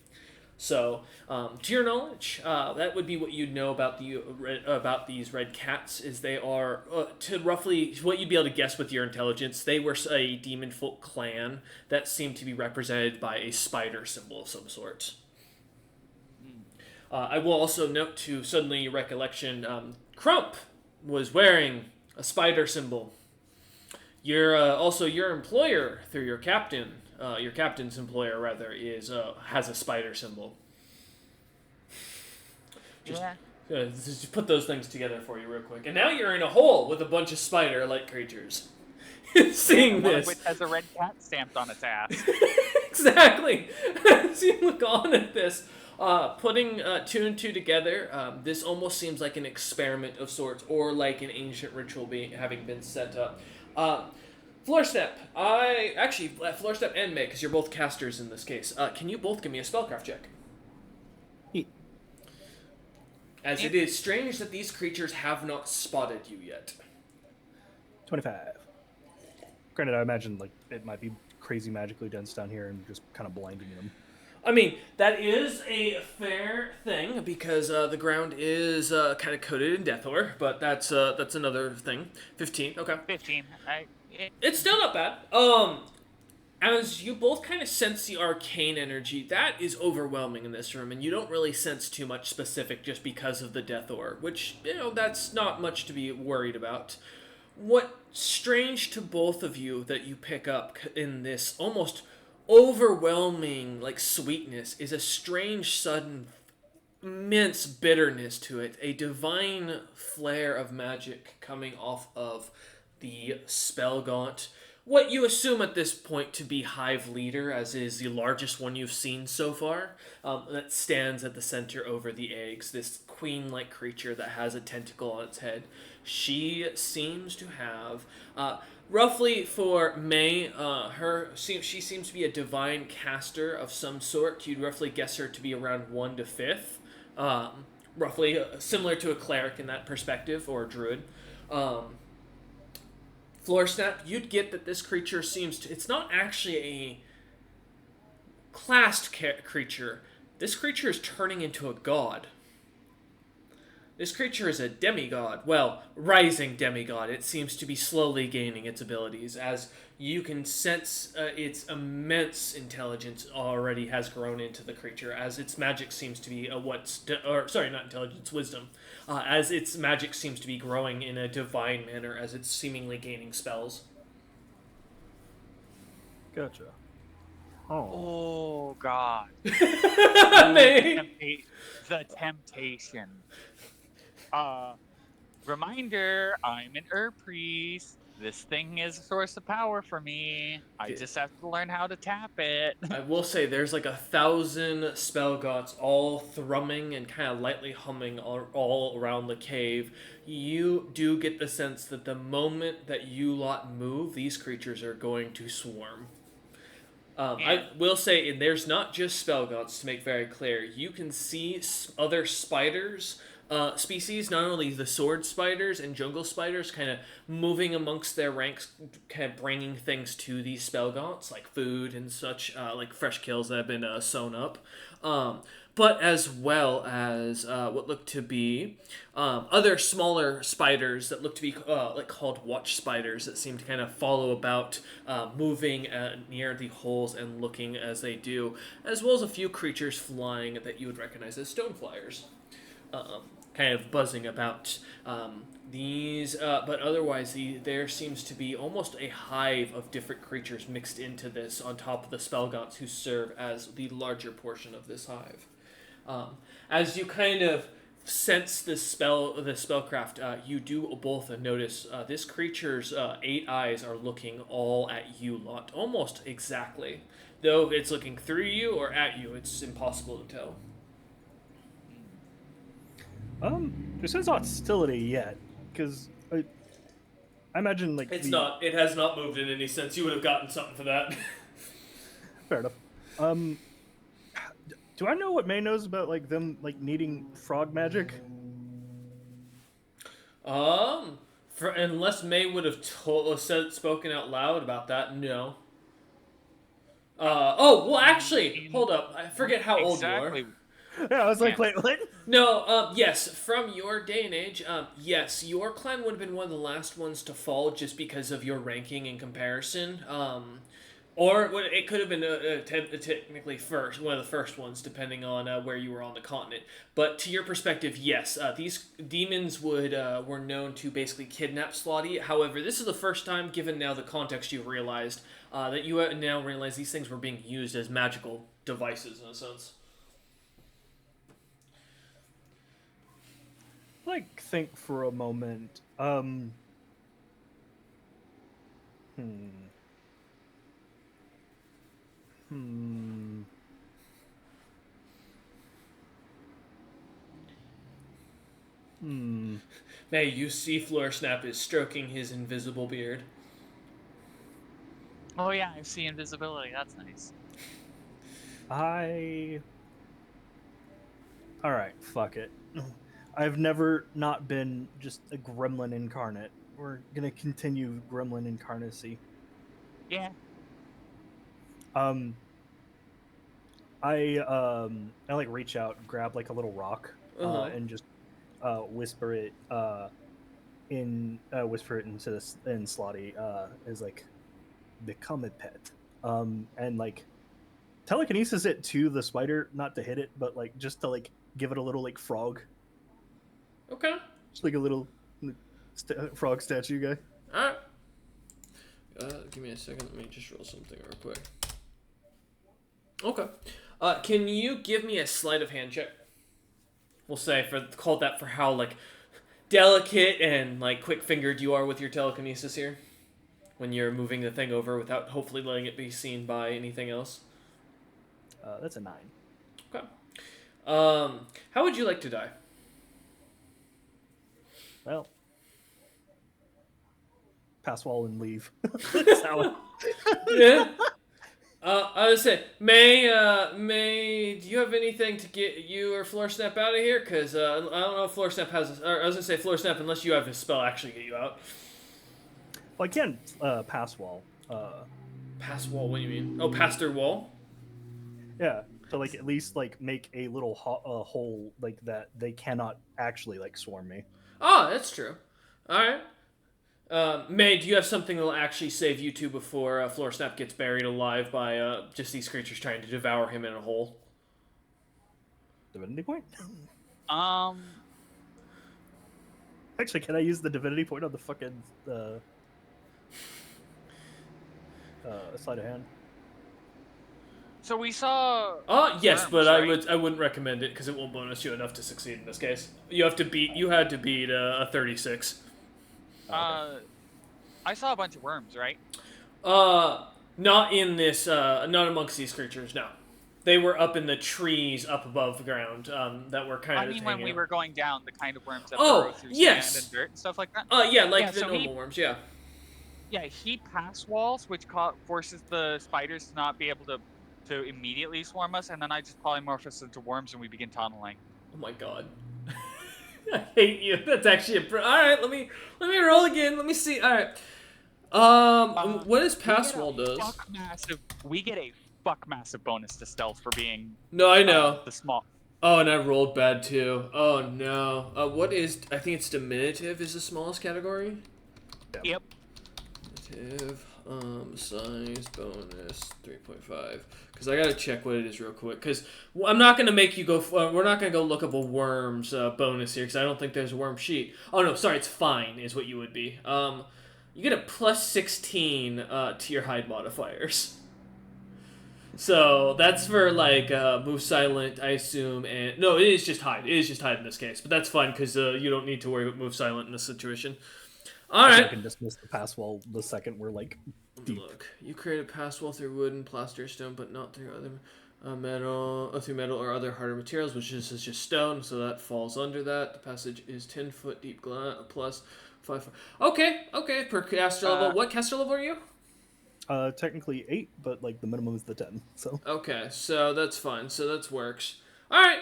So, to your knowledge, that would be what you'd know about these red cats. Is they are to roughly what you'd be able to guess with your intelligence. They were a demon folk clan that seemed to be represented by a spider symbol of some sort. I will also note to suddenly recollection, Crump was wearing a spider symbol. Also your employer through your captain. Your captain's employer, rather, has a spider symbol. Just put those things together for you real quick. And now you're in a hole with a bunch of spider-like creatures. Seeing One this. of which has a red cat stamped on its ass. Exactly. As you look on at this, putting two and two together, this almost seems like an experiment of sorts, or like an ancient ritual having been set up. Floorstep, Floorstep and May, because you're both casters in this case. Can you both give me a spellcraft check? As it is strange that these creatures have not spotted you yet. 25. Granted, I imagine like it might be crazy magically dense down here and just kind of blinding them. I mean, that is a fair thing because the ground is kind of coated in death ore, but that's another thing. 15, okay. 15. It's still not bad. As you both kind of sense the arcane energy, that is overwhelming in this room, and you don't really sense too much specific just because of the death ore, which, that's not much to be worried about. What's strange to both of you that you pick up in this almost overwhelming, sweetness is a strange, sudden, immense bitterness to it. A divine flare of magic coming off of the spell gaunt. What you assume at this point to be Hive Leader, as is the largest one you've seen so far, that stands at the center over the eggs, this queen-like creature that has a tentacle on its head. She seems to have, roughly for May, she seems to be a divine caster of some sort. You'd roughly guess her to be around 1 to 5th, roughly similar to a cleric in that perspective, or a druid. Floorsnap, you'd get that this creature it's not actually a classed creature. This creature is turning into a god. This creature is a demigod. Well, rising demigod. It seems to be slowly gaining its abilities, as you can sense its immense intelligence already has grown into the creature, as its magic seems to be wisdom. As its magic seems to be growing in a divine manner, as it's seemingly gaining spells. Gotcha. Oh, God. May. The temptation. Reminder, I'm an herb priest. This thing is a source of power for me. I just have to learn how to tap it. I will say there's 1,000 spell gods all thrumming and kind of lightly humming all around the cave. You do get the sense that the moment that you lot move, these creatures are going to swarm. I will say, and there's not just spell gods, to make very clear. You can see other spiders, species, not only the sword spiders and jungle spiders, kind of moving amongst their ranks, kind of bringing things to these spell gaunts, like food and such, like fresh kills that have been sewn up. But as well as what look to be other smaller spiders that look to be called watch spiders that seem to kind of follow about, moving near the holes and looking as they do, as well as a few creatures flying that you would recognize as stoneflyers. Kind of buzzing about these, but otherwise there seems to be almost a hive of different creatures mixed into this on top of the spellgaunts who serve as the larger portion of this hive. As you kind of sense the spellcraft, you do both notice this creature's 8 eyes are looking all at you lot, almost exactly. Though it's looking through you or at you, it's impossible to tell. There's no hostility yet, because I imagine it has not moved in any sense. You would have gotten something for that. Fair enough. Do I know what May knows about like them like needing frog magic? Unless May would have spoken out loud about that, no. Well, actually, hold up. I forget how old you are. Exactly. Yeah, I was like, wait, what? No, yes, from your day and age, yes, your clan would have been one of the last ones to fall just because of your ranking in comparison. Or it could have been technically one of the first ones, depending on where you were on the continent. But to your perspective, yes, these demons were known to basically kidnap Slotty. However, this is the first time, given now the context, you've realized that you now realize these things were being used as magical devices in a sense. Like, think for a moment. Now you see Floorsnap is stroking his invisible beard. Oh yeah, I see invisibility. That's nice. Alright, fuck it. I've never not been just a gremlin incarnate. We're gonna continue gremlin incarnacy. Yeah. I like reach out, grab like a little rock, and just whisper it into this in Slotty is like become a pet. And like telekinesis it to the spider, not to hit it, but like just to like give it a little like frog. Okay. Just like a little frog statue guy. Alright. Give me a second. Let me just roll something real quick. Okay. Can you give me a sleight of hand check? We'll say call that for how like delicate and like quick fingered you are with your telekinesis here, when you're moving the thing over without hopefully letting it be seen by anything else. That's a 9. Okay. How would you like to die? Well, pass wall and leave. That's how Yeah. I was say, May, do you have anything to get you or Floorsnap out of here? Because I don't know if Floorsnap has. Or I was gonna say Floorsnap, unless you have his spell actually get you out. Well, I can pass wall. Pass wall? What do you mean? Oh, pass through wall? Yeah, to like at least like make a little hole like that they cannot actually like swarm me. Oh, that's true. All right. May, do you have something that will actually save you two before Floorsnap gets buried alive by just these creatures trying to devour him in a hole? Divinity point? Actually, can I use the divinity point on the fucking sleight of hand? So we saw. Yes, worms, but right? I wouldn't recommend it because it won't bonus you enough to succeed in this case. You had to beat a 36. I saw a bunch of worms, right? Not in this. Not amongst these creatures. No, they were up in the trees up above the ground. That were kind of. I mean, when we were going down, the kind of worms that Oh, burrow through yes. sand and dirt and stuff like that. Yeah, like Yeah, the so normal worms. Yeah. Yeah, he pass walls, which forces the spiders to not be able to immediately swarm us, and then I just polymorph us into worms and we begin tunneling. Oh my god. I hate you. That's actually all right. Let me roll again. Let me see. All right. What does pass wall does? We get a fuck massive bonus to stealth for being. No, I know. The small. Oh, and I rolled bad too. Oh no. What is? I think it's diminutive is the smallest category. Yep. Diminutive. Size bonus 3.5. Because I gotta check what it is real quick. Because I'm not gonna make you go. We're not gonna go look up a worms bonus here. Because I don't think there's a worm sheet. Oh no, sorry, it's fine. Is what you would be. You get a plus 16 to your hide modifiers. So that's for like move silent, I assume, and no, it is just hide. It is just hide in this case, but that's fine because you don't need to worry about move silent in this situation. All right. I can dismiss the pass wall the second we're like deep. Look, you create a pass wall through wood and plaster stone, but not through other metal or other harder materials, which is just stone. So that falls under that. The passage is 10-foot deep, plus 5 foot. Okay. Per caster level. What caster level are you? Technically 8, but like the minimum is the 10. So. Okay, so that's fine. So that works. All right.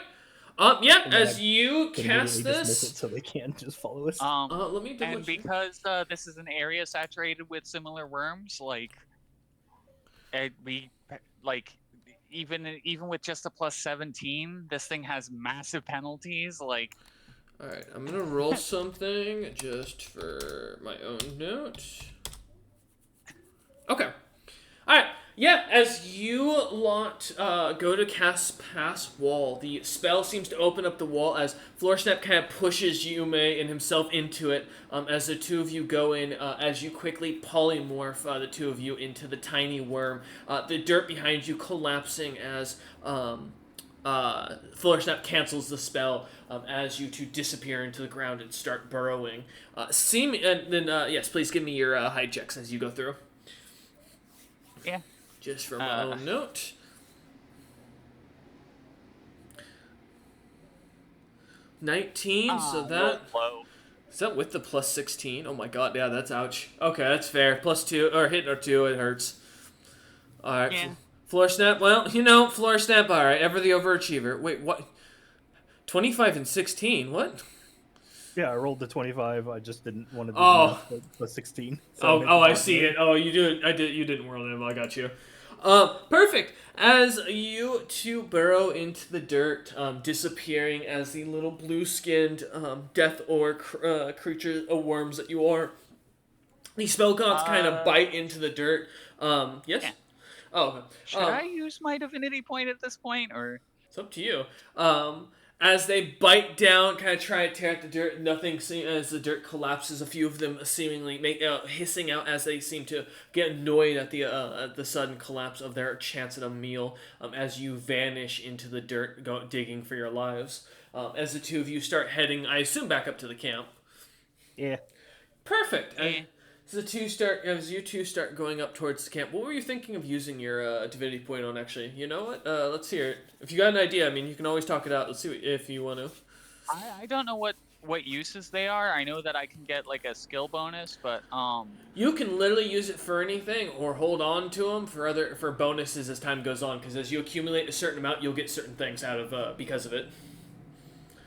Yeah. And then As you Can cast immediately dismiss this, it so they can't just follow us. let me double And check. because this is an area saturated with similar worms, like we like even with just a plus 17, this thing has massive penalties. Like, All right, I'm gonna roll something just for my own note. Okay. All right. Yeah, as you lot go to cast past wall, the spell seems to open up the wall as Floorsnap kind of pushes Yume and himself into it. As the two of you go in, as you quickly polymorph the two of you into the tiny worm, the dirt behind you collapsing as Floorsnap cancels the spell as you two disappear into the ground and start burrowing. And then yes, please give me your hide checks as you go through. yeah. Just for my own note. $19, so that... Low. Is that with the plus 16? Oh my god, yeah, that's ouch. Okay, that's fair. Plus 2, or hit or 2, it hurts. Alright, Yeah. Floor Snap, well, you know, Floor Snap, alright, ever the overachiever. Wait, what? 25 and 16, what? Yeah, I rolled the 25. I just didn't want to do the 16. So I see it. Oh, you do it. You didn't whirl them. I got you. Perfect. As you two burrow into the dirt, disappearing as the little blue-skinned death or creature worms that you are. The spell gods kind of bite into the dirt. Yes. Yeah. Oh. Should I use my divinity point at this point, or? It's up to you. As they bite down, kind of try to tear at the dirt, as the dirt collapses, a few of them seemingly hissing out as they seem to get annoyed at the sudden collapse of their chance at a meal. As you vanish into the dirt, digging for your lives. As the two of you start heading, I assume, back up to the camp. Yeah. Perfect. Yeah. As you two start going up towards the camp, what were you thinking of using your divinity point on, actually? You know what? Let's hear it. If you got an idea, I mean, you can always talk it out. Let's see if you want to. I don't know what uses they are. I know that I can get like a skill bonus, but You can literally use it for anything, or hold on to them for bonuses as time goes on. Because as you accumulate a certain amount, you'll get certain things out of because of it.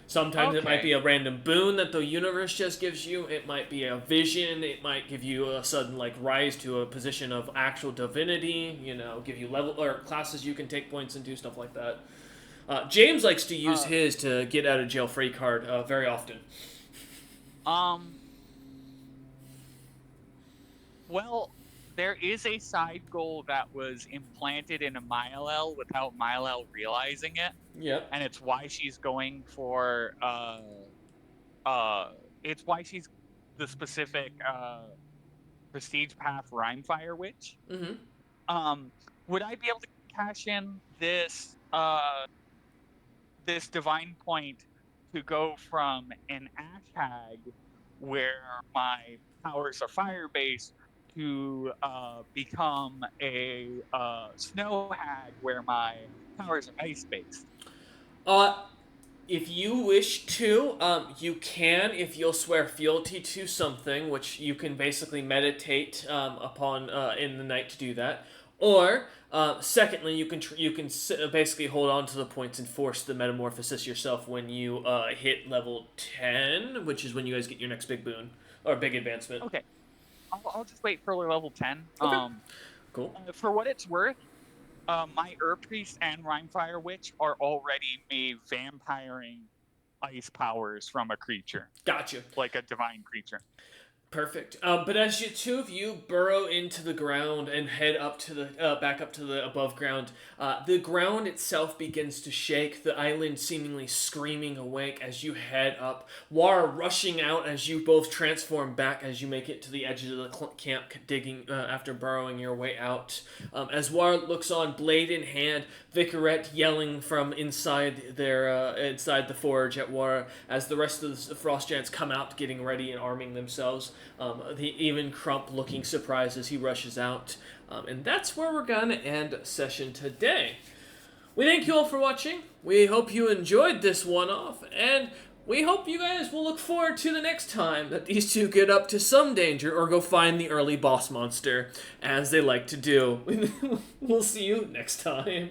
Sometimes it might be a random boon that the universe just gives you. It might be a vision. It might give you a sudden rise to a position of actual divinity. You know, give you level or classes you can take points into, stuff like that. James likes to use his to get out of jail free card very often. Well, there is a side goal that was implanted in a Mylel without Mylel realizing it. Yep. And it's why she's going for it's why she's the specific prestige path Rhymefire Witch. Mm-hmm. Would I be able to cash in this this divine point to go from an ash hag where my powers are fire based to become a snow hag where my powers are ice based? If you wish to, you can if you'll swear fealty to something, which you can basically meditate upon in the night to do that. Or, secondly, you can basically hold on to the points and force the metamorphosis yourself when you hit level 10, which is when you guys get your next big boon or big advancement. Okay, I'll just wait for level 10. Okay. Cool. For what it's worth, my Herb Priest and Rhymefire Witch are already me vampiring ice powers from a creature. Gotcha. Like a divine creature. Perfect. But as you two of you burrow into the ground and head up to the back up to the above ground, the ground itself begins to shake. The island seemingly screaming awake as you head up. Wara rushing out as you both transform back as you make it to the edge of the camp, digging after burrowing your way out. As Wara looks on, blade in hand, Vicarette yelling from inside inside the forge at Wara as the rest of the Frost Giants come out, getting ready and arming themselves. Even Crump looking surprised as he rushes out. And that's where we're going to end session today. We thank you all for watching. We hope you enjoyed this one-off. And we hope you guys will look forward to the next time that these two get up to some danger or go find the early boss monster, as they like to do. We'll see you next time.